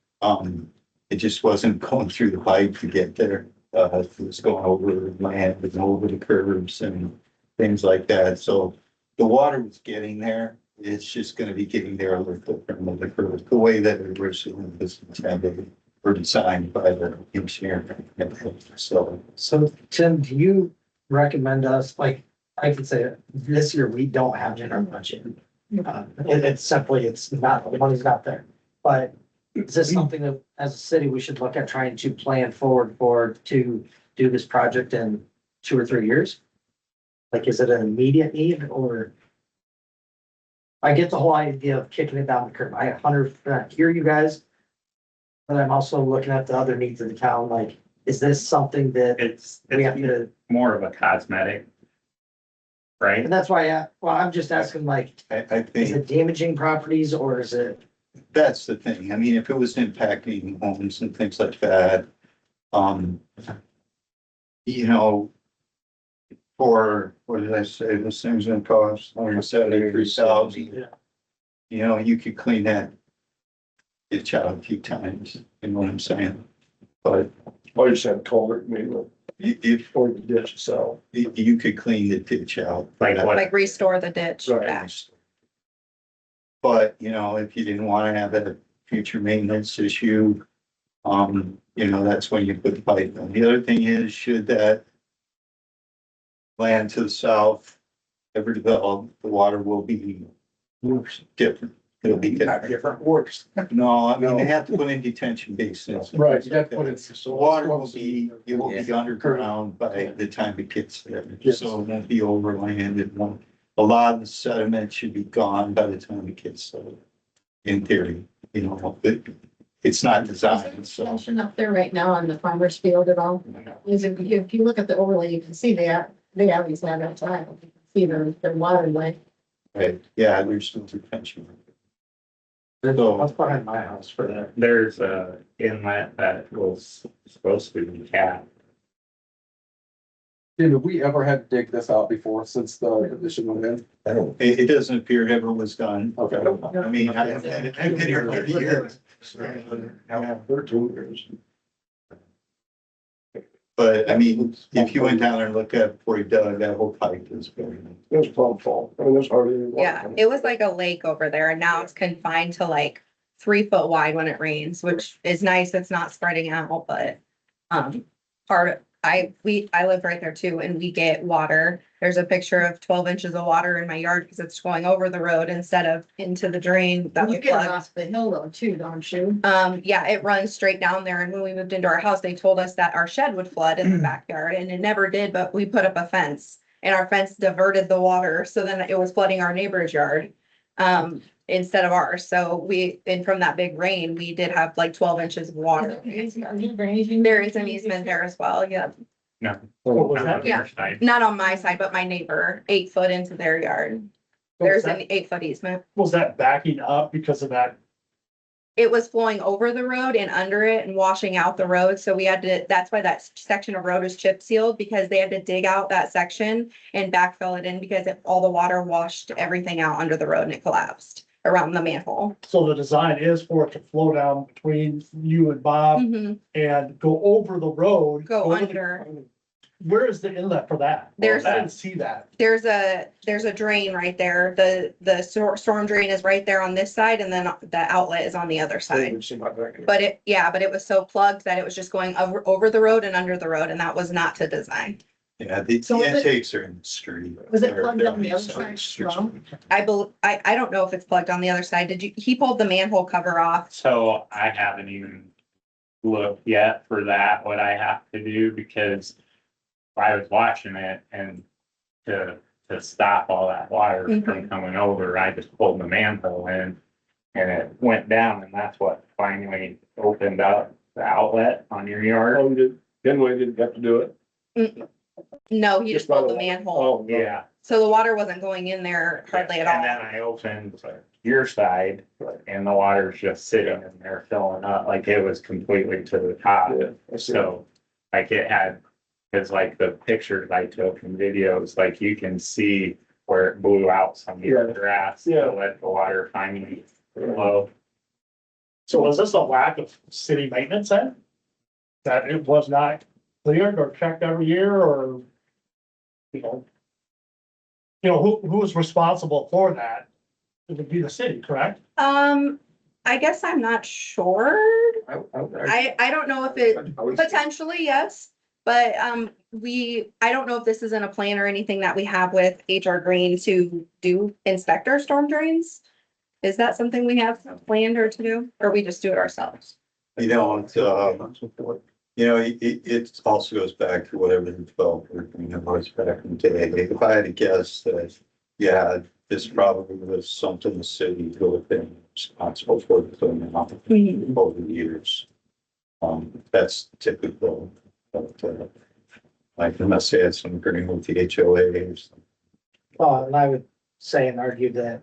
It just wasn't going through the pipe to get there. It was going over land and over the curves and things like that. So the water was getting there. It's just gonna be getting there a little different than the curve, the way that it originally was intended or designed by the engineer. So Tim, do you recommend us, like, I could say this year, we don't have it in our budget. It's simply, it's not, the money's not there. But is this something that, as a city, we should look at trying to plan forward for to do this project in 2 or 3 years? Like, is it an immediate need or? I get the whole idea of kicking it down the curb. I 100% hear you guys. But I'm also looking at the other needs of the town, like, is this something that It's we have to? more of a cosmetic. Right? And that's why, well, I'm just asking, like, I is think it damaging properties or is it? that's the thing. I mean, if it was impacting homes and things like that, you know, for, what did I say, this thing's gonna cost, 173,000. Yeah. You know, you could clean that ditch out a few times, you know what I'm saying? But Oh, you said culvert, maybe, if, or the ditch itself. you could clean the ditch out. Like what? Like restore the ditch back. But, you know, if you didn't wanna have that future maintenance issue, you know, that's when you put the pipe in. The other thing is, should that land to the south ever develop, the water will be different. It'll be different. works. No, I mean, they have to put in detention basins. Right, you have to put it. So water will be, it will be underground by the time it gets there. So it won't be overland. It won't, a lot of the sediment should be gone by the time it gets there. In theory, you know, but it's not designed, so. Extension up there right now on the farmer's field at all? Is it, if you look at the overlay, you can see they always have that time. You can see their waterway. Right, yeah, there's still detention. That's behind my house for that. There's a inlet that was supposed to be capped. Did we ever had to dig this out before since the addition went in? I don't. It doesn't appear it ever was done. Okay. I mean, I've been here 30 years. Yeah, 13 years. But I mean, if you went down there and looked at it before you dug, that whole pipe is very. It was plumb fault. I mean, there's hardly any water. Yeah, it was like a lake over there and now it's confined to like 3 foot wide when it rains, which is nice. It's not spreading out, but I live right there too and we get water. There's a picture of 12 inches of water in my yard because it's going over the road instead of into the drain. That You was get it plugged. off the hill though too, don't you? Yeah, it runs straight down there. And when we moved into our house, they told us that our shed would flood in the backyard and it never did, but we put up a fence and our fence diverted the water. So then it was flooding our neighbor's yard, instead of ours. So and from that big rain, we did have like 12 inches of water. There is an easement there as well. Yeah. No. What was Not on that? your side. Not on my side, but my neighbor, 8 foot into their yard. There's an 8 foot easement. Was that backing up because of that? It was flowing over the road and under it and washing out the road. So we had to, that's why that section of road is chip sealed because they had to dig out that section and backfill it in because all the water washed everything out under the road and it collapsed around the manhole. So the design is for it to flow down between you and Bob Mhm. and go over the road. Go over the- under. Where is the inlet for that? There's- I didn't see that. There's a drain right there. The storm drain is right there on this side and then the outlet is on the other side. But it was so plugged that it was just going over the road and under the road and that was not to design. Yeah, the So was it- intakes are in the street. Was it They're plugged on the down other east side street. as well? I don't know if it's plugged on the other side. He pulled the manhole cover off. So I haven't even looked yet for that, what I have to do, because I was watching it and to stop all that water from coming over, I just pulled the manhole in and it went down and that's what finally opened up the outlet on your yard. Oh, did, Kenway didn't have to do it? No, he just pulled the manhole. Oh, Yeah. So the water wasn't going in there hardly at And then all. I opened your side and the water's just sitting in there filling up, like it was completely to the top. Yeah, I see. So like it had, it's like the pictures I took and videos, like you can see where it blew out some of your Yeah. grass Yeah. to let the water finally flow. So was this a lack of city maintenance then? That it was not cleared or checked every year or, you know? Who was responsible for that? It would be the city, correct? I guess I'm not sure. I don't know if it, potentially, yes. But, I don't know if this is in a plan or anything that we have with HR Green to inspect our storm drains. Is that something we have planned or to do, or we just do it ourselves? You know, it also goes back to whatever the developer, was back in the day. If I had to guess that, yeah, this probably was something the city could have been responsible for cleaning up over the years. That's typical, but, like unless they had some agreement with the HOA or something. And I would say and argue that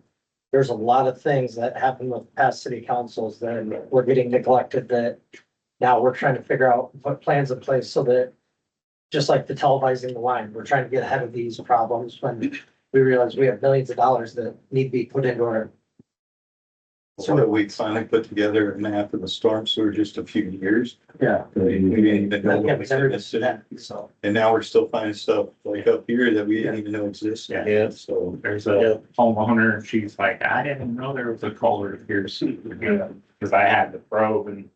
there's a lot of things that happened with past city councils that were getting neglected that now we're trying to figure out, put plans in place so that just like the televising the line, we're trying to get ahead of these problems when we realize we have millions of dollars that need to be put into our. So we finally put together a map of the storm sewer just a few years. Yeah. We didn't even know Yeah, what we've was never in the done city. that, so. And now we're still finding stuff like up here that we didn't even know existed. Yeah. So, There's a homeowner and she's like, I didn't know there was a culvert here, because I had to probe and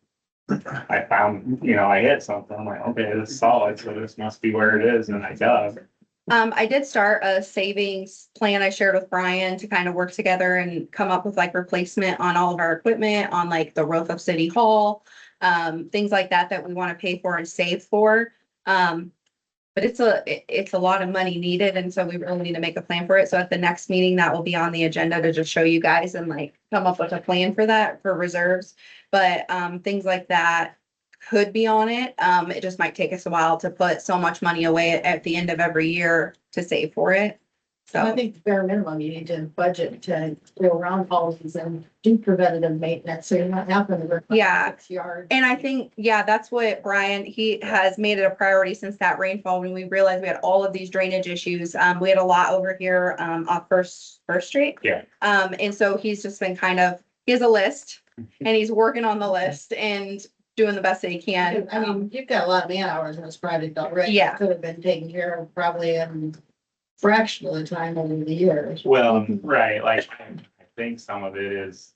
I found, I hit something. I'm like, okay, this is solid, so this must be where it is. And I dug. I did start a savings plan I shared with Brian to kind of work together and come up with like replacement on all of our equipment, on like the roof of City Hall, things like that we want to pay for and save for. But it's a lot of money needed, and so we really need to make a plan for it. So at the next meeting, that will be on the agenda to just show you guys and like come up with a plan for that, for reserves. But things like that could be on it. It just might take us a while to put so much money away at the end of every year to save for it. So I So, think the bare minimum, you need to budget to go around policies and do preventative maintenance, so you're not having to. replace Yeah. 6 yards. and I think, yeah, that's what Brian, he has made it a priority since that rainfall, when we realized we had all of these drainage issues. We had a lot over here, off First Street. Yeah. And so he's just been he has a list and he's working on the list and doing the best that he can. I mean, you've got a lot of man hours in this project already. Yeah. Could have been taken care of probably in fraction of the time over the years. Well, right, like, I think some of it is,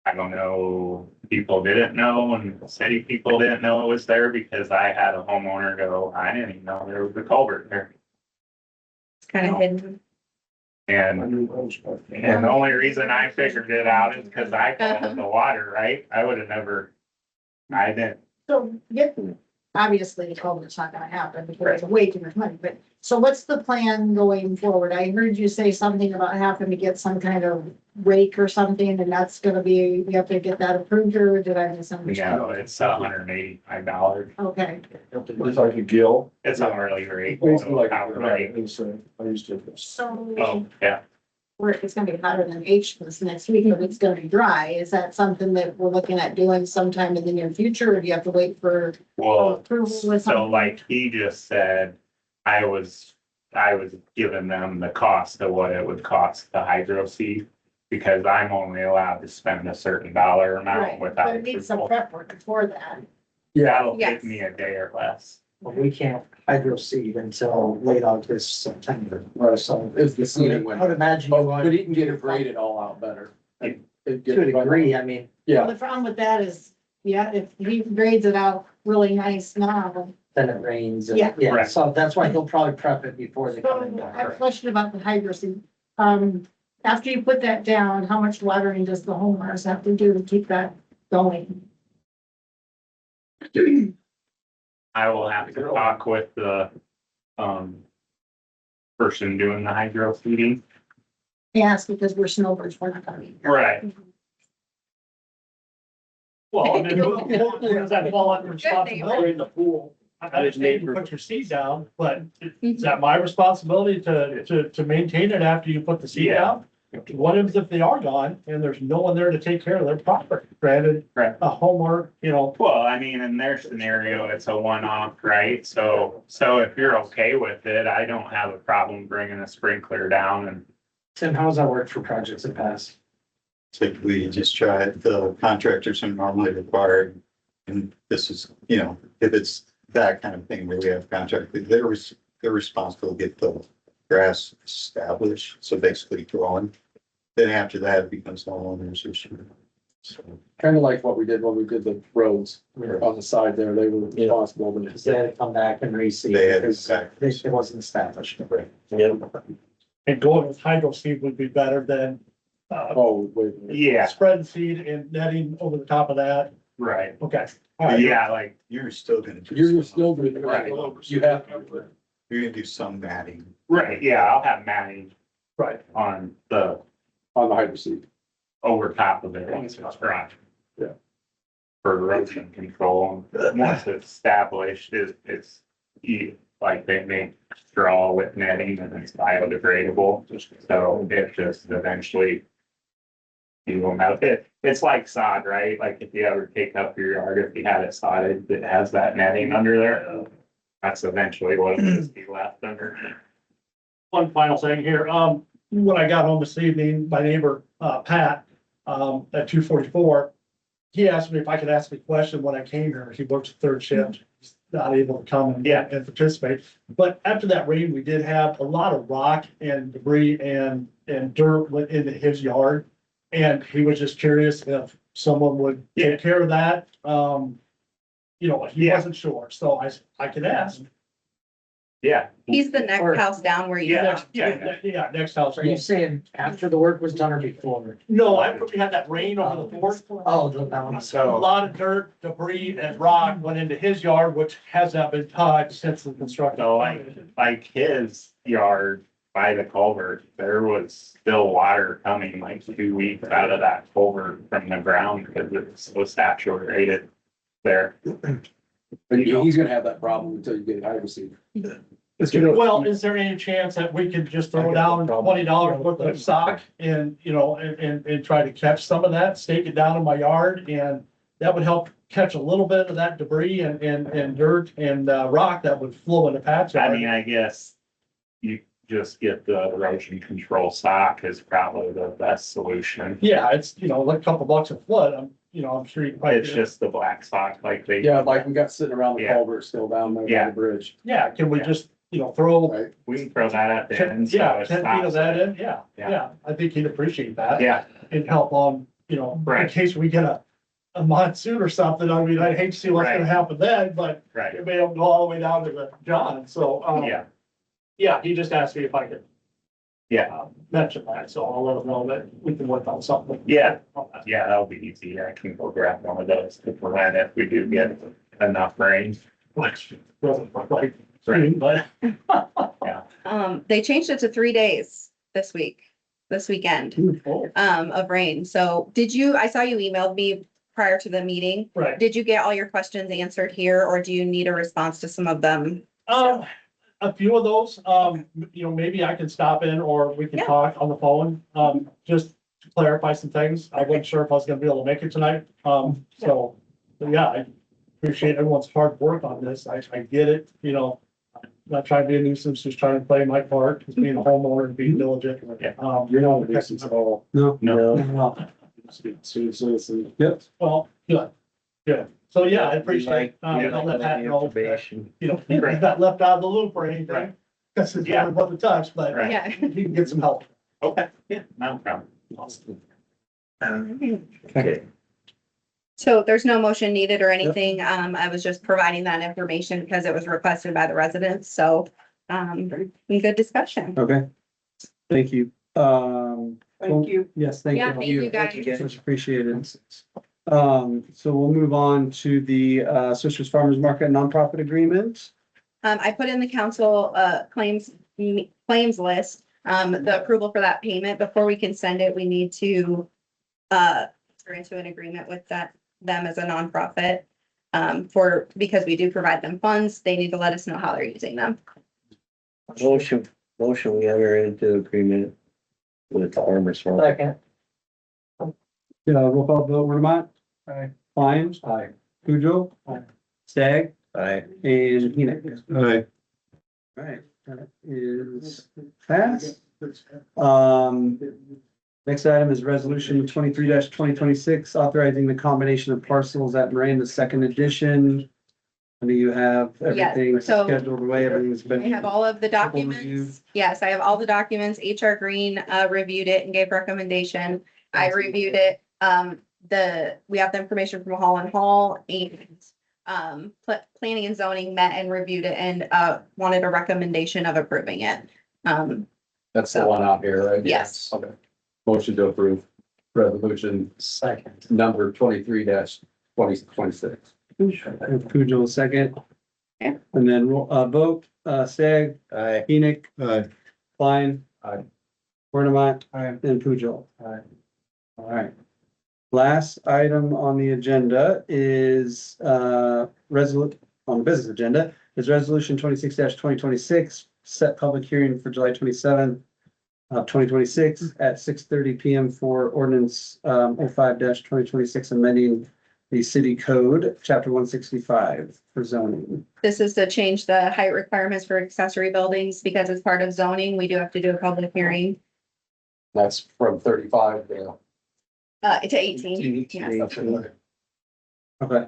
I don't know, people didn't know and city people didn't know it was there because I had a homeowner go, I didn't even know there was a culvert there. It's kind of hidden. And the only reason I figured it out is because I called the water, right? I would have never, I didn't, So, yeah, obviously, the culvert's not gonna happen because it's way too much money, but, so what's the plan going forward? I heard you say something about having to get some kind of rake or something, and that's gonna be, we have to get that approved, or did I you misunderstand? know, it's $185. Okay, It's like a gill. It's not really great. Basically like, Outright. I used to. so. Oh, yeah, Where it's gonna be hotter than H this next week, but it's gonna be dry. Is that something that we're looking at doing sometime in the near future, or do you have to wait for well, approval with so something? like he just said, I was giving them the cost of what it would cost the hydro seed. Because I'm only allowed to spend a certain dollar amount Right, but without. it needs some prep work before that. That'll Yes. take me a day or less. But we can't hydro seed until late August, September. Right, so it's the seeding I would window. imagine. you want But he can get it graded all out better. It To gets a degree, I mean, Well, Yeah, the problem with that is, yeah, if he grades it out really nice now. then it rains. and- Yeah. Yeah, Right. so that's why he'll probably prep it before they come in. So I have a question about the hydro seed. After you put that down, how much watering does the homeowners have to do to keep that going? I will have to talk with the, person doing the hydro seeding. Yes, because we're snowbirds, we're not coming. Right. Well, I mean, does that fall under responsibility in the pool? I understand you put your seed down, but is that my responsibility to maintain it after you put the seed Yeah. down? What if they are gone and there's no one there to take care of their property? Granted, Right. a homeowner, you know, Well, I mean, in their scenario, it's a one-off, right? So if you're okay with it, I don't have a problem bringing a sprinkler down and. Tim, how does that work for projects that pass? Typically, you just try it. The contractors are normally required. And this is, if it's that kind of thing where we have contractors, they're responsible to get the grass established. So basically growing. Then after that, it becomes the owner's issue. So kind of like what we did when we did the roads on the side there. They were responsible. Because they had to come back and reseed. They had because exactly. It wasn't established. and going with hydro seed would be better than Oh, wait. Yeah, spread seed and netting over the top of that. right. Okay. All right. Yeah, like, You're still gonna do. You're some- still doing. Right. You have. You're gonna do some matting. right, yeah, I'll have matting Right. on the, On the hydro seed. over top of it once it's dry. Yeah. For erosion control, once it's established, it's, like they make straw with netting and it's biodegradable, so it just eventually. You won't have it, it's like sod, right? Like if you ever take up your yard, if you had it sodded, it has that netting under there. That's eventually what it is be left under. One final thing here, when I got home this evening, my neighbor, Pat, at 2:44, he asked me if I could ask a question when I came here. He works third shift. He's not able to come and participate. But after that rain, we did have a lot of rock and debris and dirt went into his yard. And he was just curious if someone would take care of that. He wasn't sure, so I could ask. Yeah. He's the next house down where you. Yeah. Yeah, next house. Are you saying after the work was done or before? No, after we had that rain over the fourth. Oh, that one. A So, lot of dirt, debris and rock went into his yard, which has not been touched since the construction. so like his yard by the culvert, there was still water coming like 2 weeks out of that culvert from the ground because it's so saturated there. But he's gonna have that problem until you get hydro seed. Well, is there any chance that we could just throw down $20 worth of stock and, you know, and try to catch some of that, stake it down in my yard, and that would help catch a little bit of that debris and dirt and rock that would flow in the patch. I mean, I guess you just get the erosion control stock is probably the best solution. Yeah, it's, you know, like a couple bucks a foot, I'm sure you can probably. It's just the black stock like they. Yeah, like we got sitting around the Yeah. culvert still down there by Yeah. the bridge. Yeah, can we just, throw, We can throw that at the end. so 10 it feet of stops that it. in? Yeah, Yeah. yeah, I think he'd appreciate that. Yeah, And help on, in Right. case we get a monsoon or something, I mean, I'd hate to see what's gonna Right. happen then, but right, it may don't go all the way down to the John, so, yeah, yeah, he just asked me if I could yeah, mention that, so I'll let him know that we can work on something. yeah, yeah, that'll be easy. I can go grab one of those to prevent if we do get enough rain. Which doesn't look like, Right. but. They changed it to 3 days this weekend, of rain. So I saw you emailed me prior to the meeting. Right. Did you get all your questions answered here, or do you need a response to some of them? A few of those, maybe I can stop in or we can Yeah. talk on the phone, just to clarify some things. I wasn't sure if I was gonna be able to make it tonight. But yeah, I appreciate everyone's hard work on this. I get it, not trying to be a nuisance, just trying to play my part, as being a homeowner and being diligent. Yeah. You're not a nuisance at all. No. No, Yep. Well, good. So yeah, I appreciate, Like, I'll let Pat know, that, information. he got left out of the loop or anything. Right. Because it's Yeah. about the touch, but Right. Yeah. he can get some help. okay, yeah, no problem. Okay. So there's no motion needed or anything. I was just providing that information because it was requested by the residents. So, good discussion. Okay. Thank you. Thank you. Yes, thank you. Yeah, thank you guys. Much appreciated. So we'll move on to the Swisher Farmers Market nonprofit agreement. I put in the council, claims list, the approval for that payment. Before we can send it, we need to, enter into an agreement with them as a nonprofit. Because we do provide them funds, they need to let us know how they're using them. Motion, we enter into agreement with the Farmers Market. Second. Roll call vote, Wernemont. Aye. Klein. Aye. Pujo. Stag. Aye. And Enoch. Alright, All right, that is passed. Next item is resolution 23-2026, authorizing the combination of parcels at Miranda Second Edition. I mean, you have everything so- scheduled away, everything's been. I have all of the documents. Yes, I have all the documents. HR Green, reviewed it and gave recommendation. I reviewed it. We have the information from Hall and Hall and, planning and zoning met and reviewed it and, wanted a recommendation of approving it. That's the one out here, right? Yes. Okay. Motion to approve resolution Second. number 23-2026. Pujo second. Yeah. And then vote, Stag, Aye. Enoch, aye. Klein. Aye. Wernemont. And Pujo. Aye. All right. Last item on the agenda is on the business agenda is resolution 26-2026, set public hearing for July 27th of 2026 at 6:30 PM for ordinance 05-2026, amending the city code, chapter 165 for zoning. This is to change the height requirements for accessory buildings because it's part of zoning. We do have to do a public hearing, That's from 35 to. to 18. Yes. Okay.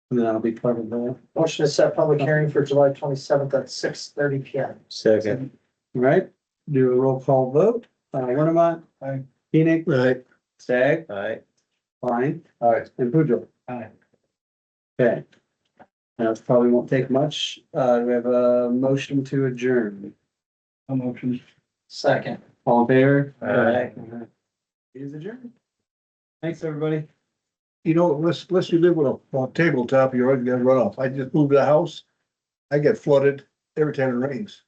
And then that'll be part of the, Motion to set public hearing for July 27th at 6:30 PM. Second. all right, do a roll call vote. Wernemont. Aye. Enoch. Right, Stag. Aye. Klein. Aye. And Pujo. Aye. Okay. Now, it probably won't take much. We have a motion to adjourn. A motion. Second. All in favor? Aye. It is adjourned. Thanks, everybody. unless you live with a tabletop, you're always gonna run off. I just moved the house. I get flooded every time it rains.